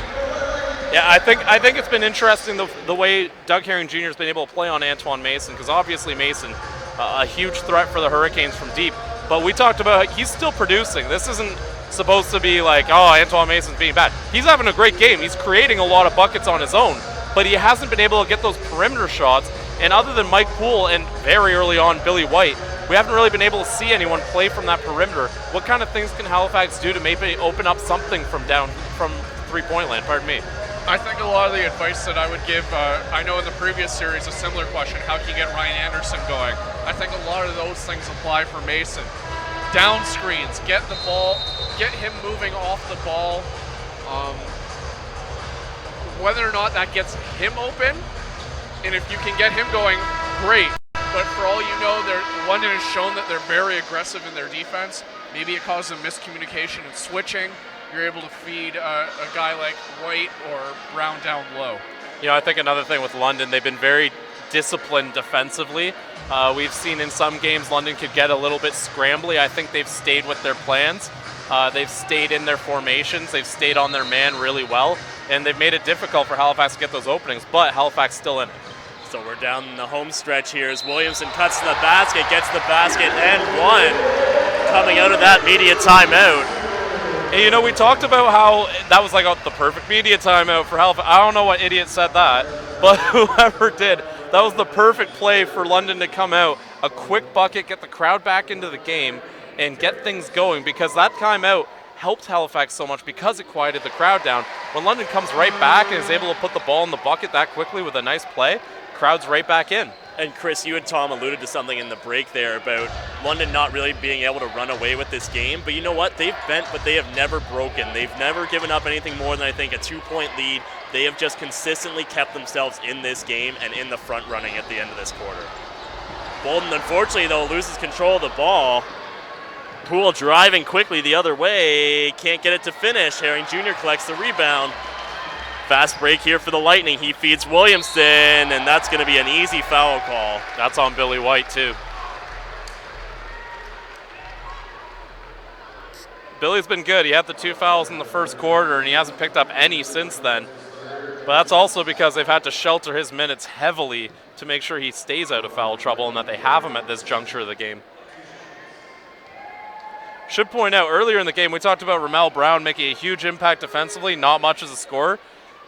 Yeah, I think it's been interesting the way Doug Herring Jr. has been able to play on Antoine Mason, because obviously Mason, a huge threat for the Hurricanes from deep. But we talked about he's still producing. This isn't supposed to be like, oh, Antoine Mason's being bad. He's having a great game. He's creating a lot of buckets on his own, but he hasn't been able to get those perimeter shots. And other than Mike Poole and very early on Billy White, we haven't really been able to see anyone play from that perimeter. What kind of things can Halifax do to maybe open up something from three-point land? Pardon me. I think a lot of the advice that I would give, I know in the previous series, a similar question, how can you get Ryan Anderson going? I think a lot of those things apply for Mason. Down screens, get the ball, get him moving off the ball. Whether or not that gets him open, and if you can get him going, great. But for all you know, London has shown that they're very aggressive in their defense. Maybe it causes miscommunication and switching. You're able to feed a guy like White or Brown down low. You know, I think another thing with London, they've been very disciplined defensively. We've seen in some games London could get a little bit scrambly. I think they've stayed with their plans. They've stayed in their formations. They've stayed on their man really well. And they've made it difficult for Halifax to get those openings, but Halifax still in it. So we're down in the home stretch here as Williamson cuts to the basket, gets the basket and one coming out of that media timeout. And you know, we talked about how that was like the perfect media timeout for Halifax. I don't know what idiot said that, but whoever did, that was the perfect play for London to come out, a quick bucket, get the crowd back into the game, and get things going, because that timeout helped Halifax so much because it quieted the crowd down. When London comes right back and is able to put the ball in the bucket that quickly with a nice play, crowd's right back in. And Chris, you and Tom alluded to something in the break there about London not really being able to run away with this game. But you know what? They've bent, but they have never broken. They've never given up anything more than, I think, a 2-point lead. They have just consistently kept themselves in this game and in the front running at the end of this quarter. Bolden, unfortunately, though, loses control of the ball. Poole driving quickly the other way. Can't get it to finish. Herring Jr. collects the rebound. Fast break here for the Lightning. He feeds Williamson, and that's going to be an easy foul call. That's on Billy White, too. Billy's been good. He had the 2 fouls in the first quarter, and he hasn't picked up any since then. But that's also because they've had to shelter his minutes heavily to make sure he stays out of foul trouble and that they have him at this juncture of the game. Should point out, earlier in the game, we talked about Ramel Brown making a huge impact defensively, not much as a scorer.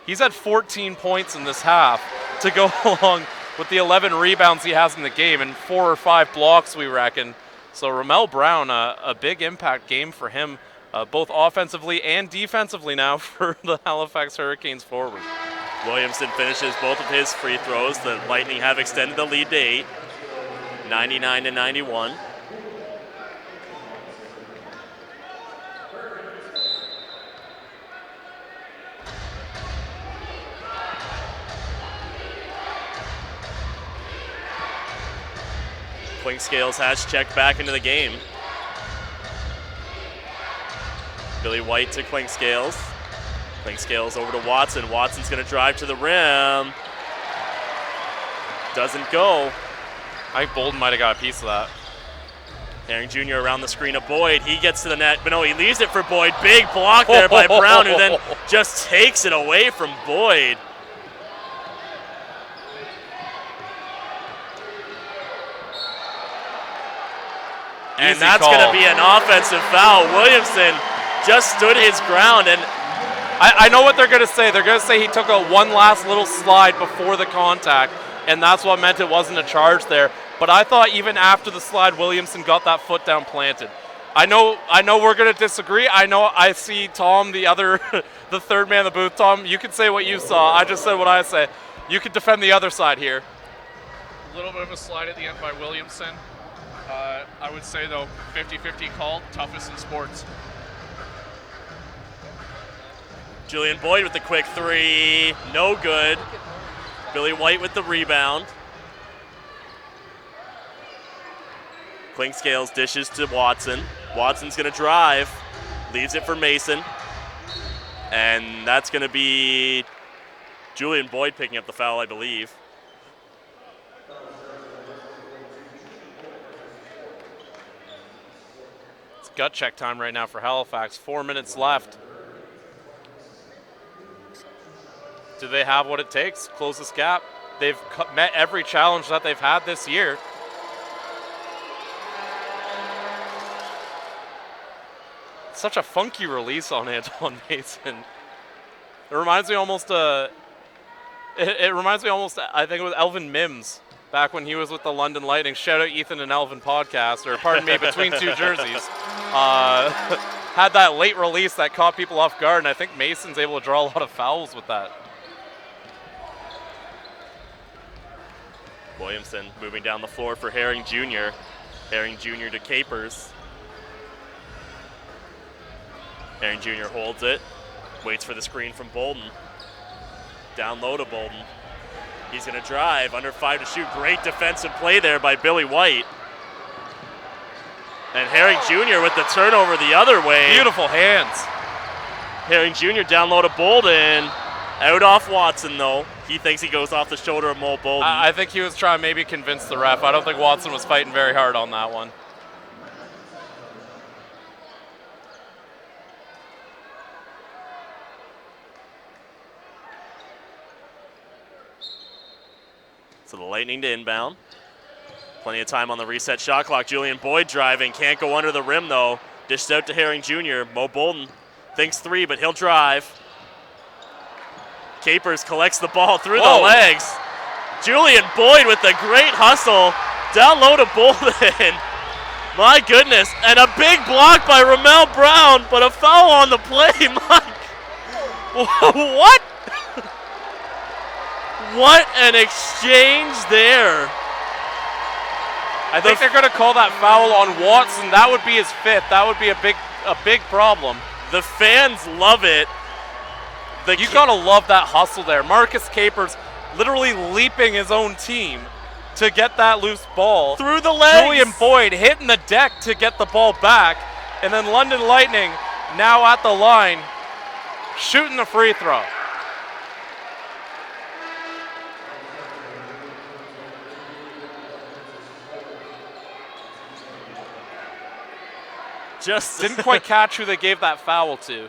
He's had 14 points in this half to go along with the 11 rebounds he has in the game and 4 or 5 blocks, we reckon. So Ramel Brown, a big impact game for him, both offensively and defensively now for the Halifax Hurricanes forward. Williamson finishes both of his free throws. The Lightning have extended the lead to 8, 99-91. Clinkscales has checked back into the game. Billy White to Clinkscales. Clinkscales over to Watson. Watson's going to drive to the rim. Doesn't go. I think Bolden might have got a piece of that. Herring Jr. around the screen of Boyd. He gets to the net, but no, he leaves it for Boyd. Big block there by Brown, who then just takes it away from Boyd. And that's going to be an offensive foul. Williamson just stood his ground. And I know what they're going to say. They're going to say he took a one last little slide before the contact, and that's what meant it wasn't a charge there. But I thought even after the slide, Williamson got that foot down planted. I know we're going to disagree. I see Tom, the third man in the booth. Tom, you can say what you saw. I just said what I say. You can defend the other side here. A little bit of a slide at the end by Williamson. I would say, though, 50-50 call, toughest in sports. Julian Boyd with the quick three. No good. Billy White with the rebound. Clinkscales dishes to Watson. Watson's going to drive. Leaves it for Mason. And that's going to be Julian Boyd picking up the foul, I believe. Gut check time right now for Halifax. 4 minutes left. Do they have what it takes? Close this gap. They've met every challenge that they've had this year. Such a funky release on Antoine Mason. It reminds me almost. It reminds me almost. I think it was Elvin Mims back when he was with the London Lightning. Shout out Ethan and Elvin podcast, or pardon me, between two jerseys. Had that late release that caught people off guard, and I think Mason's able to draw a lot of fouls with that. Williamson moving down the floor for Herring Jr. Herring Jr. to Capers. Herring Jr. holds it, waits for the screen from Bolden. Down low to Bolden. He's going to drive, under 5 to shoot. Great defensive play there by Billy White. And Herring Jr. with the turnover the other way. Beautiful hands. Herring Jr. down low to Bolden. Out off Watson, though. He thinks he goes off the shoulder of Mo Bolden. I think he was trying to maybe convince the ref. I don't think Watson was fighting very hard on that one. So the Lightning to inbound. Plenty of time on the reset shot clock. Julian Boyd driving. Can't go under the rim, though. Dished out to Herring Jr. Mo Bolden thinks 3, but he'll drive. Capers collects the ball through the legs. Julian Boyd with the great hustle. Down low to Bolden. My goodness. And a big block by Ramel Brown, but a foul on the play. What? What an exchange there. I think they're going to call that foul on Watson. That would be his 5th. That would be a big problem. The fans love it. You got to love that hustle there. Marcus Capers literally leaping his own team to get that loose ball. Through the legs. Julian Boyd hitting the deck to get the ball back. And then London Lightning now at the line shooting the free throw. Just didn't quite catch who they gave that foul to.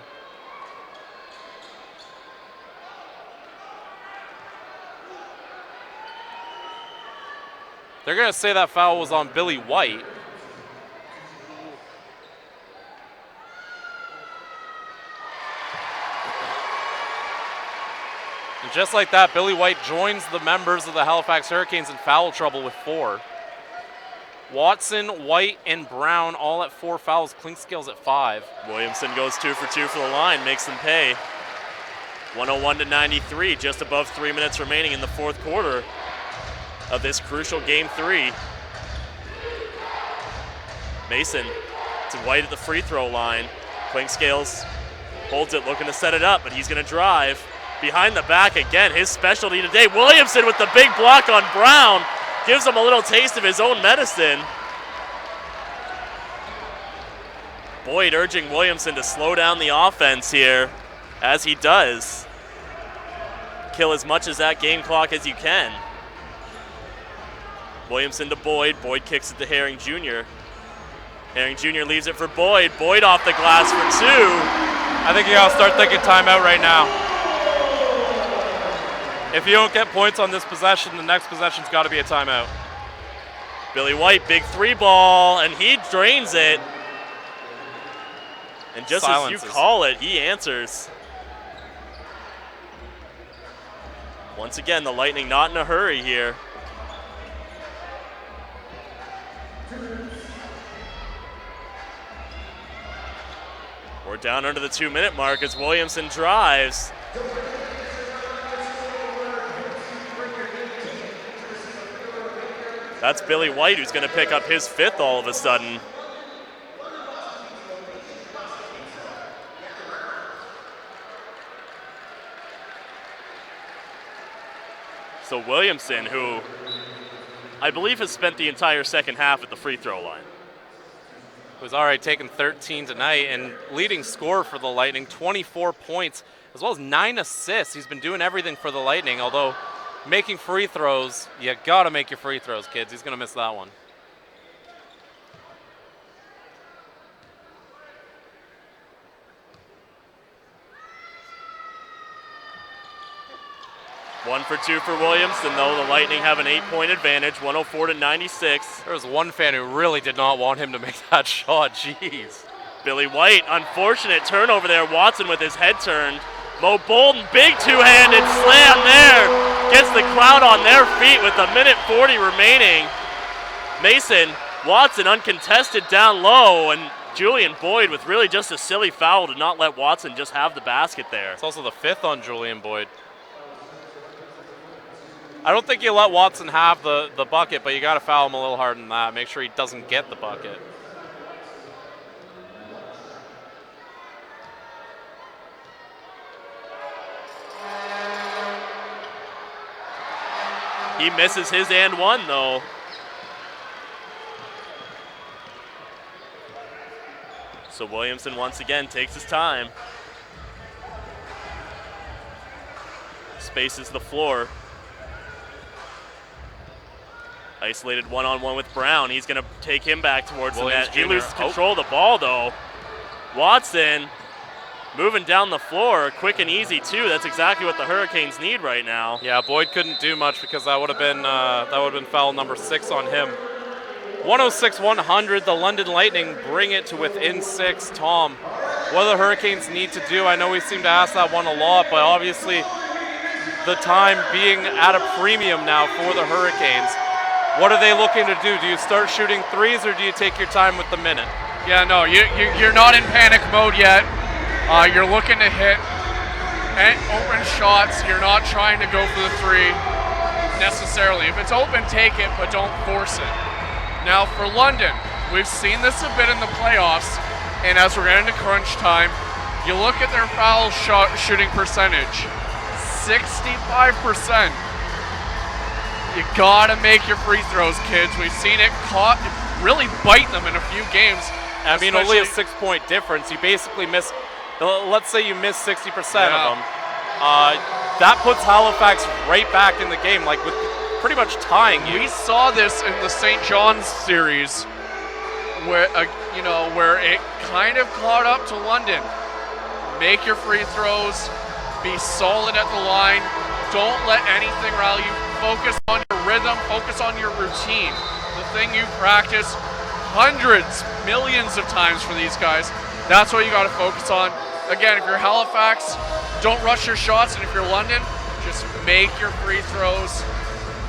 They're going to say that foul was on Billy White. And just like that, Billy White joins the members of the Halifax Hurricanes in foul trouble with 4. Watson, White, and Brown all at 4 fouls. Clinkscales at 5. Williamson goes 2 for 2 for the line, makes them pay. 101-93, just above 3 minutes remaining in the fourth quarter of this crucial Game 3. Mason to White at the free throw line. Clinkscales holds it, looking to set it up, but he's going to drive. Behind the back again, his specialty today. Williamson with the big block on Brown. Gives him a little taste of his own medicine. Boyd urging Williamson to slow down the offense here, as he does. Kill as much of that game clock as you can. Williamson to Boyd. Boyd kicks it to Herring Jr. Herring Jr. leaves it for Boyd. Boyd off the glass for 2. I think you got to start thinking timeout right now. If you don't get points on this possession, the next possession's got to be a timeout. Billy White, big 3 ball, and he drains it. And just Silences. as you call it, he answers. Once again, the Lightning not in a hurry here. We're down under the 2-minute mark as Williamson drives. That's Billy White, who's going to pick up his 5th all of a sudden. So Williamson, who I believe has spent the entire second half at the free throw line. Who's already taken 13 tonight and leading scorer for the Lightning, 24 points, as well as 9 assists. He's been doing everything for the Lightning, although making free throws, you gotta make your free throws, kids. He's gonna miss that one. One for 2 for Williamson, though. The Lightning have an 8-point advantage, 104-96. There was one fan who really did not want him to make that shot. Jeez. Billy White, unfortunate turnover there. Watson with his head turned. Mo Bolden, big two-handed slam there. Gets the crowd on their feet with a minute 40 remaining. Mason, Watson uncontested down low, and Julian Boyd with really just a silly foul to not let Watson just have the basket there. It's also the 5th on Julian Boyd. I don't think you let Watson have the bucket, but you got to foul him a little harder than that. Make sure he doesn't get the bucket. He misses his and one, though. So Williamson once again takes his time. Spaces the floor. Isolated one-on-one with Brown. He's going to take him back towards the net. He loses control of the ball, though. Watson moving down the floor, quick and easy, too. That's exactly what the Hurricanes need right now. Yeah, Boyd couldn't do much because that would have been foul number 6 on him. 106-100, the London Lightning bring it to within 6. Tom, what do the Hurricanes need to do? I know we seem to ask that one a lot, but obviously the time being at a premium now for the Hurricanes. What are they looking to do? Do you start shooting threes or do you take your time with the minute? Yeah, no, you're not in panic mode yet. You're looking to hit open shots. You're not trying to go for the 3 necessarily. If it's open, take it, but don't force it. Now for London, we've seen this a bit in the playoffs, and as we're getting to crunch time, you look at their foul shooting percentage, 65%. You gotta make your free throws, kids. We've seen it really bite them in a few games. I mean, only a 6-point difference. You basically miss, let's say you miss 60% of them. That puts Halifax right back in the game, like with pretty much tying you. We saw this in the St. John's series, where where it kind of caught up to London. Make your free throws, be solid at the line. Don't let anything rile you. Focus on your rhythm, focus on your routine. The thing you practice hundreds, millions of times for these guys. That's what you got to focus on. Again, if you're Halifax, don't rush your shots, and if you're London, just make your free throws.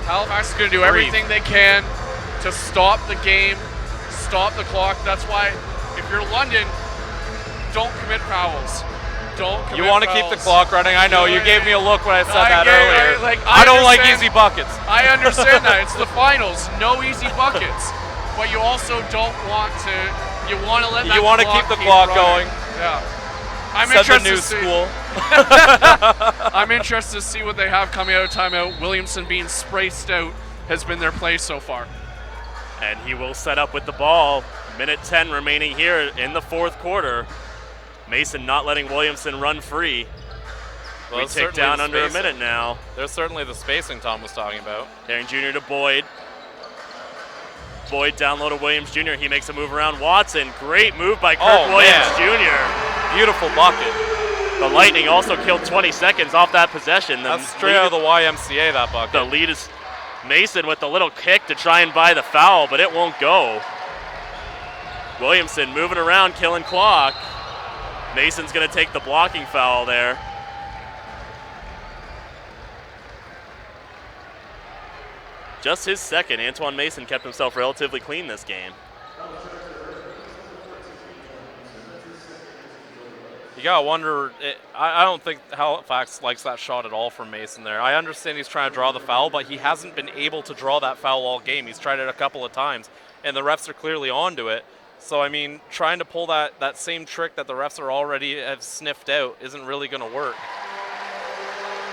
Halifax is going to do everything they can to stop the game, stop the clock. That's why, if you're London, don't commit fouls. Don't commit You want to keep the clock running. I know. You gave me a look when I said that earlier. I don't like easy buckets. I understand that. It's the finals. No easy buckets. But you also don't want to. You want to let that. You want to keep the clock going. Yeah. I'm Said the interested new to see. school. I'm interested to see what they have coming out of timeout. Williamson being spaced out has been their play so far. And he will set up with the ball. Minute 10 remaining here in the fourth quarter. Mason not letting Williamson run free. Well, we tick down under a minute now. There's certainly the spacing Tom was talking about. Herring Jr. to Boyd. Boyd down low to Williams Jr. He makes a move around Watson. Great move by Kirk Williams Jr. Beautiful bucket. The Lightning also killed 20 seconds off that possession. That's straight out of the YMCA, that bucket. The lead is Mason with the little kick to try and buy the foul, but it won't go. Williamson moving around, killing clock. Mason's going to take the blocking foul there. Just his second. Antoine Mason kept himself relatively clean this game. You gotta wonder, I don't think Halifax likes that shot at all from Mason there. I understand he's trying to draw the foul, but he hasn't been able to draw that foul all game. He's tried it a couple of times, and the refs are clearly onto it. So, I mean, trying to pull that same trick that the refs are already have sniffed out isn't really going to work.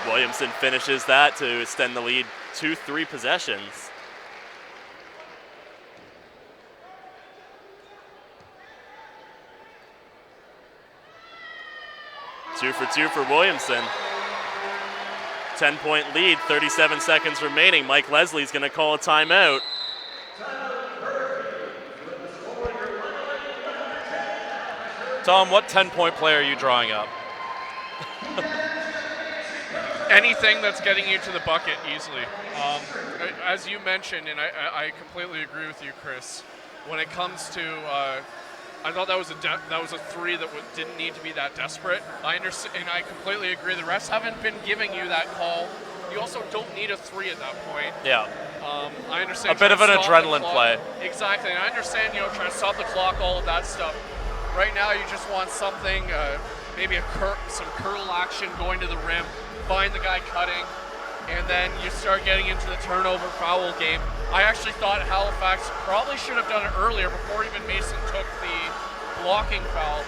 Williamson finishes that to extend the lead to 3 possessions. Two for two for Williamson. 10-point lead, 37 seconds remaining. Mike Leslie's going to call a timeout. Tom, what 10-point play are you drawing up? Anything that's getting you to the bucket easily. As you mentioned, and I completely agree with you, Chris, when it comes to, I thought that was a three that didn't need to be that desperate. I understand, and I completely agree. The refs haven't been giving you that call. You also don't need a three at that point. Yeah. I understand. A bit of an adrenaline play. Exactly, and I understand, trying to stop the clock, all of that stuff. Right now, you just want something, maybe some curl action going to the rim, find the guy cutting, and then you start getting into the turnover foul game. I actually thought Halifax probably should have done it earlier before even Mason took the blocking foul.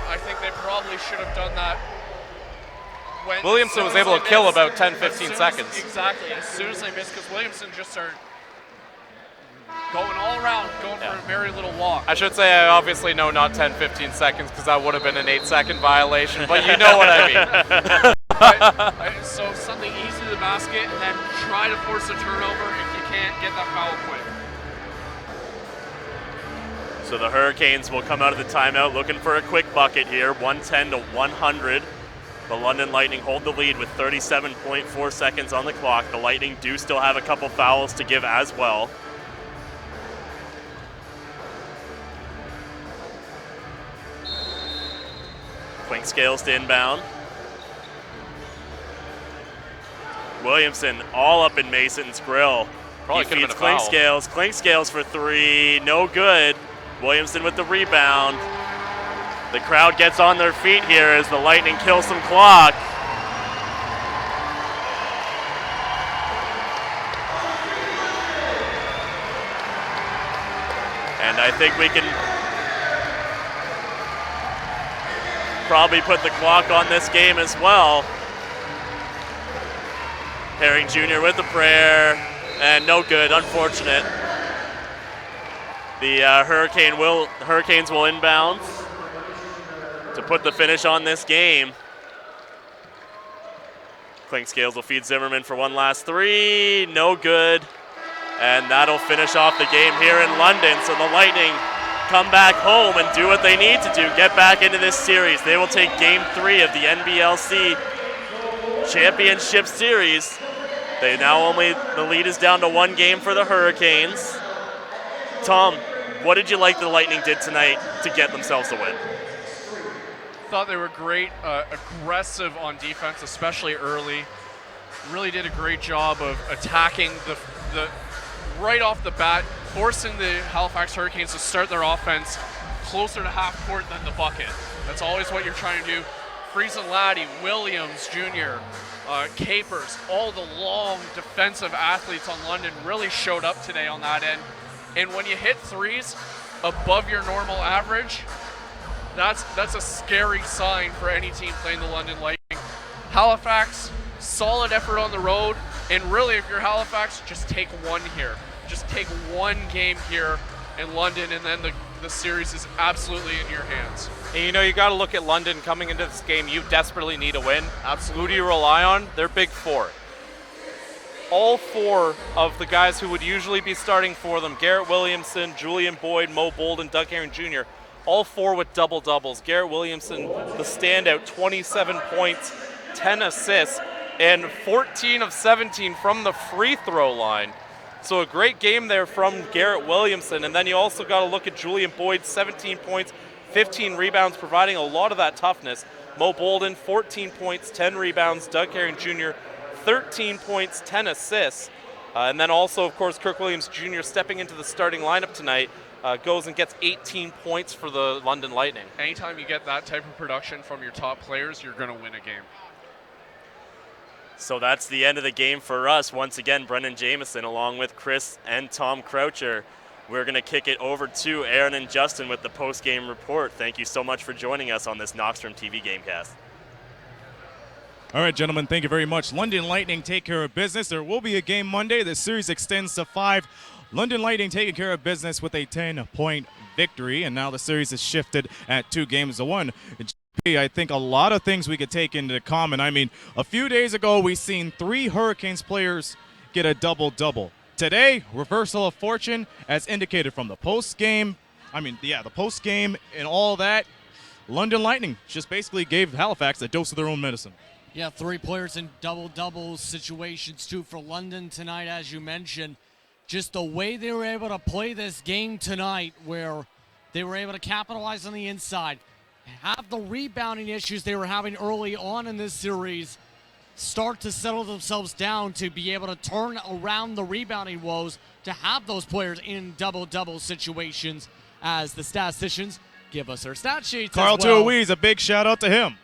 I think they probably should have done that. Williamson was able to kill about 10-15 seconds. Exactly, as soon as they missed, because Williamson just started going all around, going for a very little walk. I should say I obviously know not 10-15 seconds because that would have been an 8-second violation, but you know what I mean. So something easy to the basket and then try to force a turnover if you can't get that foul quick. So the Hurricanes will come out of the timeout looking for a quick bucket here, 110 to 100. The London Lightning hold the lead with 37.4 seconds on the clock. The Lightning do still have a couple fouls to give as well. Clink Scales to inbound. Williamson all up in Mason's grill. Probably he could have feeds been a Clink foul. Scales. Clink Scales for 3, no good. Williamson with the rebound. The crowd gets on their feet here as the Lightning kill some clock. And I think we can probably put the clock on this game as well. Herring Jr. with the prayer, and no good, unfortunate. The Hurricanes will inbound to put the finish on this game. Clink Scales will feed Zimmerman for one last 3, no good. And that'll finish off the game here in London. So the Lightning come back home and do what they need to do, get back into this series. They will take Game 3 of the NBLC Championship Series The lead is down to 1 game for the Hurricanes. Tom, what did you like the Lightning did tonight to get themselves a win? Thought they were great, aggressive on defense, especially early. Really did a great job of attacking the right off the bat, forcing the Halifax Hurricanes to start their offense closer to half court than the bucket. That's always what you're trying to do. Friesen Laddie, Williams Jr., Capers, all the long defensive athletes on London really showed up today on that end. And when you hit threes above your normal average, that's a scary sign for any team playing the London Lightning. Halifax, solid effort on the road, and really if you're Halifax, just take one here. Just take one game here in London, and then the series is absolutely in your hands. And you got to look at London coming into this game. You desperately need a win. Absolutely. Who do you rely on? Their big four. All 4 of the guys who would usually be starting for them, Garrett Williamson, Julian Boyd, Mo Bolden, Doug Herring Jr., all 4 with double-doubles. Garrett Williamson, the standout, 27 points, 10 assists, and 14 of 17 from the free throw line. So a great game there from Garrett Williamson. And then you also got to look at Julian Boyd, 17 points, 15 rebounds, providing a lot of that toughness. Mo Bolden, 14 points, 10 rebounds. Doug Herring Jr., 13 points, 10 assists. And then also, of course, Kirk Williams Jr. stepping into the starting lineup tonight, goes and gets 18 points for the London Lightning. Anytime you get that type of production from your top players, you're going to win a game. So that's the end of the game for us. Once again, Brendan Jameson along with Chris and Tom Croucher. We're going to kick it over to Aaron and Justin with the post-game report. Thank you so much for joining us on this Knoxstrom TV Gamecast. All right, gentlemen, thank you very much. London Lightning take care of business. There will be a game Monday. The series extends to 5. London Lightning taking care of business with a 10-point victory, and now the series is shifted at 2 games to 1. I think a lot of things we could take into common. I mean, a few days ago, we seen 3 Hurricanes players get a double-double. Today, reversal of fortune, as indicated from the post-game. The post-game and all that. London Lightning just basically gave Halifax a dose of their own medicine. Yeah, 3 players in double-double situations, too, for London tonight, as you mentioned. Just the way they were able to play this game tonight, where they were able to capitalize on the inside, have the rebounding issues they were having early on in this series start to settle themselves down to be able to turn around the rebounding woes to have those players in double-double situations, as the statisticians give us their stat sheets. Carl as well. Tuohy's, a big shout-out to him.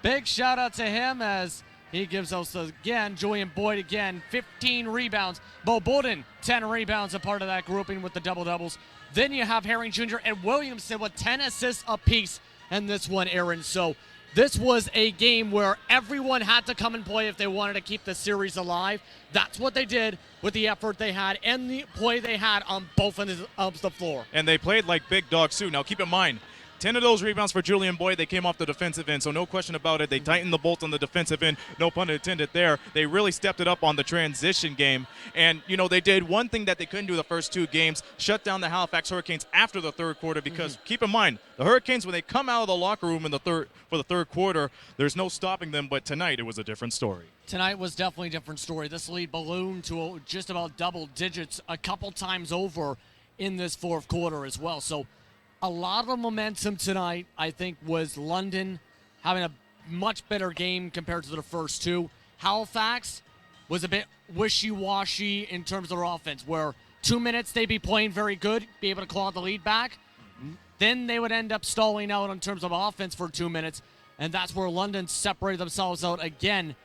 Big shout-out to him as he gives us, again, Julian Boyd, again, 15 rebounds. Mo Bolden, 10 rebounds, a part of that grouping with the double-doubles. Then you have Herring Jr. and Williamson with 10 assists apiece in this one, Aaron. So this was a game where everyone had to come and play if they wanted to keep the series alive. That's what they did with the effort they had and the play they had on both ends of the floor. And they played like big dogs, too. Now, keep in mind, 10 of those rebounds for Julian Boyd, they came off the defensive end, so no question about it. They tightened the bolt on the defensive end, no pun intended there. They really stepped it up on the transition game. And, they did one thing that they couldn't do the first 2 games, shut down the Halifax Hurricanes after the third quarter, because keep in mind, the Hurricanes, when they come out of the locker room for the third quarter, there's no stopping them, but tonight it was a different story. Tonight was definitely a different story. This lead ballooned to just about double digits a couple times over in this fourth quarter as well. So a lot of the momentum tonight, I think, was London having a much better game compared to the first 2. Halifax was a bit wishy-washy in terms of their offense, where 2 minutes they'd be playing very good, be able to claw the lead back. Then they would end up stalling out in terms of offense for 2 minutes, and that's where London separated themselves out again.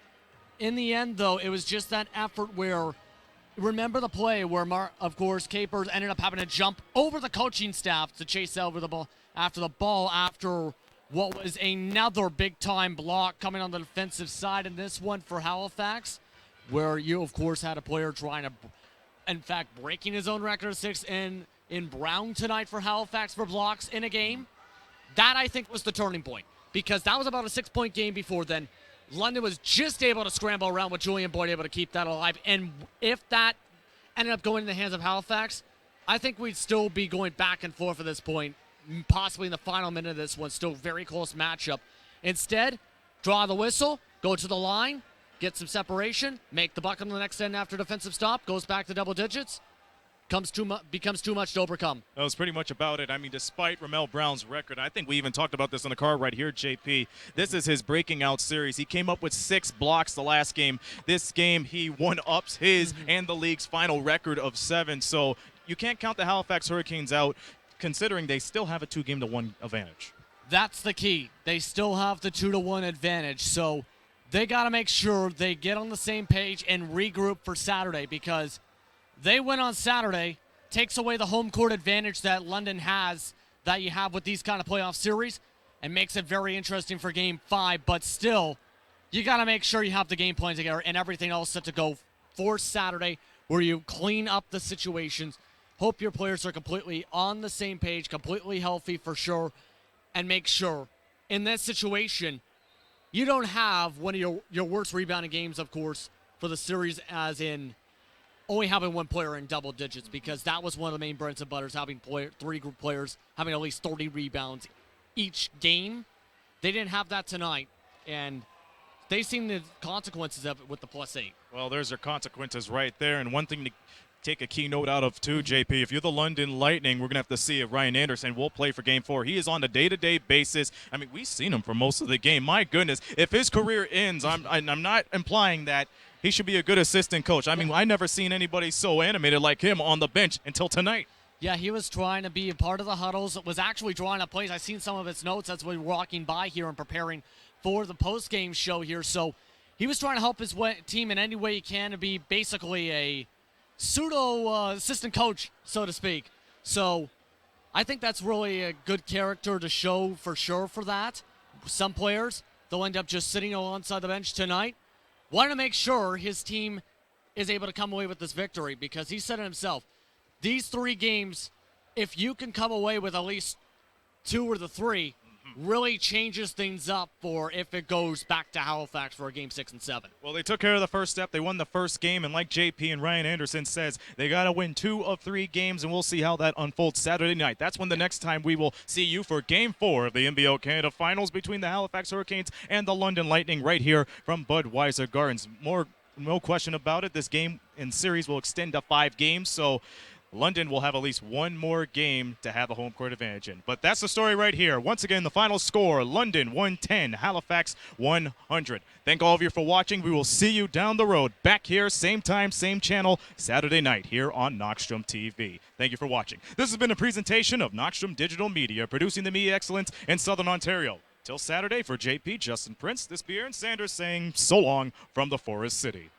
In the end, though, it was just that effort where, remember the play where, of course, Capers ended up having to jump over the coaching staff to chase over the ball after what was another big-time block coming on the defensive side in this one for Halifax, where you, of course, had a player trying to, in fact, breaking his own record of 6 in Brown tonight for Halifax for blocks in a game. That, I think, was the turning point, because that was about a 6-point game before then. London was just able to scramble around with Julian Boyd able to keep that alive. And if that ended up going in the hands of Halifax, I think we'd still be going back and forth at this point, possibly in the final minute of this one. Still very close matchup. Instead, draw the whistle, go to the line, get some separation, make the bucket on the next end after defensive stop, goes back to double digits, becomes too much to overcome. That was pretty much about it. I mean, despite Ramel Brown's record, I think we even talked about this in the car right here, JP. This is his breaking out series. He came up with 6 blocks the last game. This game, he one-ups his and the league's final record of 7. So you can't count the Halifax Hurricanes out, considering they still have a 2-game-to-1 advantage. That's the key. They still have the 2-1 advantage. So they got to make sure they get on the same page and regroup for Saturday, because they win on Saturday, takes away the home court advantage that London has, that you have with these kind of playoff series, and makes it very interesting for Game 5. But still, you got to make sure you have the game plan together and everything else set to go for Saturday, where you clean up the situations. Hope your players are completely on the same page, completely healthy for sure, and make sure in this situation you don't have one of your worst rebounding games, of course, for the series, as in only having one player in double digits, because that was one of the main bread and butters, having 3 group players having at least 30 rebounds each game. They didn't have that tonight, and they've seen the consequences of it with the +8. Well, there's their consequences right there, and one thing to take a keynote out of too, JP. If you're the London Lightning, we're going to have to see if Ryan Anderson will play for Game 4. He is on a day-to-day basis. I mean, we've seen him for most of the game. My goodness, if his career ends, I'm not implying that he should be a good assistant coach. I mean, I never seen anybody so animated like him on the bench until tonight. Yeah, he was trying to be a part of the huddles, was actually drawing up plays. I've seen some of his notes as we were walking by here and preparing for the post-game show here. So he was trying to help his team in any way he can to be basically a pseudo assistant coach, so to speak. So I think that's really a good character to show for sure for that. Some players, they'll end up just sitting alongside the bench tonight. Wanted to make sure his team is able to come away with this victory, because he said it himself, these 3 games, if you can come away with at least 2 or the 3, really changes things up for if it goes back to Halifax for a Game 6 and 7. Well, they took care of the first step. They won the first game, and like JP and Ryan Anderson says, they got to win 2 of 3 games, and we'll see how that unfolds Saturday night. That's when the next time we will see you for Game 4 of the NBL Canada Finals between the Halifax Hurricanes and the London Lightning right here from Budweiser Gardens. No question about it, this game and series will extend to 5 games, so London will have at least 1 more game to have a home court advantage in. But that's the story right here. Once again, the final score, London 110, Halifax 100. Thank all of you for watching. We will see you down the road, back here, same time, same channel, Saturday night here on Knockstrom TV. Thank you for watching. This has been a presentation of Knockstrom Digital Media, producing the media excellence in Southern Ontario. Till Saturday, for JP, Justin Prince, this be Aaron Sanders saying so long from the Forest City.